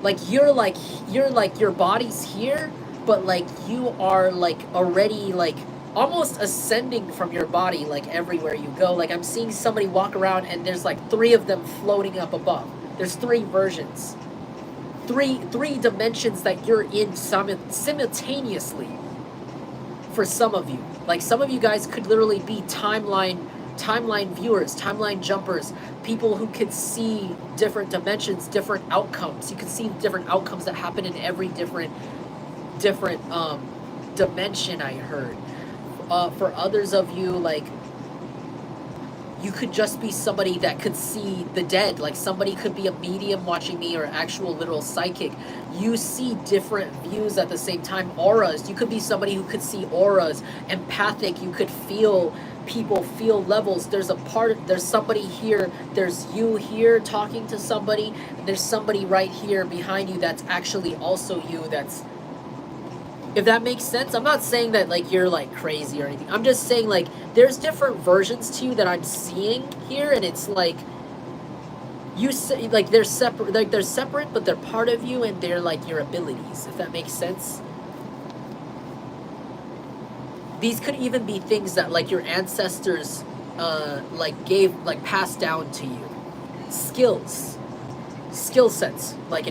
Like you're like your body's here, but like you are like already like almost ascending from your body like everywhere you go. Like I'm seeing somebody walk around and there's like three of them floating up above. There's three versions. Three dimensions that you're in simultaneously for some of you. Like some of you guys could literally be timeline viewers, timeline jumpers, people who could see different dimensions, different outcomes. You can see different outcomes that happen in every different dimension, I heard. For others of you, like you could just be somebody that could see the dead. Like somebody could be a medium watching me or actual literal psychic. You see different views at the same time. Auras. You could be somebody who could see auras. Empathic. You could feel people, feel levels. There's somebody here. There's you here talking to somebody. And there's somebody right here behind you that's actually also you. That's, if that makes sense. I'm not saying that like you're like crazy or anything. I'm just saying like there's different versions to you that I'm seeing here, and it's like you say like they're separate, but they're part of you and they're like your abilities, if that makes sense. These could even be things that like your ancestors like passed down to you. Skill sets, like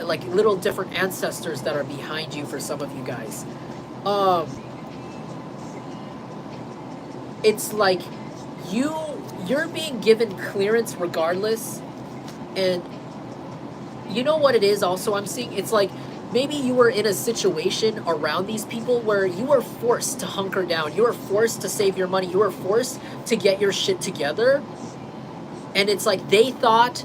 like little different ancestors that are behind you for some of you guys. It's like you're being given clearance regardless, and you know what it is also I'm seeing? It's like maybe you were in a situation around these people where you were forced to hunker down, you were forced to save your money, you were forced to get your shit together, and it's like they thought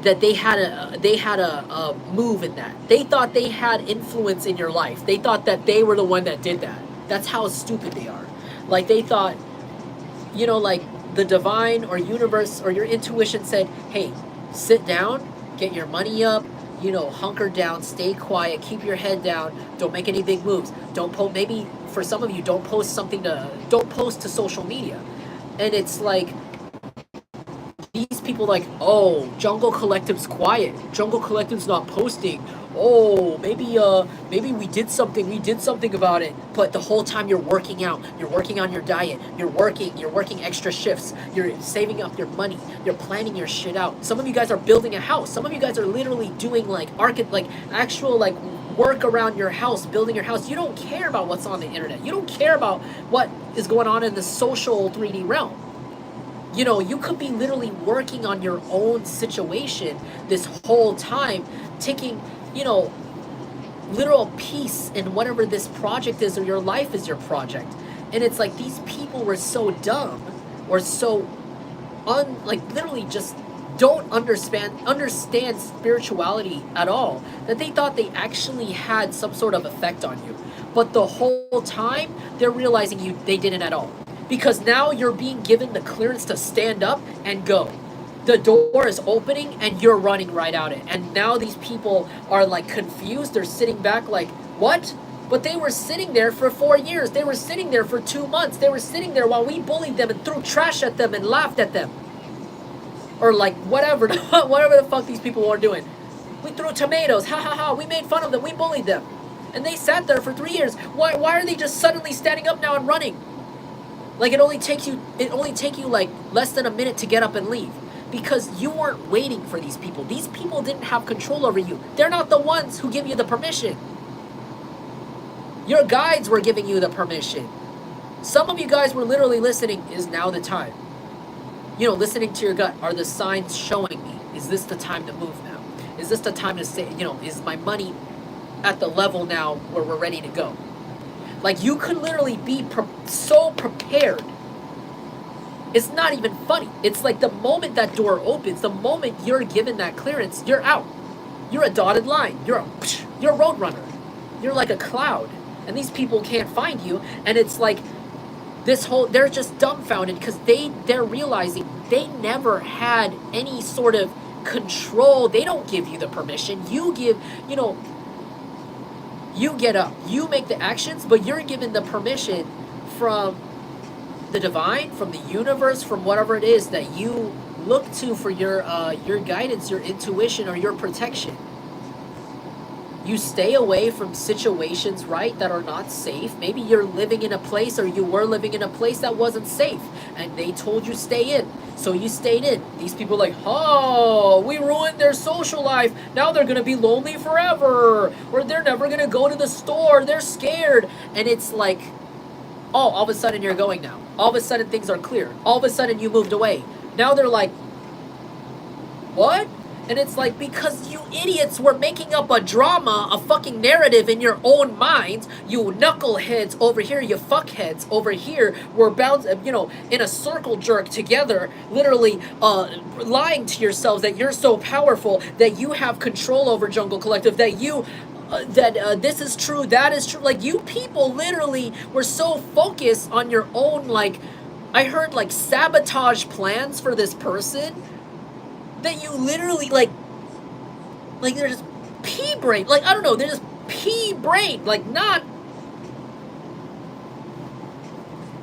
that they had a move in that. They thought they had influence in your life. They thought that they were the one that did that. That's how stupid they are. Like they thought, you know, like the divine or universe or your intuition said, hey, sit down, get your money up, you know, hunker down, stay quiet, keep your head down, don't make any big moves. Don't post, maybe for some of you, don't post to social media. And it's like, these people like, oh, Jungle Collective's quiet. Jungle Collective's not posting. Oh, maybe we did something about it. But the whole time you're working out, you're working on your diet, you're working extra shifts, you're saving up your money, you're planning your shit out. Some of you guys are building a house. Some of you guys are literally doing like actual like work around your house, building your house. You don't care about what's on the internet. You don't care about what is going on in the social 3D realm. You know, you could be literally working on your own situation this whole time, taking, you know, literal peace in whatever this project is, or your life is your project. And it's like these people were so dumb or so literally just don't understand spirituality at all, that they thought they actually had some sort of effect on you. But the whole time they're realizing they didn't at all. Because now you're being given the clearance to stand up and go. The door is opening and you're running right out it. And now these people are like confused. They're sitting back like, what? But they were sitting there for 4 years. They were sitting there for 2 months. They were sitting there while we bullied them and threw trash at them and laughed at them. Or like whatever the fuck these people are doing. We threw tomatoes. Ha ha ha. We made fun of them. We bullied them. And they sat there for 3 years. Why are they just suddenly standing up now and running? Like it only take you like less than a minute to get up and leave, because you weren't waiting for these people. These people didn't have control over you. They're not the ones who give you the permission. Your guides were giving you the permission. Some of you guys were literally listening, is now the time. You know, listening to your gut. Are the signs showing me? Is this the time to move now? Is this the time to say, you know, is my money at the level now where we're ready to go? Like, you could literally be so prepared. It's not even funny. It's like the moment that door opens, the moment you're given that clearance, you're out. You're a dotted line. You're a road runner. You're like a cloud. and these people can't find you, and it's like they're just dumbfounded because they're realizing they never had any sort of control. They don't give you the permission. You know, you get up, you make the actions, but you're given the permission from the divine, from the universe, from whatever it is that you look to for your guidance, your intuition, or your protection. You stay away from situations, right, that are not safe. Maybe you're living in a place, or you were living in a place that wasn't safe, and they told you stay in, so you stayed in. These people are like, oh, we ruined their social life. Now they're gonna be lonely forever, or they're never gonna go to the store. They're scared, and it's like, oh, all of a sudden you're going now. All of a sudden things are clear. All of a sudden you moved away. Now they're like, what? And it's like, because you idiots were making up a drama, a fucking narrative in your own minds. You knuckleheads over here, you fuckheads over here, were bound, in a circle jerk together, literally lying to yourselves that you're so powerful, that you have control over Jungle Collective, that this is true, that is true. Like, you people literally were so focused on your own, like, I heard, like, sabotage plans for this person, that you literally, like they're just pea brain, like, I don't know, they're just pea brain, like, not,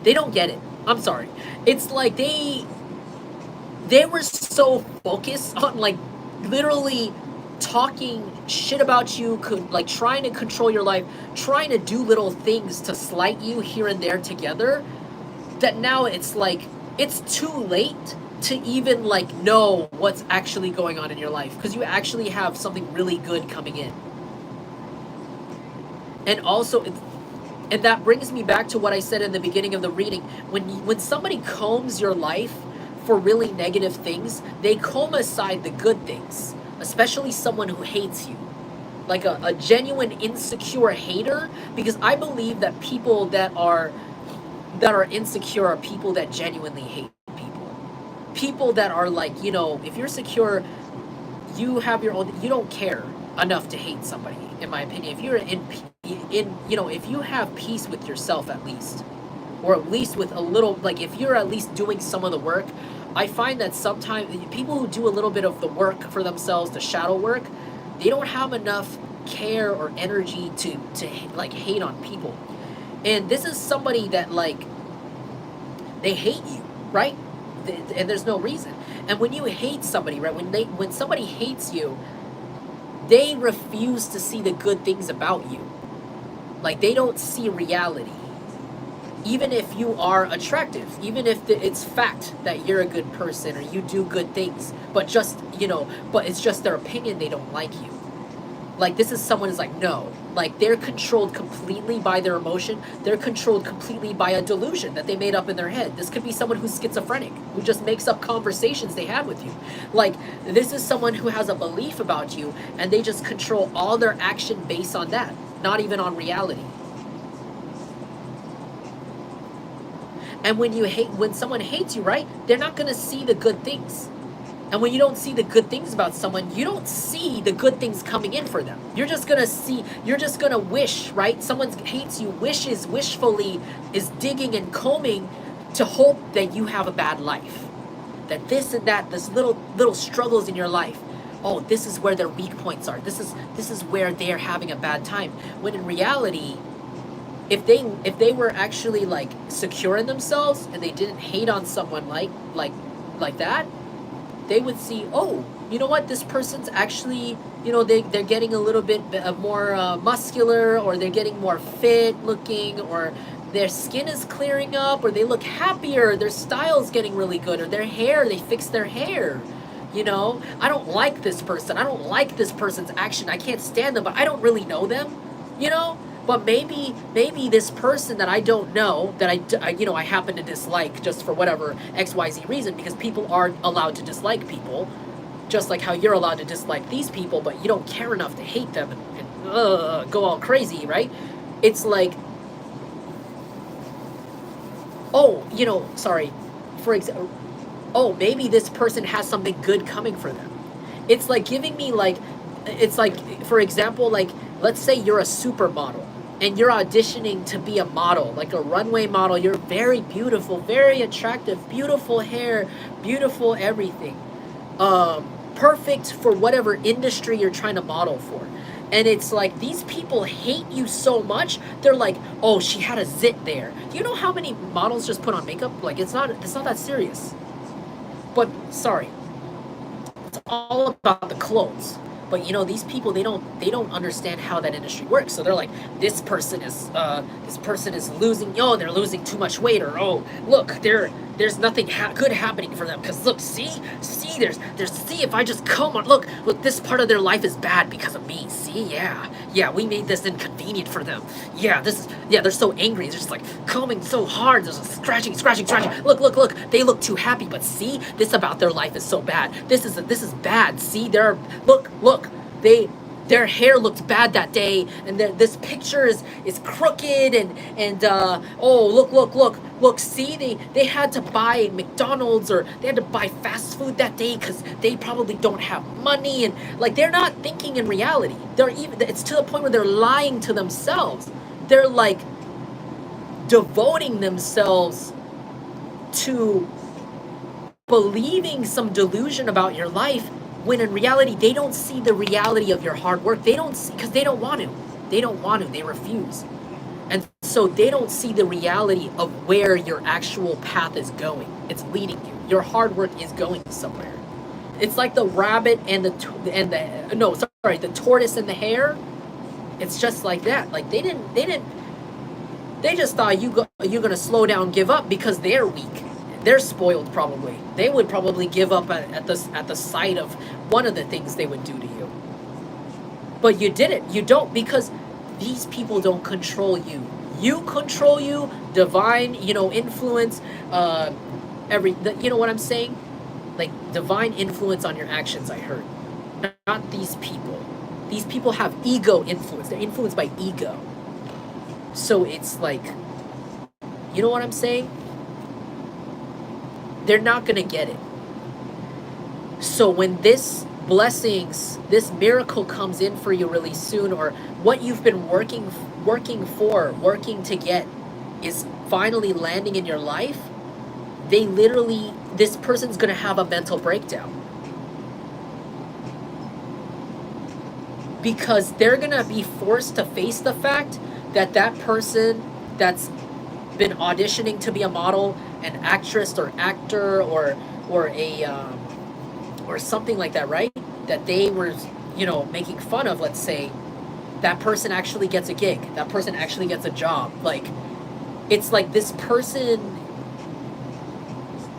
they don't get it. I'm sorry. It's like they were so focused on, like, literally talking shit about you, like, trying to control your life, trying to do little things to slight you here and there together, that now it's like, it's too late to even, like, know what's actually going on in your life, because you actually have something really good coming in. And also, and that brings me back to what I said in the beginning of the reading. When somebody combs your life for really negative things, they comb aside the good things, especially someone who hates you, like a genuine insecure hater, because I believe that people that are insecure are people that genuinely hate people that are like, if you're secure, you have your own, you don't care enough to hate somebody, in my opinion. If you're if you have peace with yourself, at least, or at least with a little, like, if you're at least doing some of the work, I find that sometimes people who do a little bit of the work for themselves, the shadow work, they don't have enough care or energy to like, hate on people. And this is somebody that, like, they hate you, right? And there's no reason. And when you hate somebody, right, when somebody hates you, they refuse to see the good things about you. Like, they don't see reality. Even if you are attractive, even if it's fact that you're a good person or you do good things, but but it's just their opinion, they don't like you. Like, this is someone who's like, no. Like, they're controlled completely by their emotion. They're controlled completely by a delusion that they made up in their head. This could be someone who's schizophrenic, who just makes up conversations they have with you. Like, this is someone who has a belief about you, and they just control all their action based on that, not even on reality. And when someone hates you, right, they're not going to see the good things. And when you don't see the good things about someone, you don't see the good things coming in for them. You're just gonna wish, right? Someone hates you, wishfully is digging and combing to hope that you have a bad life. That this and that, this little struggles in your life. Oh, this is where their weak points are. This is where they're having a bad time. When in reality, if they were actually, like, secure in themselves and they didn't hate on someone like that, they would see, oh, you know what, this person's actually, they're getting a little bit more muscular, or they're getting more fit looking, or their skin is clearing up, or they look happier, their style's getting really good, or their hair, they fix their hair. I don't like this person. I don't like this person's action. I can't stand them, but I don't really know them, But maybe this person that I don't know, that I happen to dislike just for whatever XYZ reason, because people are allowed to dislike people, just like how you're allowed to dislike these people, but you don't care enough to hate them and go all crazy, right? It's like, oh, sorry, for example, oh, maybe this person has something good coming for them. It's like giving me, like, it's like, for example, like, let's say you're a supermodel. and you're auditioning to be a model, like a runway model. You're very beautiful, very attractive, beautiful hair, beautiful everything. Perfect for whatever industry you're trying to model for. And it's like these people hate you so much. They're like, "Oh, she had a zit there." Do you know how many models just put on makeup? Like it's not that serious. But sorry, it's all about the clothes. But you know, these people they don't understand how that industry works. So they're like, this person is losing. Oh, they're losing too much weight, or oh, look, there's nothing good happening for them because look, see, there's see, if I just come on, look, this part of their life is bad because of me. See, yeah, we made this inconvenient for them. They're so angry. They're just like combing so hard. There's scratching. Look, they look too happy, but see, this about their life is so bad. This is bad. See, look, their hair looked bad that day, and this picture is crooked, and oh, look, see, they had to buy McDonald's, or they had to buy fast food that day because they probably don't have money, and like they're not thinking in reality. It's to the point where they're lying to themselves. They're like devoting themselves to believing some delusion about your life, when in reality they don't see the reality of your hard work. They don't see, because they don't want to, they refuse. And so they don't see the reality of where your actual path is going. It's leading you. Your hard work is going somewhere. It's like the rabbit and the tortoise and the hare. It's just like that. Like they just thought you're gonna slow down, give up because they're weak. They're spoiled probably. They would probably give up at the sight of one of the things they would do to you. But you didn't. You don't, because these people don't control you. You control you. Divine, influence. You know what I'm saying? Like divine influence on your actions. I heard. Not these people. These people have ego influence. They're influenced by ego. So it's like, you know what I'm saying? They're not going to get it. So when this miracle comes in for you really soon, or what you've been working to get is finally landing in your life, this person's going to have a mental breakdown. Because they're going to be forced to face the fact that that person that's been auditioning to be a model, an actress or actor, or something like that, right? That they were, making fun of, let's say, that person actually gets a gig. That person actually gets a job. Like, it's like this person,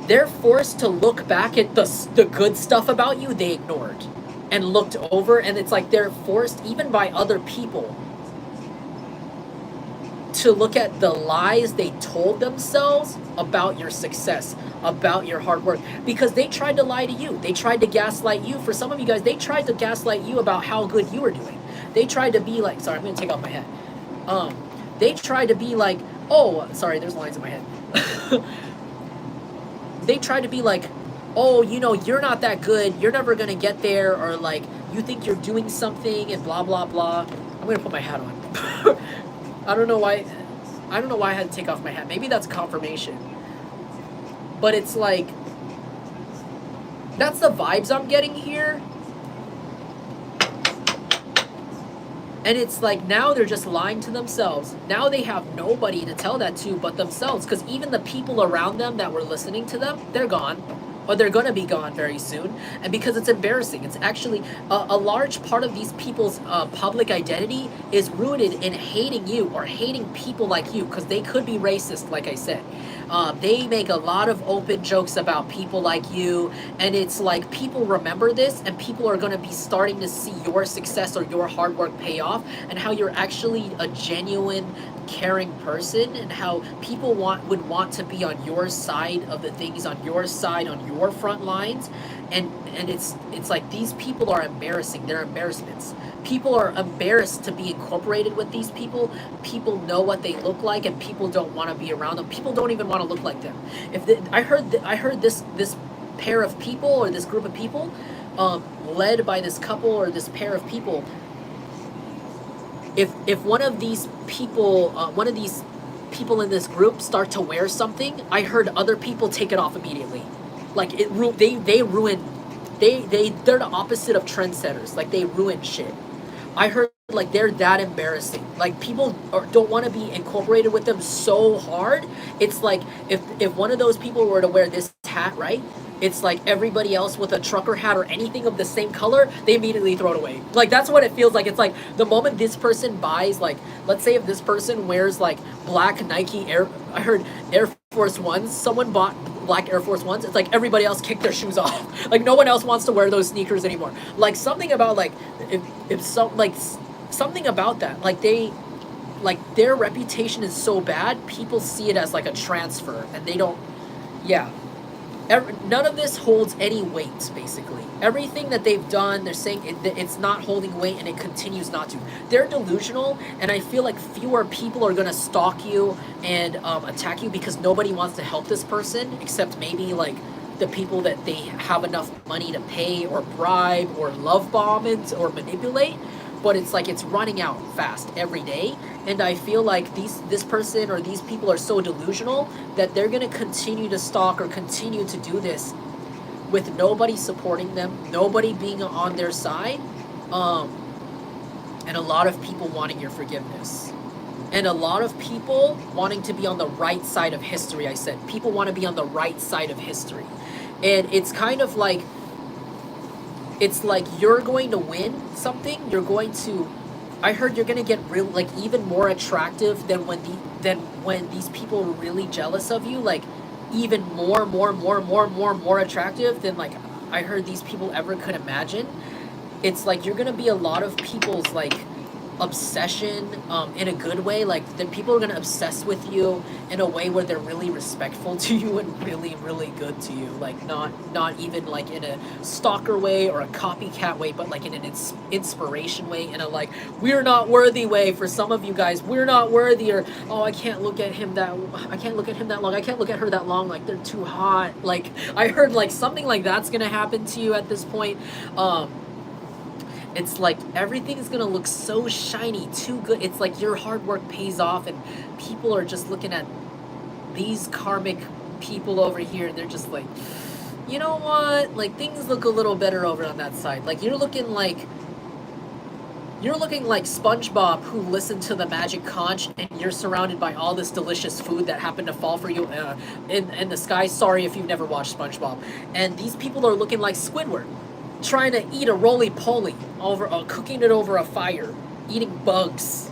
they're forced to look back at the good stuff about you they ignored and looked over, and it's like they're forced, even by other people, to look at the lies they told themselves about your success, about your hard work, because they tried to lie to you. They tried to gaslight you. For some of you guys, they tried to gaslight you about how good you were doing. They tried to be like, sorry, I'm going to take off my hat. They tried to be like, oh, sorry, there's lines in my head. They tried to be like, oh, you're not that good. You're never going to get there. Or like, you think you're doing something and blah, blah, blah. I'm going to put my hat on. I don't know why I had to take off my hat. Maybe that's confirmation. But it's like, that's the vibes I'm getting here. And it's like, now they're just lying to themselves. Now they have nobody to tell that to but themselves. Because even the people around them that were listening to them, they're gone. Or they're going to be gone very soon. And because it's embarrassing. It's actually a large part of these people's public identity is rooted in hating you, or hating people like you, because they could be racist, like I said. They make a lot of open jokes about people like you, and it's like people remember this, and people are going to be starting to see your success or your hard work pay off, and how you're actually a genuine, caring person, and how people would want to be on your side of the things, on your side, on your front lines. And it's like these people are embarrassing. They're embarrassments. People are embarrassed to be incorporated with these people. People know what they look like, and people don't want to be around them. People don't even want to look like them. I heard this pair of people, or this group of people, led by this couple or this pair of people, if one of these people in this group start to wear something, I heard other people take it off immediately. Like they ruin, they're the opposite of trendsetters. Like they ruin shit. I heard like they're that embarrassing. Like people don't want to be incorporated with them so hard. It's like if one of those people were to wear this hat, right? It's like everybody else with a trucker hat or anything of the same color, they immediately throw it away. Like that's what it feels like. It's like the moment this person buys, like, let's say if this person wears like black Nike I heard Air Force Ones, someone bought black Air Force Ones, it's like everybody else kicked their shoes off. Like no one else wants to wear those sneakers anymore. Like something about like if some like something about that, like their reputation is so bad, people see it as like a transfer, and they don't. Yeah, none of this holds any weight. Basically, everything that they've done, they're saying it's not holding weight, and it continues not to. They're delusional, and I feel like fewer people are gonna stalk you and attack you because nobody wants to help this person, except maybe like the people that they have enough money to pay or bribe or love bomb it or manipulate. But it's like it's running out fast every day, and I feel like this person or these people are so delusional that they're gonna continue to stalk or continue to do this with nobody supporting them, nobody being on their side, and a lot of people wanting your forgiveness, and a lot of people wanting to be on the right side of history. I said people want to be on the right side of history, and it's kind of like, it's like you're going to win something. You're going to, I heard you're going to get real, like even more attractive than when these people were really jealous of you. Like even more attractive than like I heard these people ever could imagine. It's like you're going to be a lot of people's like obsession, in a good way. Like the people are going to obsess with you in a way where they're really respectful to you and really good to you. Like not even like in a stalker way or a copycat way, but like in an inspiration way, in a like we're not worthy way. For some of you guys, we're not worthy, or oh, I can't look at him that long, I can't look at her that long, like they're too hot. Like I heard like something like that's gonna happen to you at this point. It's like everything is gonna look so shiny, too good. It's like your hard work pays off, and people are just looking at these karmic people over here, and they're just like, you know what? Like things look a little better over on that side. Like you're looking like SpongeBob who listened to the magic conch, and you're surrounded by all this delicious food that happened to fall for you in the sky. Sorry if you've never watched SpongeBob. And these people are looking like Squidward, trying to eat a roly-poly over cooking it over a fire, eating bugs,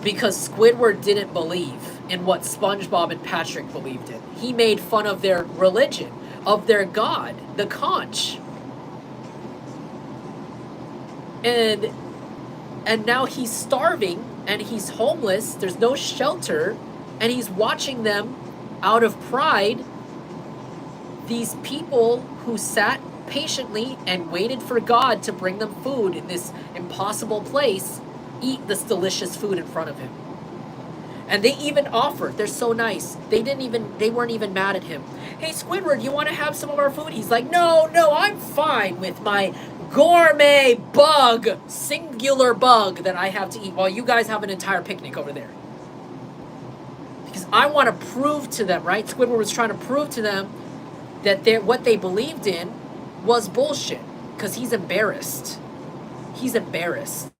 because Squidward didn't believe in what SpongeBob and Patrick believed in. He made fun of their religion, of their god, the conch. And now he's starving and he's homeless, there's no shelter, and he's watching them out of pride. These people who sat patiently and waited for God to bring them food in this impossible place eat this delicious food in front of him. And they even offered, they're so nice, they weren't even mad at him. Hey Squidward, you want to have some of our food? He's like, no, I'm fine with my gourmet bug, singular bug that I have to eat while you guys have an entire picnic over there. Because I want to prove to them, right? Squidward was trying to prove to them that what they believed in was bullshit, because he's embarrassed. He's embarrassed.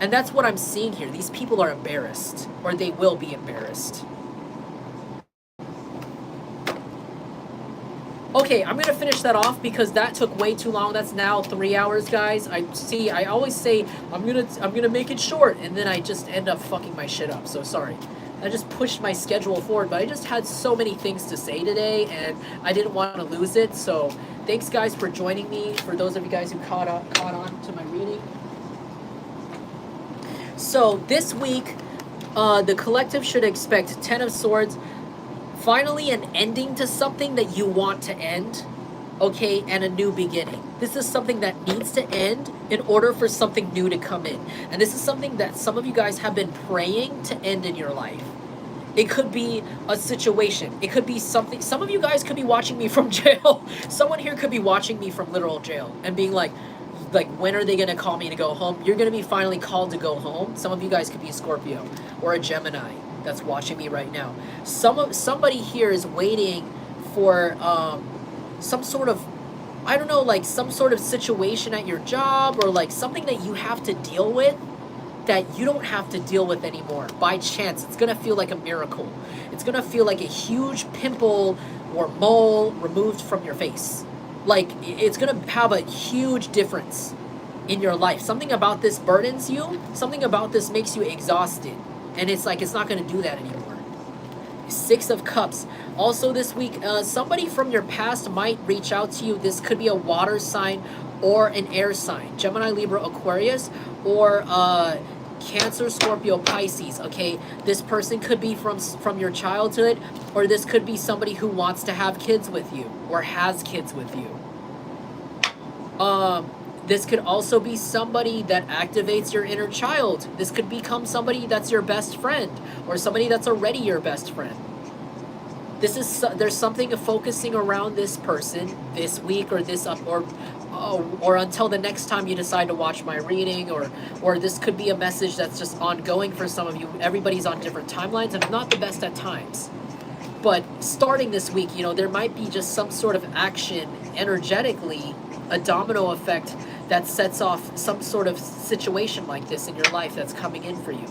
And that's what I'm seeing here. These people are embarrassed, or they will be embarrassed. Okay, I'm gonna finish that off because that took way too long. That's now 3 hours, guys. I always say I'm gonna make it short, and then I just end up fucking my shit up. So sorry. I just pushed my schedule forward, but I just had so many things to say today, and I didn't want to lose it. So thanks, guys, for joining me. For those of you guys who caught on to my reading. So this week, the collective should expect 10 of Swords. Finally, an ending to something that you want to end, okay, and a new beginning. This is something that needs to end in order for something new to come in. And this is something that some of you guys have been praying to end in your life. It could be a situation. It could be something. Some of you guys could be watching me from jail. Someone here could be watching me from literal jail and being like, like, when are they going to call me to go home? You're going to be finally called to go home. Some of you guys could be a Scorpio or a Gemini that's watching me right now. Somebody here is waiting for some sort of, I don't know, like some sort of situation at your job, or like something that you have to deal with that you don't have to deal with anymore by chance. It's gonna feel like a miracle. It's gonna feel like a huge pimple or mole removed from your face. Like, it's gonna have a huge difference in your life. Something about this burdens you, something about this makes you exhausted, and it's like it's not gonna do that anymore. Six of Cups. Also this week, somebody from your past might reach out to you. This could be a water sign or an air sign. Gemini, Libra, Aquarius, or Cancer, Scorpio, Pisces. Okay, this person could be from your childhood, or this could be somebody who wants to have kids with you or has kids with you. This could also be somebody that activates your inner child. This could become somebody that's your best friend, or somebody that's already your best friend. There's something focusing around this person this week, or this up, or until the next time you decide to watch my reading, or this could be a message that's just ongoing for some of you. Everybody's on different timelines, and I'm not the best at times. But starting this week, you know, there might be just some sort of action energetically, a domino effect that sets off some sort of situation like this in your life that's coming in for you.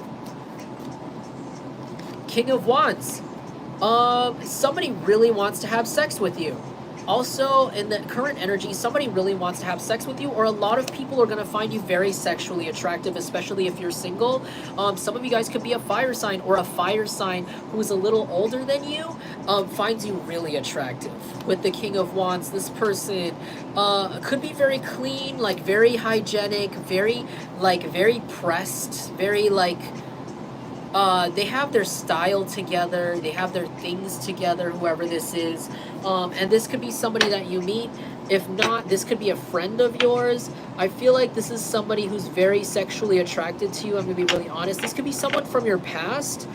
King of Wands. Somebody really wants to have sex with you. Also, in the current energy, somebody really wants to have sex with you, or a lot of people are going to find you very sexually attractive, especially if you're single. Some of you guys could be a fire sign, or a fire sign who's a little older than you finds you really attractive. With the King of Wands, this person could be very clean, like very hygienic, very pressed, very like... they have their style together, they have their things together, whoever this is. And this could be somebody that you meet. If not, this could be a friend of yours. I feel like this is somebody who's very sexually attracted to you. I'm going to be really honest. This could be someone from your past.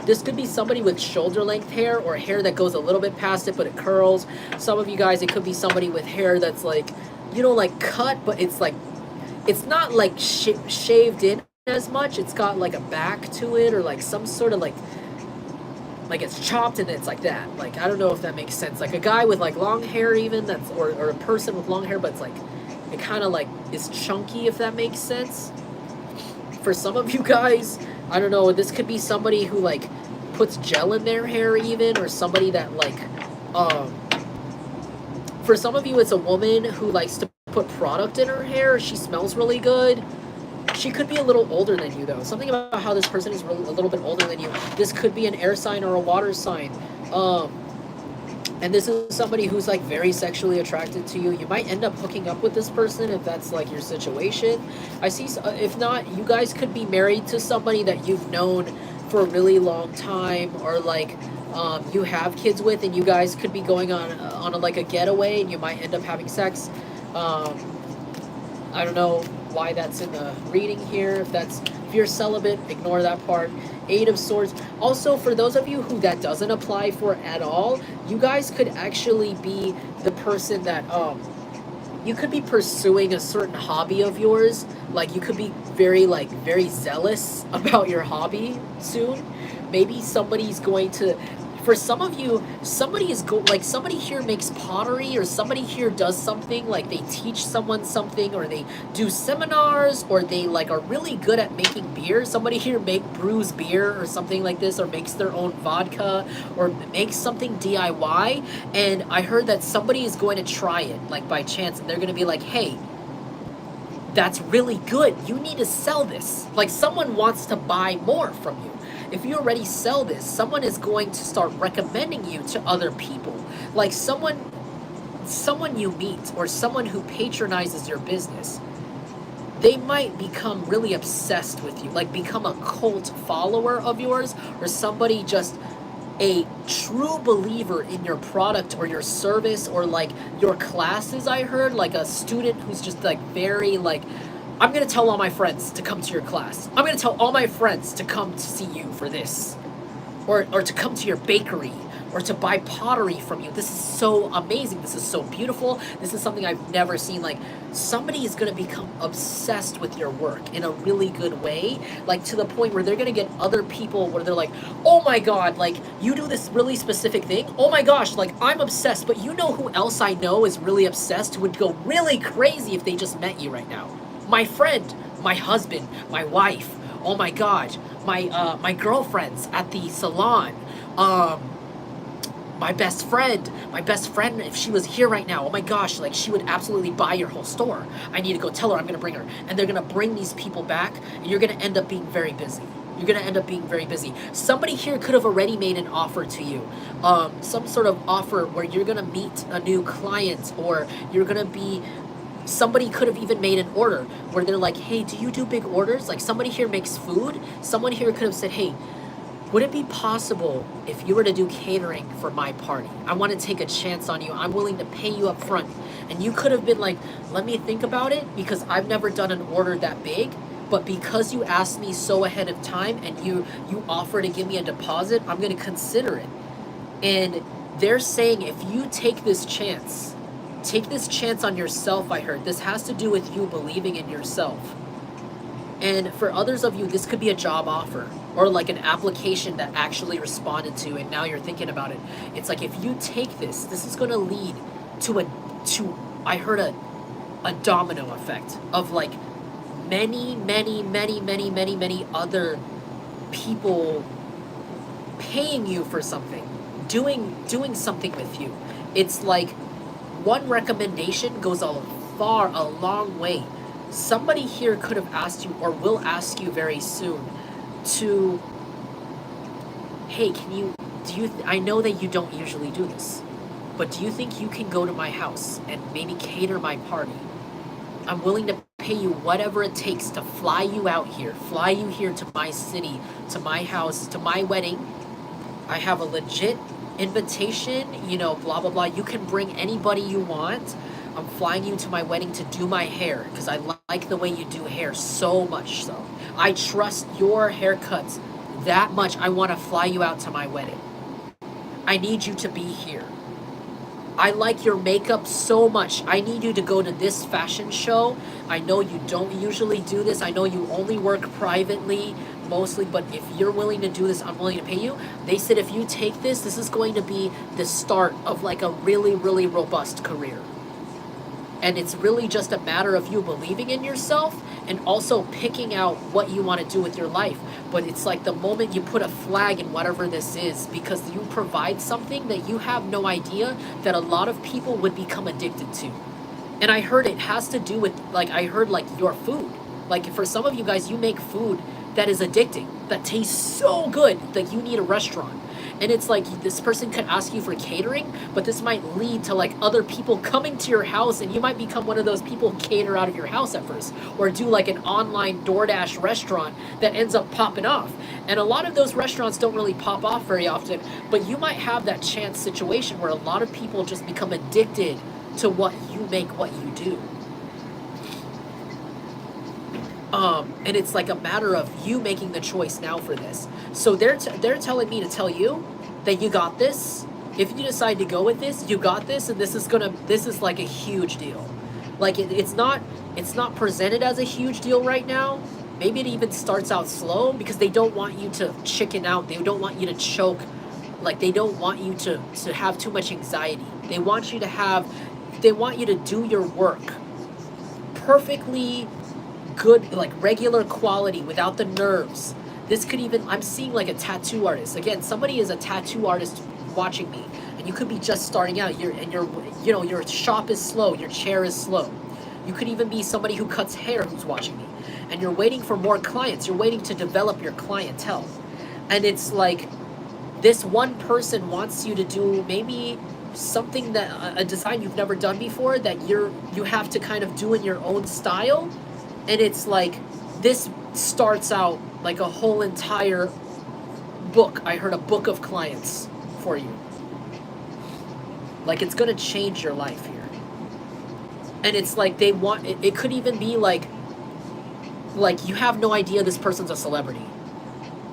This could be somebody with shoulder length hair, or hair that goes a little bit past it but it curls. Some of you guys, it could be somebody with hair that's like, you know, like cut, but it's like, it's not like shaved in as much. It's got like a back to it, or like some sort of like it's chopped and it's like that. Like, I don't know if that makes sense. Like a guy with like long hair, even, that's, or a person with long hair, but it's like, it kind of like is chunky, if that makes sense. For some of you guys, I don't know, this could be somebody who like puts gel in their hair even, or somebody that like for some of you, it's a woman who likes to put product in her hair. She smells really good. She could be a little older than you, though. Something about how this person is a little bit older than you. This could be an air sign or a water sign. And this is somebody who's like very sexually attracted to you. You might end up hooking up with this person if that's like your situation. I see, if not, you guys could be married to somebody that you've known for a really long time, or like you have kids with, and you guys could be going on like a getaway, and you might end up having sex. I don't know why that's in the reading here. If you're celibate, ignore that part. Eight of Swords. Also, for those of you who that doesn't apply for at all, you guys could actually be the person that you could be pursuing a certain hobby of yours. Like, you could be very zealous about your hobby soon. Maybe somebody's going to, for some of you, somebody here makes pottery, or somebody here does something, like they teach someone something, or they do seminars, or they like are really good at making beer. Somebody here brews beer or something like this, or makes their own vodka, or makes something DIY. And I heard that somebody is going to try it, like by chance, and they're going to be like, hey, that's really good. You need to sell this. Like, someone wants to buy more from you. If you already sell this, someone is going to start recommending you to other people. Like someone you meet, or someone who patronizes your business, they might become really obsessed with you, like become a cult follower of yours, or somebody just a true believer in your product or your service, or like your classes. I heard like a student who's just like very like, I'm going to tell all my friends to come to your class. I'm going to tell all my friends to come to see you for this. Or to come to your bakery. or to buy pottery from you. This is so amazing. This is so beautiful. This is something I've never seen. Like, somebody is going to become obsessed with your work in a really good way, like to the point where they're going to get other people where they're like, oh my God, like you do this really specific thing. Oh my gosh, like I'm obsessed. But you know who else I know is really obsessed, who would go really crazy if they just met you right now? My friend, my husband, my wife. Oh my God, my girlfriends at the salon. My best friend, if she was here right now, oh my gosh, like she would absolutely buy your whole store. I need to go tell her I'm gonna bring her. And they're gonna bring these people back, and you're gonna end up being very busy. You're gonna end up being very busy. Somebody here could have already made an offer to you. Some sort of offer where you're gonna meet a new client, or you're gonna be, somebody could have even made an order where they're like, hey, do you do big orders? Like somebody here makes food. Someone here could have said, hey, would it be possible if you were to do catering for my party? I want to take a chance on you. I'm willing to pay you up front. And you could have been like, let me think about it, because I've never done an order that big. But because you asked me so ahead of time and you offer to give me a deposit, I'm going to consider it. And they're saying, if you take this chance on yourself, I heard. This has to do with you believing in yourself. And for others of you, this could be a job offer or like an application that actually responded to, and now you're thinking about it. It's like, if you take this is going to lead to I heard a domino effect of like many other people paying you for something, doing something with you. It's like one recommendation goes a long way. Somebody here could have asked you, or will ask you very soon, to, hey, I know that you don't usually do this, but do you think you can go to my house and maybe cater my party? I'm willing to pay you whatever it takes to fly you out here, fly you here to my city, to my house, to my wedding. I have a legit invitation, blah, blah, blah. You can bring anybody you want. I'm flying you to my wedding to do my hair because I like the way you do hair so much so. I trust your haircuts that much. I want to fly you out to my wedding. I need you to be here. I like your makeup so much. I need you to go to this fashion show. I know you don't usually do this. I know you only work privately mostly, but if you're willing to do this, I'm willing to pay you. They said if you take this is going to be the start of like a really, really robust career. And it's really just a matter of you believing in yourself and also picking out what you want to do with your life. But it's like the moment you put a flag in whatever this is, because you provide something that you have no idea that a lot of people would become addicted to. And I heard it has to do with, like, I heard like your food. Like for some of you guys, you make food that is addicting, that tastes so good that you need a restaurant. And it's like, this person could ask you for catering, but this might lead to like other people coming to your house, and you might become one of those people who cater out of your house at first, or do like an online DoorDash restaurant that ends up popping off. And a lot of those restaurants don't really pop off very often, but you might have that chance situation where a lot of people just become addicted to what you make, what you do. And it's like a matter of you making the choice now for this. So they're telling me to tell you that you got this. If you decide to go with this, you got this, and this is like a huge deal. Like it's not presented as a huge deal right now. Maybe it even starts out slow because they don't want you to chicken out. They don't want you to choke. Like they don't want you to have too much anxiety. They want you to do your work perfectly good, like regular quality without the nerves. This could even, I'm seeing like a tattoo artist. Again, somebody is a tattoo artist watching me, and you could be just starting out. Your shop is slow, your chair is slow. You could even be somebody who cuts hair who's watching me, and you're waiting for more clients. You're waiting to develop your clientele. And it's like this one person wants you to do maybe something that a design you've never done before that you have to kind of do in your own style. And it's like, this starts out like a whole entire book. I heard a book of clients for you. Like, it's going to change your life here. And it's like it could even be like you have no idea this person's a celebrity.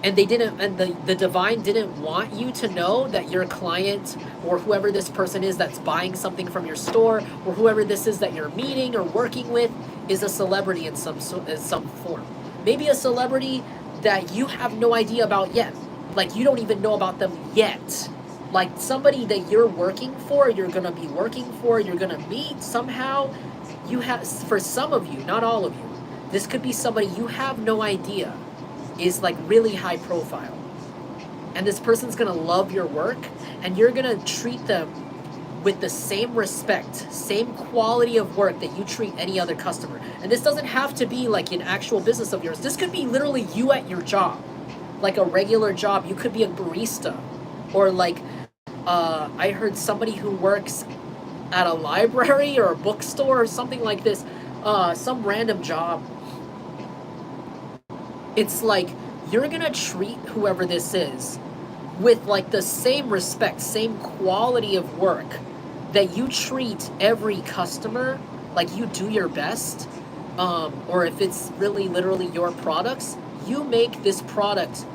and they didn't, and the divine didn't want you to know that your client or whoever this person is that's buying something from your store, or whoever this is that you're meeting or working with, is a celebrity in some form. Maybe a celebrity that you have no idea about yet. Like, you don't even know about them yet. Like, somebody that you're working for, you're gonna be working for, you're gonna meet somehow. You have, for some of you, not all of you, this could be somebody you have no idea is like really high profile. And this person's gonna love your work, and you're gonna treat them with the same respect, same quality of work that you treat any other customer. And this doesn't have to be like an actual business of yours. This could be literally you at your job, like a regular job. You could be a barista, or like, I heard somebody who works at a library or a bookstore or something like this, some random job. It's like, you're gonna treat whoever this is with like the same respect, same quality of work that you treat every customer. Like, you do your best, or if it's really literally your products, you make this product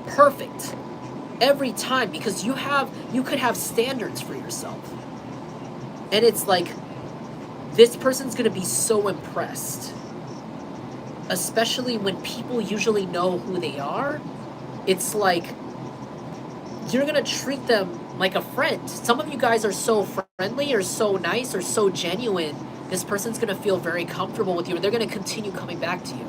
perfect every time, because you could have standards for yourself. And it's like, this person's gonna be so impressed, especially when people usually know who they are. It's like, you're gonna treat them like a friend. Some of you guys are so friendly or so nice or so genuine. This person's gonna feel very comfortable with you, and they're gonna continue coming back to you.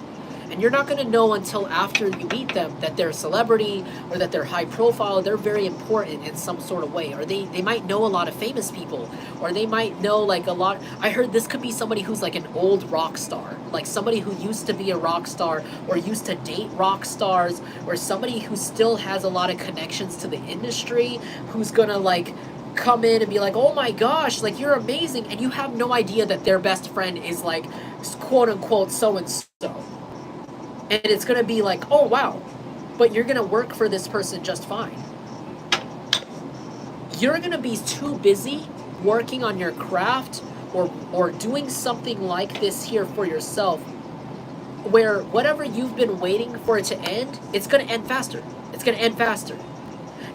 And you're not gonna know until after you meet them that they're a celebrity, or that they're high profile. They're very important in some sort of way. Or they might know a lot of famous people, or they might know like a lot. I heard this could be somebody who's like an old rock star, like somebody who used to be a rock star or used to date rock stars, or somebody who still has a lot of connections to the industry, who's gonna like come in and be like, oh my gosh, like, you're amazing. And you have no idea that their best friend is like, quote unquote, so and so. And it's going to be like, oh, wow, but you're going to work for this person just fine. You're going to be too busy working on your craft, or doing something like this here for yourself, where whatever you've been waiting for it to end, it's going to end faster. It's going to end faster.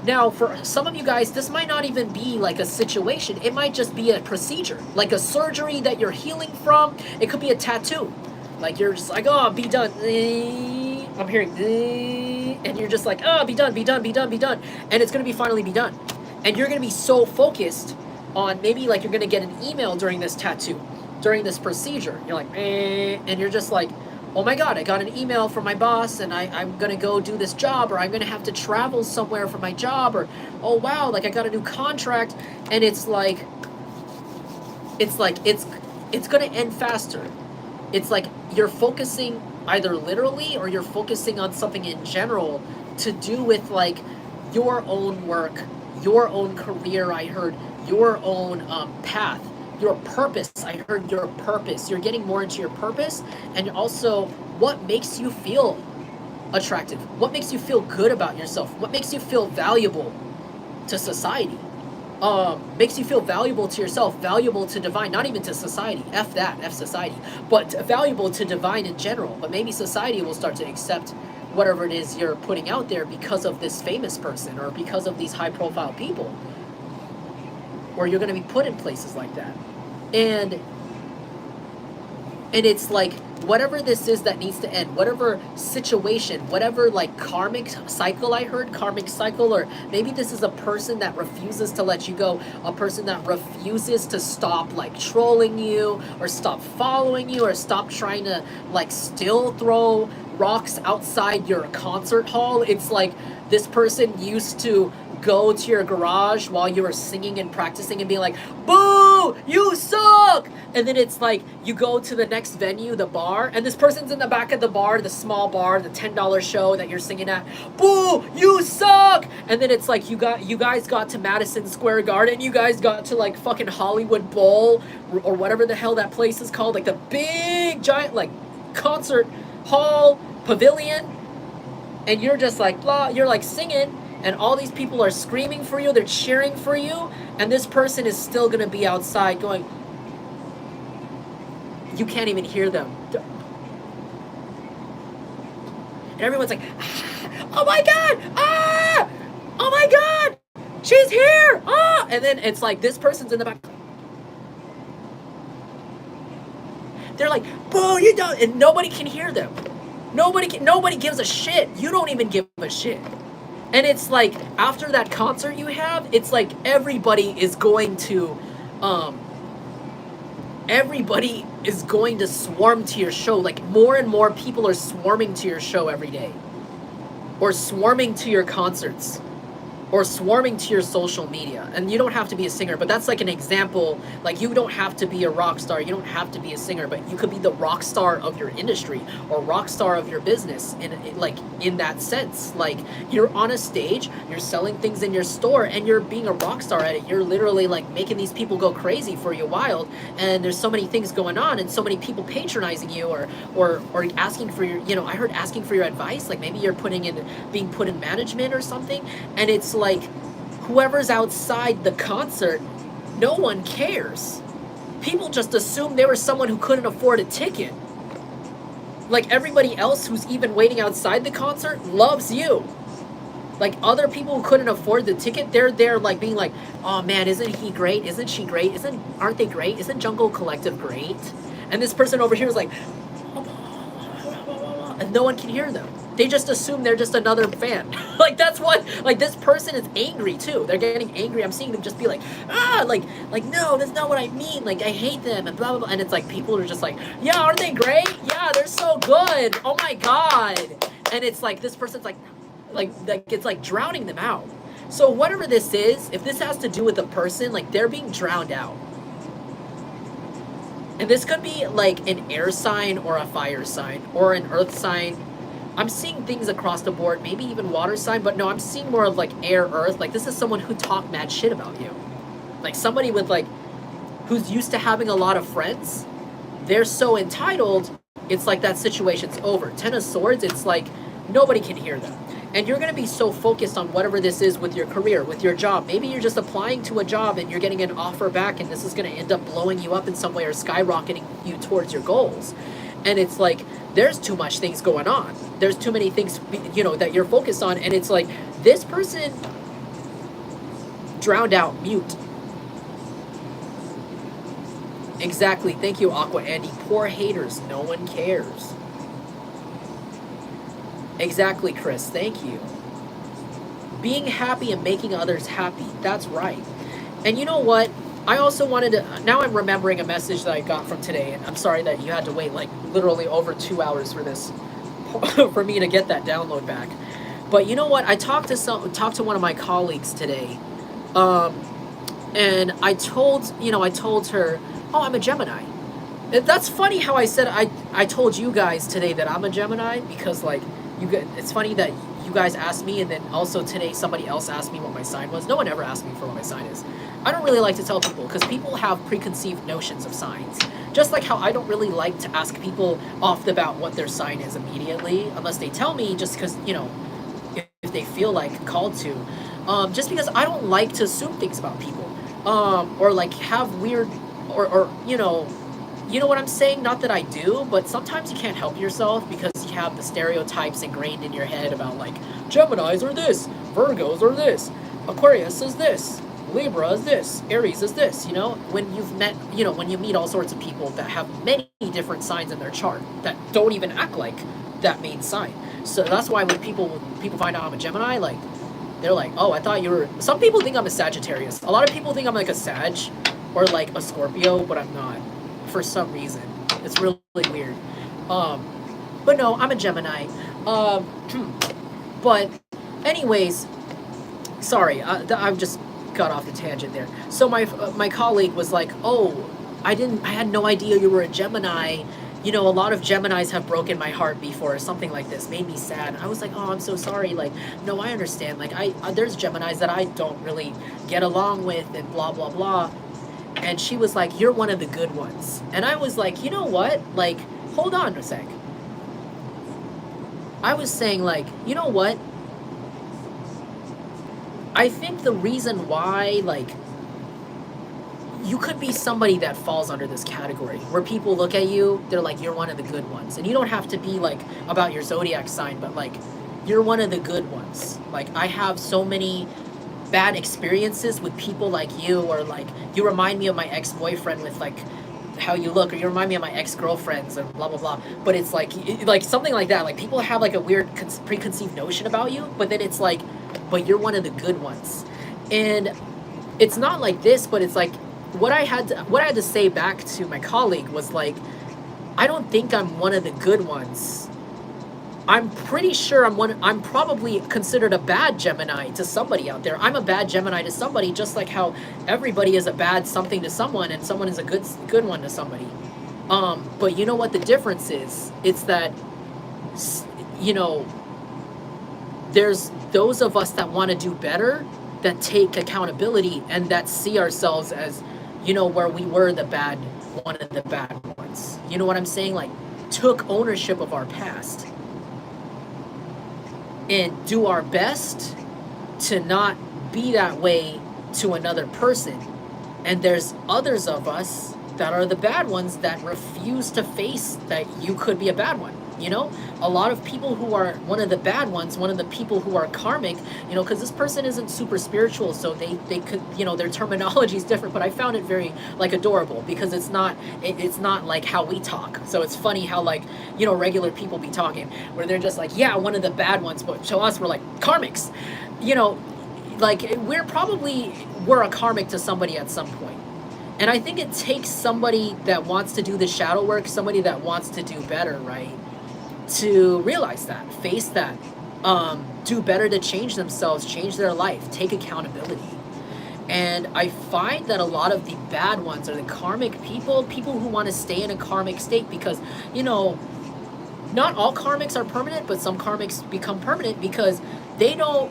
Now, for some of you guys, this might not even be like a situation. It might just be a procedure, like a surgery that you're healing from. It could be a tattoo. Like, you're just like, oh, be done. I'm hearing, and you're just like, oh, be done, be done, be done, be done. And it's going to be finally be done. And you're going to be so focused on, maybe like you're going to get an email during this tattoo, during this procedure. You're like, and you're just like, oh my God, I got an email from my boss, and I'm going to go do this job, or I'm going to have to travel somewhere for my job, or, oh wow, like I got a new contract. And it's like, it's going to end faster. It's like you're focusing either literally, or you're focusing on something in general to do with like your own work, your own career. I heard your own path, your purpose. I heard your purpose. You're getting more into your purpose, and also what makes you feel attractive, what makes you feel good about yourself, what makes you feel valuable to society. Makes you feel valuable to yourself, valuable to divine, not even to society. F that, F society. But valuable to divine in general. But maybe society will start to accept whatever it is you're putting out there because of this famous person, or because of these high profile people. Or you're going to be put in places like that. And it's like, whatever this is that needs to end, whatever situation, whatever like karmic cycle, I heard karmic cycle, or maybe this is a person that refuses to let you go, a person that refuses to stop like trolling you, or stop following you, or stop trying to like still throw rocks outside your concert hall. It's like, this person used to go to your garage while you were singing and practicing and being like, boo, you suck. And then it's like, you go to the next venue, the bar, and this person's in the back of the bar, the small bar, the $10 show that you're singing at. Boo, you suck. And then it's like, you guys got to Madison Square Garden, you guys got to like fucking Hollywood Bowl, or whatever the hell that place is called, like the big giant like concert hall pavilion, and you're just like, blah, you're like singing, and all these people are screaming for you, they're cheering for you, and this person is still gonna be outside going, you can't even hear them. And everyone's like, ah, oh my god, ah, oh my god, she's here, ah, and then it's like this person's in the back. They're like, boo, you don't, and nobody can hear them. Nobody gives a shit. You don't even give a shit. And it's like after that concert you have, it's like everybody is going to swarm to your show. Like more and more people are swarming to your show every day. Or swarming to your concerts. Or swarming to your social media. And you don't have to be a singer, but that's like an example. Like you don't have to be a rock star, you don't have to be a singer, but you could be the rock star of your industry or rock star of your business in that sense. Like you're on a stage, you're selling things in your store, and you're being a rock star at it. You're literally like making these people go crazy for you wild, and there's so many things going on and so many people patronizing you or asking for your, I heard asking for your advice, like maybe you're being put in management or something, and it's like whoever's outside the concert, no one cares. People just assume they were someone who couldn't afford a ticket. Like everybody else who's even waiting outside the concert loves you. Like other people who couldn't afford the ticket, they're there like being like, oh man, isn't he great? Isn't she great? Aren't they great? Isn't Jungle Collective great? And this person over here is like, and no one can hear them. They just assume they're just another fan. Like that's what, like this person is angry too. They're getting angry. I'm seeing them just be like, no, that's not what I mean. Like I hate them and blah, blah, blah. And it's like, people are just like, yeah, aren't they great? Yeah, they're so good. Oh my God. And it's like, this person's like it's like drowning them out. So whatever this is, if this has to do with a person, like they're being drowned out. And this could be like an air sign or a fire sign or an earth sign. I'm seeing things across the board, maybe even water sign, but no, I'm seeing more of like air, earth. Like this is someone who talk mad shit about you. Like somebody with like, who's used to having a lot of friends. They're so entitled, it's like that situation's over. 10 of Swords, it's like nobody can hear them. And you're going to be so focused on whatever this is with your career, with your job. Maybe you're just applying to a job and you're getting an offer back and this is going to end up blowing you up in some way or skyrocketing you towards your goals. And it's like, there's too much things going on. There's too many things, that you're focused on. And it's like, this person drowned out, mute. Exactly. Thank you, Aqua Andy. Poor haters. No one cares. Exactly, Chris. Thank you. Being happy and making others happy. That's right. And you know what? I also wanted to, now I'm remembering a message that I got from today, and I'm sorry that you had to wait like literally over 2 hours for this, for me to get that download back. But you know what? I talked to one of my colleagues today, and I told her, oh, I'm a Gemini. That's funny how I said I told you guys today that I'm a Gemini, because like it's funny that you guys asked me, and then also today somebody else asked me what my sign was. No one ever asked me for what my sign is. I don't really like to tell people because people have preconceived notions of signs. Just like how I don't really like to ask people off the bat what their sign is immediately, unless they tell me, just because, if they feel like called to. Just because I don't like to assume things about people. Or like have weird, or you know what I'm saying? Not that I do, but sometimes you can't help yourself because you have the stereotypes ingrained in your head about like, Geminis are this, Virgos are this, Aquarius is this, Libra is this, Aries is this, when you've met, when you meet all sorts of people that have many different signs in their chart that don't even act like that main sign. So that's why when people find out I'm a Gemini, like, they're like, oh, I thought you were, some people think I'm a Sagittarius. A lot of people think I'm like a Sag or like a Scorpio, but I'm not for some reason. It's really weird. But no, I'm a Gemini. But anyways, sorry, I've just got off the tangent there. So my colleague was like, oh, I had no idea you were a Gemini. A lot of Geminis have broken my heart before, or something like this, made me sad. I was like, oh, I'm so sorry. Like, no, I understand. Like, there's Geminis that I don't really get along with and blah, blah, blah. And she was like, you're one of the good ones. And I was like, you know what? Like, hold on a sec. I was saying, like, you know what? I think the reason why, like, you could be somebody that falls under this category where people look at you, they're like, you're one of the good ones. And you don't have to be like about your zodiac sign, but like, you're one of the good ones. Like, I have so many bad experiences with people like you, or like, you remind me of my ex-boyfriend with like how you look, or you remind me of my ex-girlfriends, and blah blah blah. But it's like, like something like that. Like, people have like a weird preconceived notion about you, but then it's like, but you're one of the good ones. And it's not like this, but it's like, what I had to say back to my colleague was like, I don't think I'm one of the good ones. I'm pretty sure I'm probably considered a bad Gemini to somebody out there. I'm a bad Gemini to somebody, just like how everybody is a bad something to someone, and someone is a good one to somebody. But you know what the difference is? It's that, you know, there's those of us that want to do better, that take accountability, and that see ourselves as, you know, where we were one of the bad ones. You know what I'm saying? Like, took ownership of our past and do our best to not be that way to another person. And there's others of us that are the bad ones that refuse to face that you could be a bad one. You know, a lot of people who are one of the bad ones, one of the people who are karmic, you know, because this person isn't super spiritual, so they could, you know, their terminology is different, but I found it very like adorable, because it's not like how we talk. So it's funny how, like, you know, regular people be talking where they're just like, yeah, one of the bad ones, but to us we're like karmics, you know, like we're a karmic to somebody at some point. And I think it takes somebody that wants to do the shadow work, somebody that wants to do better, right, to realize that, face that, do better to change themselves, change their life, take accountability. And I find that a lot of the bad ones are the karmic people who want to stay in a karmic state, because, you know, not all karmics are permanent, but some karmics become permanent because they don't,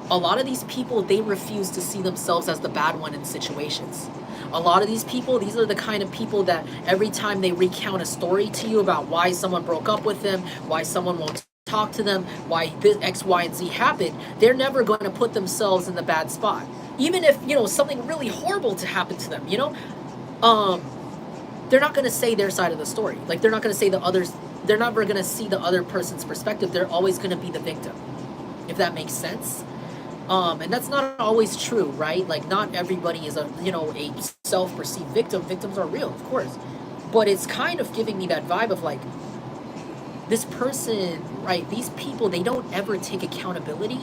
a lot of these people, they refuse to see themselves as the bad one in situations. A lot of these people, these are the kind of people that every time they recount a story to you about why someone broke up with them, why someone won't talk to them, why this X, Y, and Z happened, they're never going to put themselves in the bad spot. Even if, you know, something really horrible to happen to them, you know, they're not going to say their side of the story. Like, they're not going to say they're never going to see the other person's perspective. They're always going to be the victim, if that makes sense. And that's not always true, right? Like, not everybody is a self-perceived victim. Victims are real, of course. But it's kind of giving me that vibe of like, this person, right, these people, they don't ever take accountability.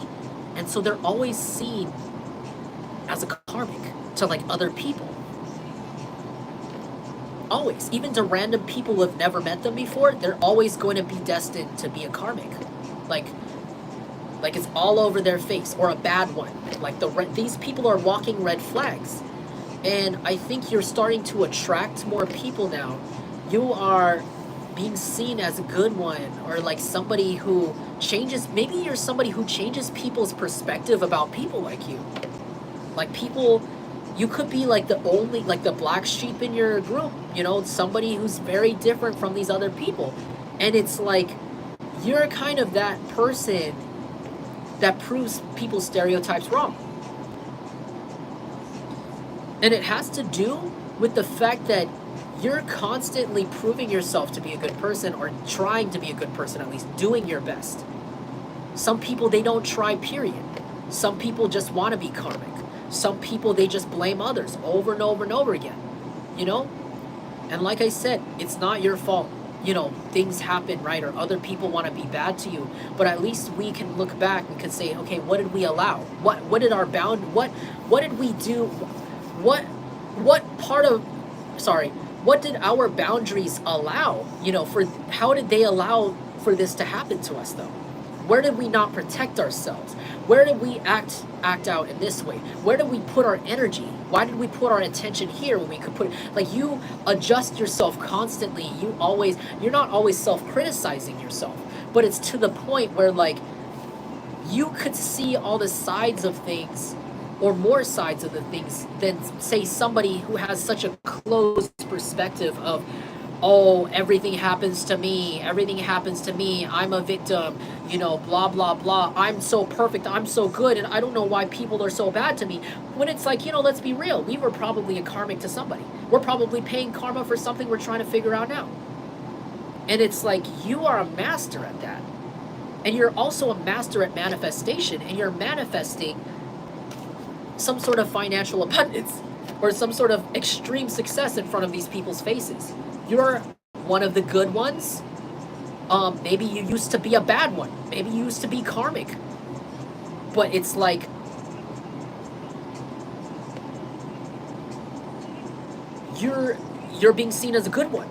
And so they're always seen as a karmic to like other people. Always. Even to random people who have never met them before, they're always going to be destined to be a karmic. Like it's all over their face, or a bad one. Like these people are walking red flags. And I think you're starting to attract more people now. You are being seen as a good one, or like somebody who changes, maybe you're somebody who changes people's perspective about people like you. Like people, you could be like the black sheep in your group, you know, somebody who's very different from these other people. And it's like, you're kind of that person that proves people's stereotypes wrong. And it has to do with the fact that you're constantly proving yourself to be a good person, or trying to be a good person, at least doing your best. Some people, they don't try, period. Some people just want to be karmic. Some people, they just blame others over and over and over again, you know? And like I said, it's not your fault. You know, things happen, right? Or other people want to be bad to you. But at least we can look back and can say, okay, what did we allow? What did our what did we do? What did our boundaries allow? You know, how did they allow for this to happen to us though? Where did we not protect ourselves? Where did we act out in this way? Where did we put our energy? Why did we put our attention here when we could put it? Like, you adjust yourself constantly. You're not always self-criticizing yourself, but it's to the point where like you could see all the sides of things, or more sides of the things, than say somebody who has such a closed perspective of, oh, everything happens to me, I'm a victim, you know, blah, blah, blah, I'm so perfect, I'm so good, and I don't know why people are so bad to me. When it's like, you know, let's be real, we were probably a karmic to somebody. We're probably paying karma for something we're trying to figure out now. And it's like, you are a master at that. And you're also a master at manifestation, and you're manifesting some sort of financial abundance or some sort of extreme success in front of these people's faces. You're one of the good ones. Maybe you used to be a bad one. Maybe you used to be karmic. But it's like you're being seen as a good one.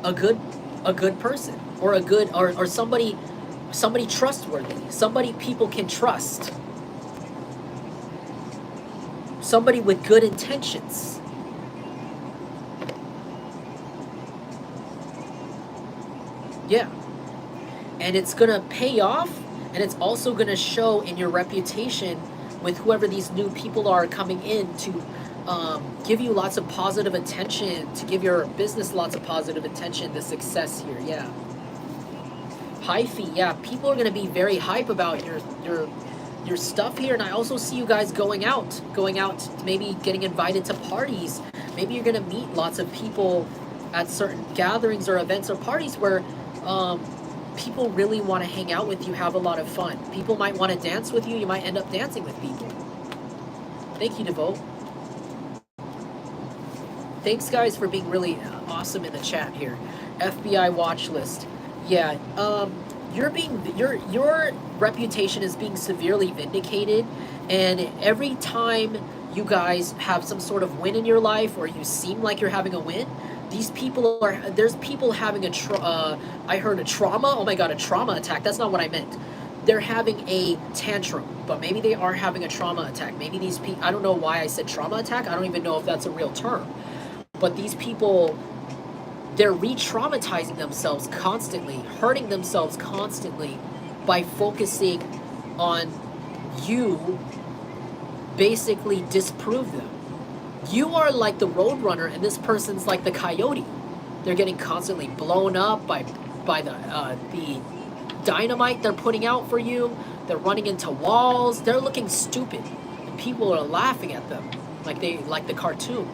A good person. Or a good or somebody trustworthy. Somebody people can trust. Somebody with good intentions. Yeah. And it's going to pay off, and it's also going to show in your reputation with whoever these new people are coming in to give you lots of positive attention, to give your business lots of positive attention, the success here. Yeah. Hyphy, yeah. People are going to be very hype about your stuff here, and I also see you guys going out, maybe getting invited to parties. Maybe you're gonna meet lots of people at certain gatherings or events or parties where people really want to hang out with you, have a lot of fun. People might want to dance with you. You might end up dancing with people. Thank you, Devote. Thanks, guys, for being really awesome in the chat here. FBI watch list. Yeah. Your reputation is being severely vindicated, and every time you guys have some sort of win in your life, or you seem like you're having a win, there's people having I heard a trauma. Oh my god, a trauma attack. That's not what I meant. They're having a tantrum, but maybe they are having a trauma attack. Maybe these people, I don't know why I said trauma attack. I don't even know if that's a real term. But these people, they're re-traumatizing themselves constantly, hurting themselves constantly by focusing on you basically disprove them. You are like the roadrunner, and this person's like the coyote. They're getting constantly blown up by the dynamite they're putting out for you. They're running into walls. They're looking stupid, and people are laughing at them like the cartoon.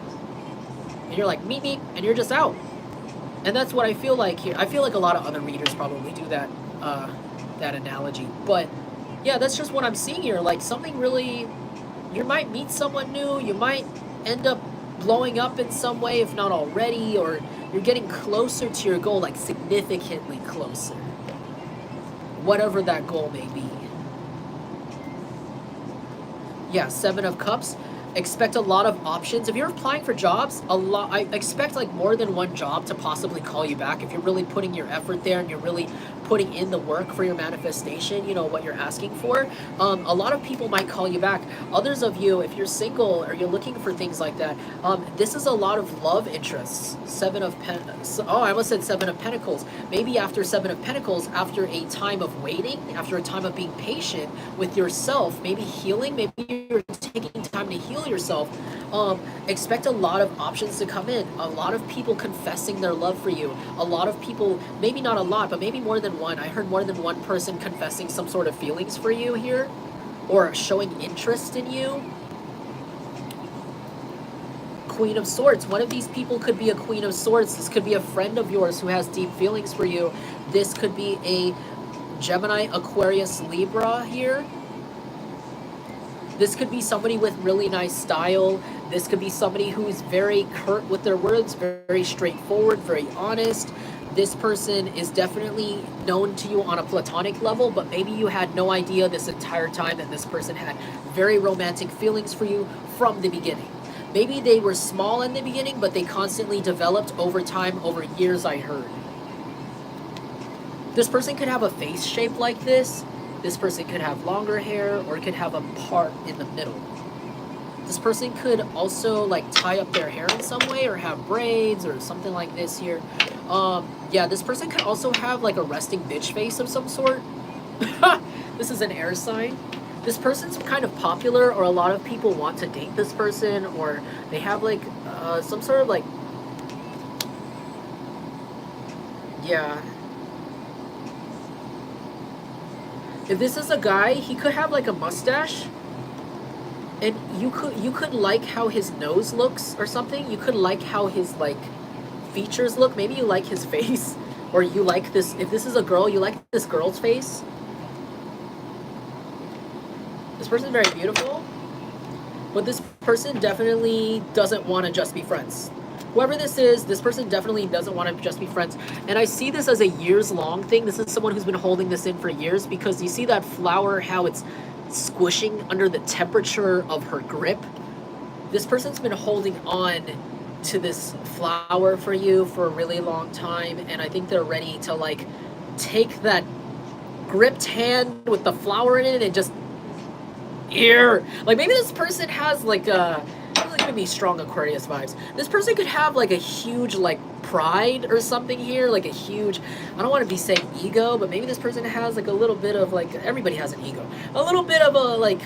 And you're like meep meep, and you're just out. And that's what I feel like here. I feel like a lot of other readers probably do that analogy. But yeah, that's just what I'm seeing here. Like something really, you might meet someone new. You might end up blowing up in some way, if not already, or you're getting closer to your goal, like significantly closer. Whatever that goal may be. Yeah, 7 of Cups. Expect a lot of options. If you're applying for jobs, I expect like more than one job to possibly call you back if you're really putting your effort there and you're really putting in the work for your manifestation, you know, what you're asking for. A lot of people might call you back. Others of you, if you're single or you're looking for things like that, this is a lot of love interests. I almost said 7 of Pentacles. Maybe after 7 of Pentacles, after a time of waiting, after a time of being patient with yourself, maybe healing, maybe you're taking time to heal yourself, expect a lot of options to come in. A lot of people confessing their love for you. A lot of people, maybe not a lot, but maybe more than one. I heard more than one person confessing some sort of feelings for you here, or showing interest in you. Queen of Swords. One of these people could be a Queen of Swords. This could be a friend of yours who has deep feelings for you. This could be a Gemini, Aquarius, Libra here. This could be somebody with really nice style. This could be somebody who's very curt with their words, very straightforward, very honest. This person is definitely known to you on a platonic level, but maybe you had no idea this entire time that this person had very romantic feelings for you from the beginning. Maybe they were small in the beginning, but they constantly developed over time, over years, I heard. This person could have a face shape like this. This person could have longer hair, or it could have a part in the middle. This person could also like tie up their hair in some way, or have braids or something like this here. Yeah, this person could also have like a resting bitch face of some sort. This is an air sign. This person's kind of popular, or a lot of people want to date this person, or they have like some sort of like, yeah. If this is a guy, he could have like a mustache, and you could like how his nose looks or something. You could like how his like features look. Maybe you like his face. or you like this, if this is a girl, you like this girl's face. This person's very beautiful, but this person definitely doesn't want to just be friends. Whoever this person definitely doesn't want to just be friends. And I see this as a years-long thing. This is someone who's been holding this in for years, because you see that flower, how it's squishing under the temperature of her grip. This person's been holding on to this flower for you for a really long time, and I think they're ready to like take that gripped hand with the flower in it and just here. Like maybe this person has like a, giving me strong Aquarius vibes. This person could have like a huge like pride or something here, like a huge, I don't want to be saying ego, but maybe this person has like a little bit of like, everybody has an ego, a little bit of a like,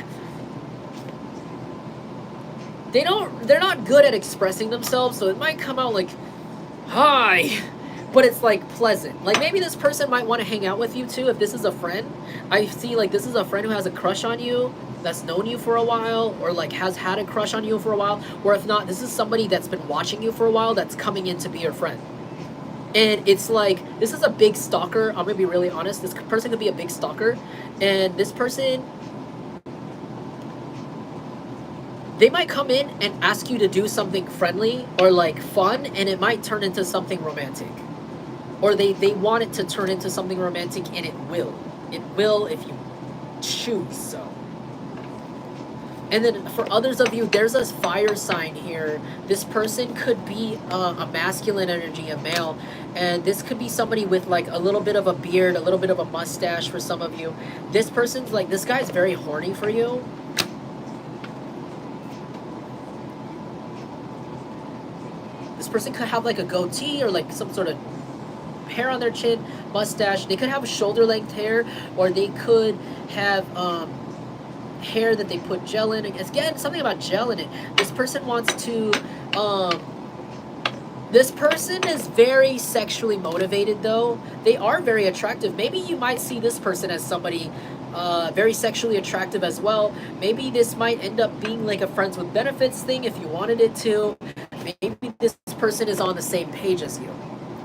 they're not good at expressing themselves, so it might come out like, hi, but it's like pleasant. Like maybe this person might want to hang out with you too. If this is a friend, I see like this is a friend who has a crush on you, that's known you for a while, or like has had a crush on you for a while, or if not, this is somebody that's been watching you for a while that's coming in to be your friend. And it's like, this is a big stalker. I'm gonna be really honest, this person could be a big stalker, and this person, they might come in and ask you to do something friendly or like fun, and it might turn into something romantic, or they want it to turn into something romantic, and it will if you choose so. And then for others of you, there's a fire sign here. This person could be a masculine energy, a male. And this could be somebody with like a little bit of a beard, a little bit of a mustache for some of you. This person's like, this guy's very horny for you. This person could have like a goatee or like some sort of hair on their chin, mustache. They could have shoulder length hair, or they could have hair that they put gel in. Again, something about gel in it. This person wants to this person is very sexually motivated though. They are very attractive. Maybe you might see this person as somebody very sexually attractive as well. Maybe this might end up being like a friends with benefits thing if you wanted it to. Maybe this person is on the same page as you.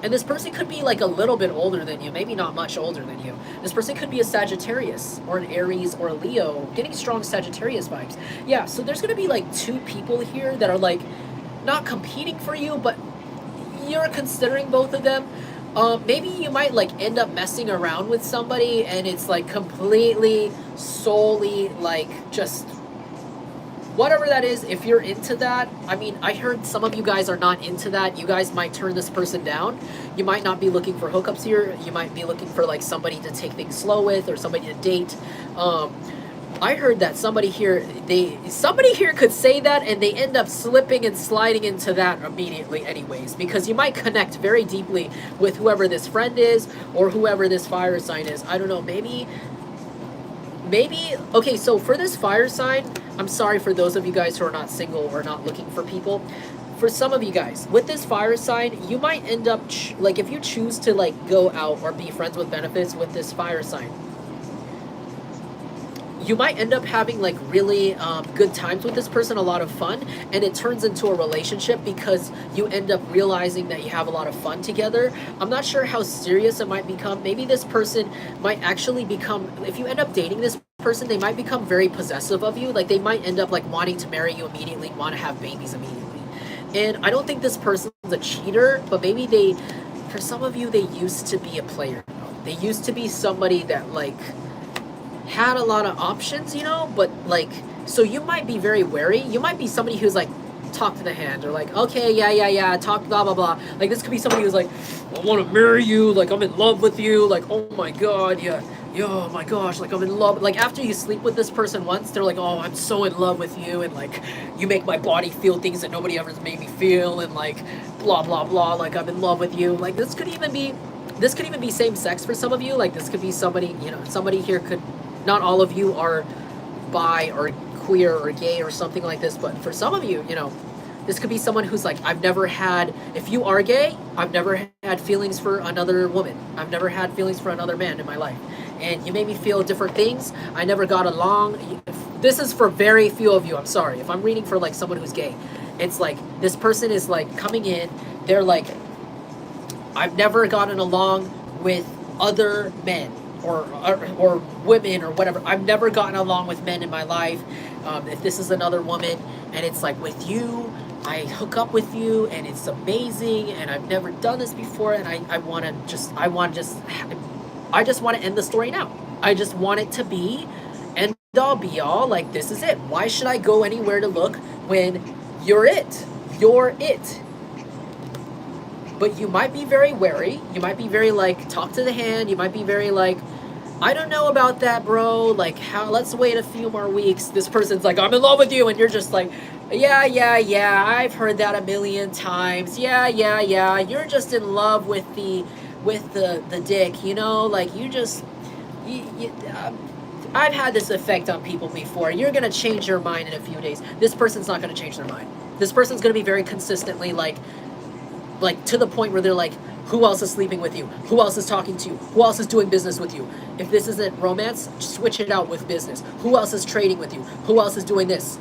And this person could be like a little bit older than you, maybe not much older than you. This person could be a Sagittarius or an Aries or a Leo, getting strong Sagittarius vibes. Yeah, so there's gonna be like two people here that are like not competing for you, but you're considering both of them. Maybe you might like end up messing around with somebody and it's like completely, solely like just whatever that is. If you're into that, I mean, I heard some of you guys are not into that. You guys might turn this person down. You might not be looking for hookups here. You might be looking for like somebody to take things slow with or somebody to date. I heard that somebody here could say that and they end up slipping and sliding into that immediately anyways, because you might connect very deeply with whoever this friend is or whoever this fire sign is. I don't know, maybe, okay, so for this fire sign, I'm sorry for those of you guys who are not single or not looking for people. For some of you guys, with this fire sign, you might end up, like if you choose to like go out or be friends with benefits with this fire sign, you might end up having like really good times with this person, a lot of fun, and it turns into a relationship because you end up realizing that you have a lot of fun together. I'm not sure how serious it might become. Maybe this person might actually become, if you end up dating this person, they might become very possessive of you. Like they might end up like wanting to marry you immediately, want to have babies immediately. And I don't think this person's a cheater, but maybe for some of you, they used to be a player. They used to be somebody that like had a lot of options, you know, but like, so you might be very wary. You might be somebody who's like, talk to the hand, or like, okay, yeah, talk, blah, blah, blah. Like, this could be somebody who's like, I want to marry you, like, I'm in love with you, like, oh my god, yeah, oh my gosh, like, I'm in love. Like, after you sleep with this person once, they're like, oh, I'm so in love with you, and like, you make my body feel things that nobody ever made me feel, and like, blah, blah, blah, like, I'm in love with you. Like, this could even be same sex for some of you. Like, this could be somebody, you know, somebody here could, not all of you are bi or queer or gay or something like this, but for some of you, you know, this could be someone who's like, if you are gay, I've never had feelings for another woman. I've never had feelings for another man in my life. And you made me feel different things. I never got along. This is for very few of you. I'm sorry. If I'm reading for like someone who's gay, it's like, this person is like coming in, they're like, I've never gotten along with other men or women or whatever. I've never gotten along with men in my life. If this is another woman and it's like with you, I hook up with you and it's amazing and I've never done this before and I want to just I just want to end the story now. I just want it to be end all be all, like this is it. Why should I go anywhere to look when you're it? You're it. But you might be very wary. You might be very like talk to the hand. You might be very like, I don't know about that, bro. Like how let's wait a few more weeks. This person's like, I'm in love with you, and you're just like, yeah, I've heard that a million times. Yeah. You're just in love with the dick, you know? Like you just I've had this effect on people before. You're gonna change your mind in a few days. This person's not gonna change their mind. This person's gonna be very consistently like to the point where they're like, who else is sleeping with you? Who else is talking to you? Who else is doing business with you? If this isn't romance, switch it out with business. Who else is trading with you? Who else is doing this?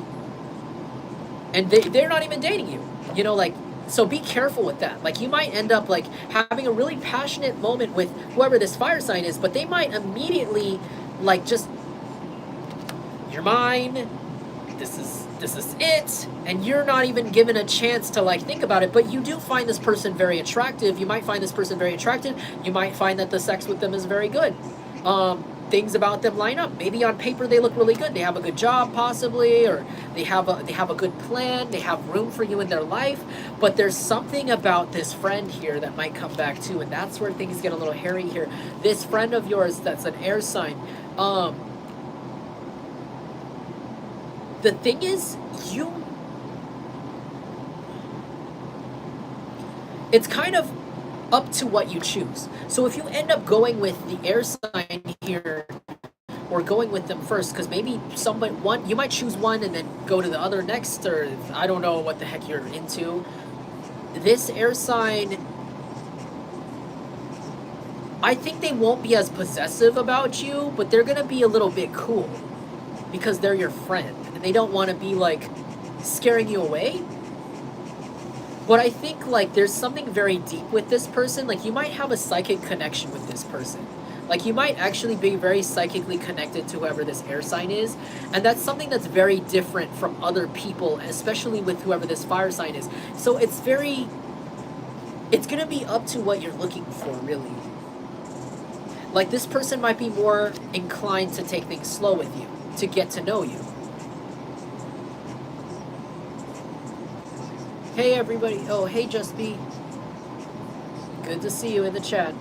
And they're not even dating you. You know, like, so be careful with that. Like, you might end up, like, having a really passionate moment with whoever this fire sign is, but they might immediately, like, just, you're mine, this is it, and you're not even given a chance to like think about it, but you do find this person very attractive. You might find this person very attractive. You might find that the sex with them is very good. Things about them line up. Maybe on paper they look really good. They have a good job possibly, or they have a good plan. They have room for you in their life. But there's something about this friend here that might come back too, and that's where things get a little hairy here. This friend of yours that's an air sign, the thing is, it's kind of up to what you choose. So if you end up going with the air sign here, or going with them first, because maybe you might choose one and then go to the other next, or I don't know what the heck you're into. This air sign, I think they won't be as possessive about you, but they're gonna be a little bit cool because they're your friend and they don't want to be like scaring you away. But I think like there's something very deep with this person. Like you might have a psychic connection with this person. Like you might actually be very psychically connected to whoever this air sign is. And that's something that's very different from other people, especially with whoever this fire sign is. So it's going to be up to what you're looking for, really. Like this person might be more inclined to take things slow with you, to get to know you. Hey everybody. Oh, hey Just Be. Good to see you in the chat.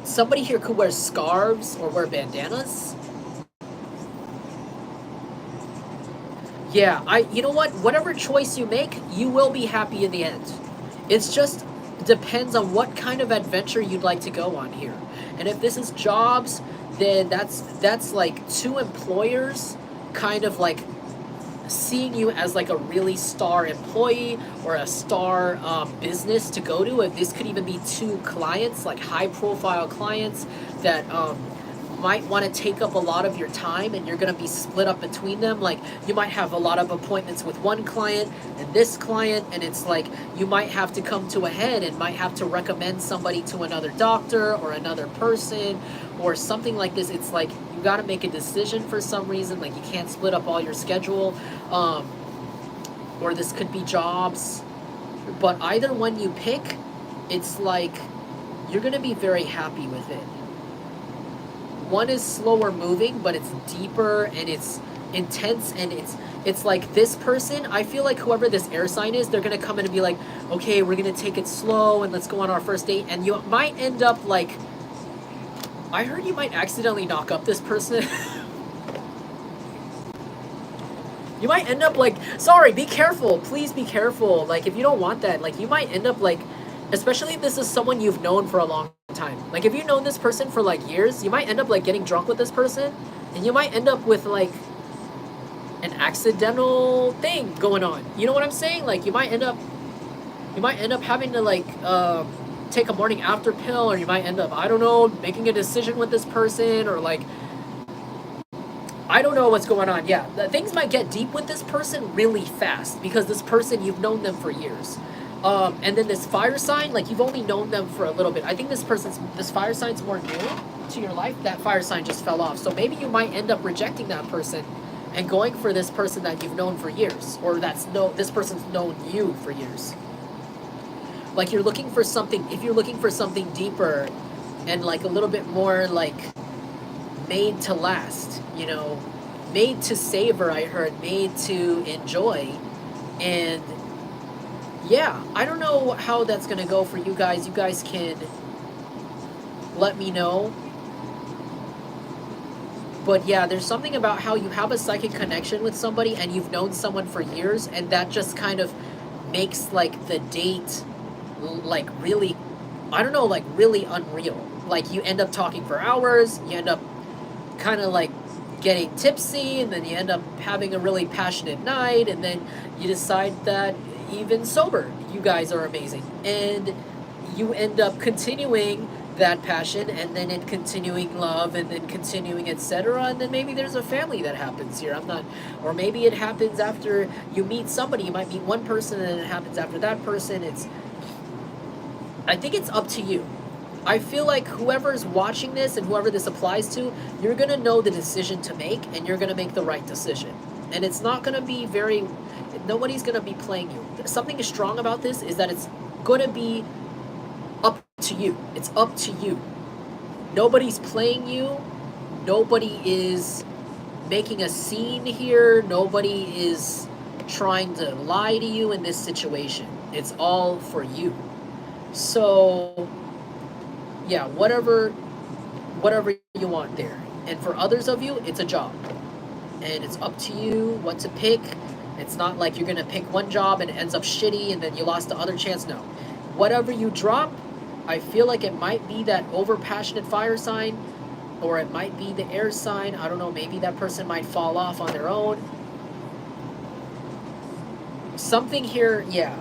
Somebody here could wear scarves or wear bandanas. Yeah, you know what? Whatever choice you make, you will be happy in the end. It's just depends on what kind of adventure you'd like to go on here. And if this is jobs, then that's like two employers kind of like seeing you as like a really star employee or a star business to go to. If this could even be two clients, like high profile clients that might want to take up a lot of your time, and you're going to be split up between them. Like you might have a lot of appointments with one client and this client, and it's like you might have to come to a head and might have to recommend somebody to another doctor or another person or something like this. It's like you got to make a decision for some reason. Like you can't split up all your schedule, or this could be jobs. But either one you pick, it's like you're going to be very happy with it. One is slower moving, but it's deeper and it's intense, and it's like this person, I feel like whoever this air sign is, they're going to come in and be like, okay, we're going to take it slow and let's go on our first date. And you might end up like, I heard you might accidentally knock up this person. You might end up like, sorry, be careful, please be careful. Like if you don't want that, like you might end up like, especially if this is someone you've known for a long time. Like if you've known this person for like years, you might end up like getting drunk with this person, and you might end up with like an accidental thing going on. You know what I'm saying? Like you might end up having to like take a morning after pill, or you might end up, I don't know, making a decision with this person, or like I don't know what's going on. Yeah, things might get deep with this person really fast because this person, you've known them for years. And then this fire sign, like you've only known them for a little bit. I think this fire sign's more new to your life. That fire sign just fell off. So maybe you might end up rejecting that person and going for this person that you've known for years, or this person's known you for years. Like you're looking for something, if you're looking for something deeper and like a little bit more like made to last, you know, made to savor, I heard, made to enjoy. And yeah, I don't know how that's gonna go for you guys. You guys can let me know. But yeah, there's something about how you have a psychic connection with somebody and you've known someone for years, and that just kind of makes like the date like really, I don't know, like really unreal. Like you end up talking for hours, you end up kind of like getting tipsy, and then you end up having a really passionate night, and then you decide that even sober you guys are amazing, and you end up continuing that passion, and then in continuing love, and then continuing etc., and then maybe there's a family that happens here. I'm not, or maybe it happens after you meet somebody. You might meet one person and it happens after that person. I think it's up to you. I feel like whoever's watching this and whoever this applies to, you're going to know the decision to make, and you're going to make the right decision. And it's not going to be nobody's going to be playing you. Something strong about this is that it's going to be up to you. It's up to you. Nobody's playing you. Nobody is making a scene here. Nobody is trying to lie to you in this situation. It's all for you. So yeah, whatever you want there. And for others of you, it's a job. And it's up to you what to pick. It's not like you're going to pick one job and it ends up shitty and then you lost the other chance. No. Whatever you drop, I feel like it might be that over-passionate fire sign, or it might be the air sign. I don't know, maybe that person might fall off on their own. Something here, yeah.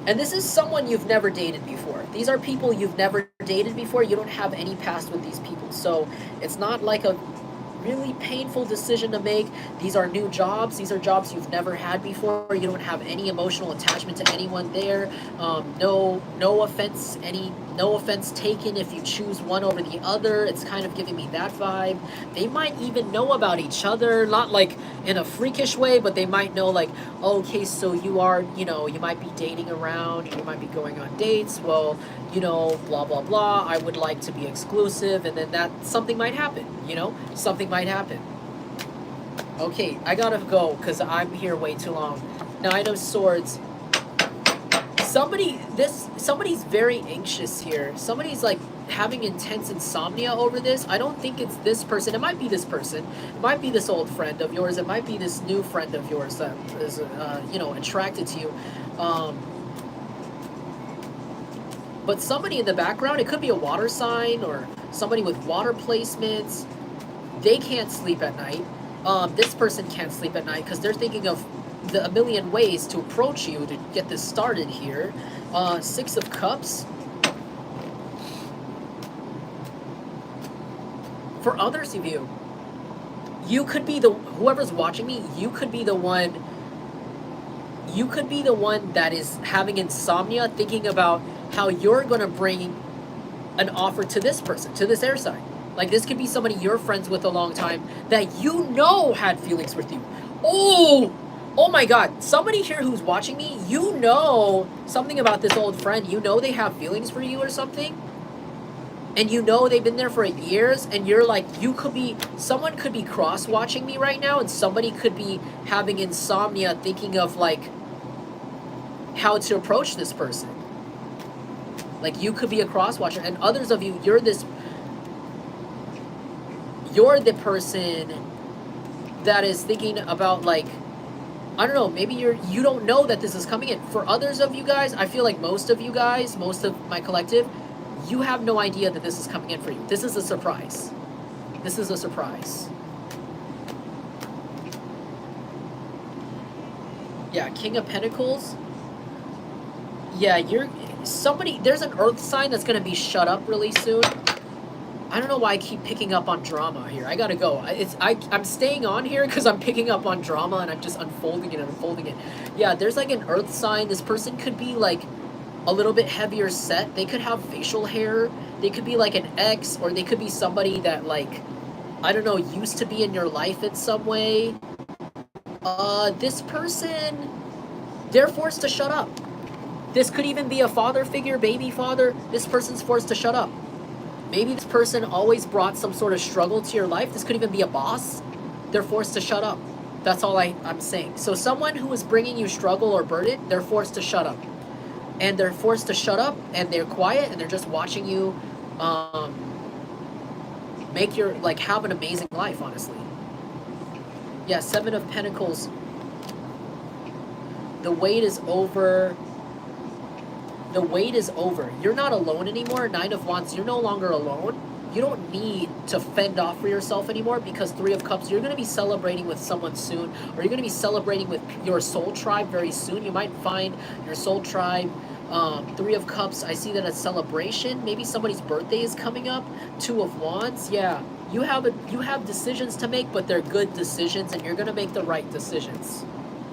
And this is someone you've never dated before. These are people you've never dated before. You don't have any past with these people. So it's not like a really painful decision to make. These are new jobs. These are jobs you've never had before. You don't have any emotional attachment to anyone there. No offense taken if you choose one over the other. It's kind of giving me that vibe. They might even know about each other, not like in a freakish way, but they might know like, oh, okay, so you are, you might be dating around, you might be going on dates. Well, blah, blah, blah. I would like to be exclusive. And then something might happen, something might happen. Okay, I gotta go because I'm here way too long. Nine of Swords. Somebody's very anxious here. Somebody's like having intense insomnia over this. I don't think it's this person. It might be this person. It might be this old friend of yours. It might be this new friend of yours that is, attracted to you. But somebody in the background, it could be a water sign or somebody with water placements. They can't sleep at night. This person can't sleep at night because they're thinking of a million ways to approach you to get this started here. Six of Cups. For others of you, you could be whoever's watching me, you could be the one that is having insomnia, thinking about how you're going to bring an offer to this person, to this air sign. Like this could be somebody you're friends with a long time that had feelings with you. Oh my God, somebody here who's watching me, something about this old friend, they have feelings for you or something. And they've been there for years, and you're like, someone could be cross-watching me right now, and somebody could be having insomnia thinking of like how to approach this person. Like you could be a cross-watcher, and others of you, you're the person that is thinking about like, I don't know, maybe you don't know that this is coming in. For others of you guys, I feel like most of my collective, you have no idea that this is coming in for you. This is a surprise. This is a surprise. Yeah, King of Pentacles. Yeah, there's an earth sign that's going to be shut up really soon. I don't know why I keep picking up on drama here. I gotta go. I'm staying on here because I'm picking up on drama and I'm just unfolding it and unfolding it. Yeah, there's like an earth sign. This person could be like a little bit heavier set. They could have facial hair. They could be like an ex, or they could be somebody that like, I don't know, used to be in your life in some way. This person, they're forced to shut up. This could even be a father figure, baby father. This person's forced to shut up. Maybe this person always brought some sort of struggle to your life. This could even be a boss. They're forced to shut up. That's all I'm saying. So someone who is bringing you struggle or burden, they're forced to shut up. And they're forced to shut up, and they're quiet, and they're just watching you make your, like, have an amazing life, honestly. Yeah, Seven of Pentacles. The wait is over. The wait is over. You're not alone anymore. Nine of Wands, you're no longer alone. You don't need to fend off for yourself anymore, because Three of Cups, you're going to be celebrating with someone soon, or you're going to be celebrating with your soul tribe very soon. You might find your soul tribe. Three of Cups, I see that as celebration. Maybe somebody's birthday is coming up. Two of Wands, yeah. You have decisions to make, but they're good decisions, and you're going to make the right decisions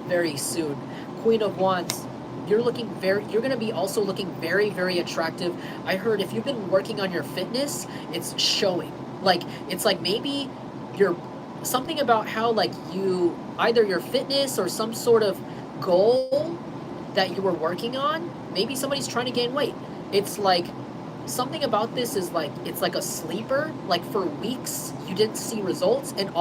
very soon. Queen of Wands, you're going to be also looking very, very attractive. I heard if you've been working on your fitness, it's showing. Like, it's like maybe you're something about how, like, you, either your fitness or some sort of goal that you were working on, maybe somebody's trying to gain weight. It's like, something about this is like, it's like a sleeper. Like, for weeks you didn't see results, and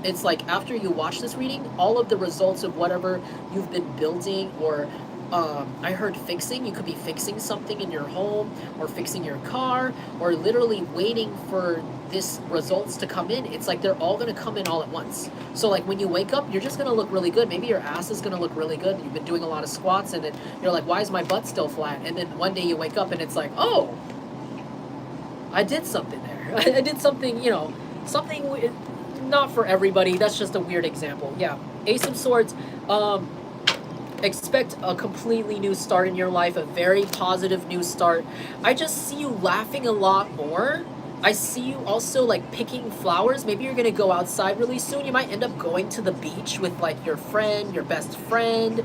it's like after you watch this reading, all of the results of whatever you've been building, or I heard fixing. You could be fixing something in your home, or fixing your car, or literally waiting for this results to come in. It's like they're all going to come in all at once. So like when you wake up, you're just going to look really good. Maybe your ass is going to look really good. You've been doing a lot of squats, and then you're like, why is my butt still flat? And then one day you wake up and it's like, oh, I did something there. I did something, something not for everybody. That's just a weird example. Yeah. Ace of Swords. Expect a completely new start in your life, a very positive new start. I just see you laughing a lot more. I see you also like picking flowers. Maybe you're gonna go outside really soon. You might end up going to the beach with like your friend, your best friend.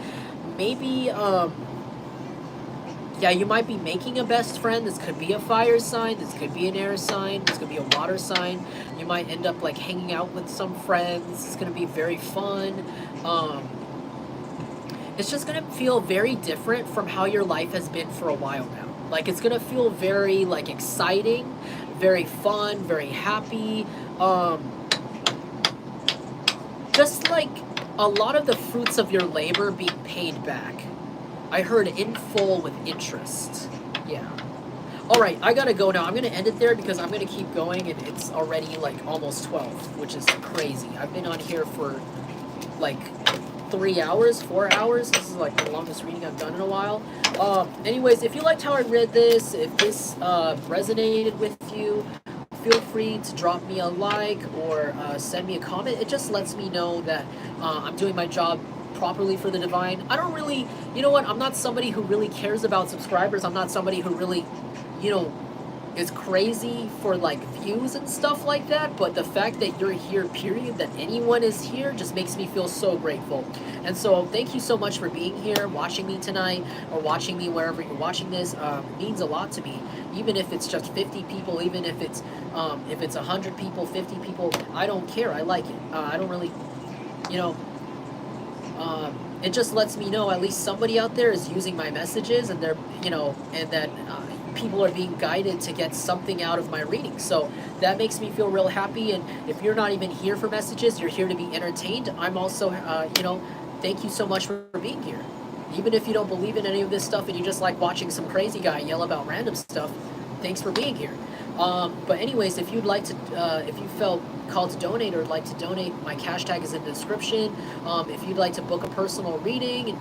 Maybe, yeah, you might be making a best friend. This could be a fire sign. This could be an air sign. This could be a water sign. You might end up like hanging out with some friends. It's gonna be very fun. It's just going to feel very different from how your life has been for a while now. Like, it's going to feel very, like, exciting, very fun, very happy. Just, like, a lot of the fruits of your labor being paid back. I heard in full with interest. Yeah. All right, I got to go now. I'm going to end it there because I'm going to keep going, and it's already, like, almost 12, which is crazy. I've been on here for, like, 3 hours, 4 hours. This is like the longest reading I've done in a while. Anyways, if you liked how I read this, if this resonated with you, feel free to drop me a like or send me a comment. It just lets me know that I'm doing my job properly for the divine. I don't really, you know what, I'm not somebody who really cares about subscribers. I'm not somebody who really, is crazy for like views and stuff like that, but the fact that you're here, period, that anyone is here, just makes me feel so grateful. And so thank you so much for being here, watching me tonight, or watching me wherever you're watching this. It means a lot to me. Even if it's just 50 people, even if it's 100 people, 50 people, I don't care. I like it. I don't really, it just lets me know at least somebody out there is using my messages, and they're, and that people are being guided to get something out of my reading. So that makes me feel real happy. And if you're not even here for messages, you're here to be entertained. I'm also, thank you so much for being here. Even if you don't believe in any of this stuff and you just like watching some crazy guy yell about random stuff, thanks for being here. But anyways, if you'd like to, if you felt called to donate or like to donate, my cash tag is in the description. If you'd like to book a personal reading and,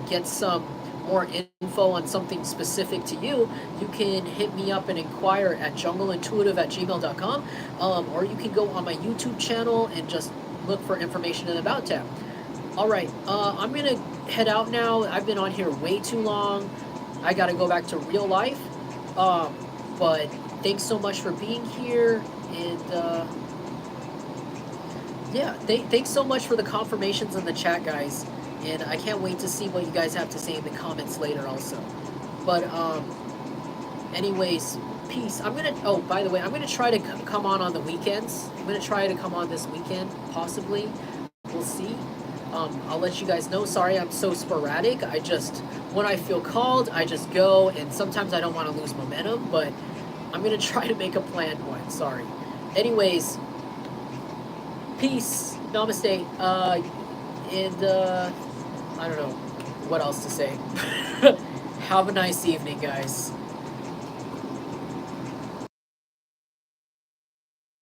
get some more info on something specific to you, you can hit me up and inquire at jungleintuitive@gmail.com, or you can go on my YouTube channel and just look for information in the About tab. All right, I'm gonna head out now. I've been on here way too long. I gotta go back to real life. But thanks so much for being here, and yeah, thanks so much for the confirmations in the chat, guys. And I can't wait to see what you guys have to say in the comments later, also. But anyways, peace. I'm gonna. Oh, by the way, I'm gonna try to come on the weekends. I'm gonna try to come on this weekend, possibly. We'll see. I'll let you guys know. Sorry, I'm so sporadic. I just, when I feel called, I just go, and sometimes I don't want to lose momentum, but I'm gonna try to make a planned one. Sorry. Anyways, peace. Namaste. And I don't know what else to say. Have a nice evening, guys.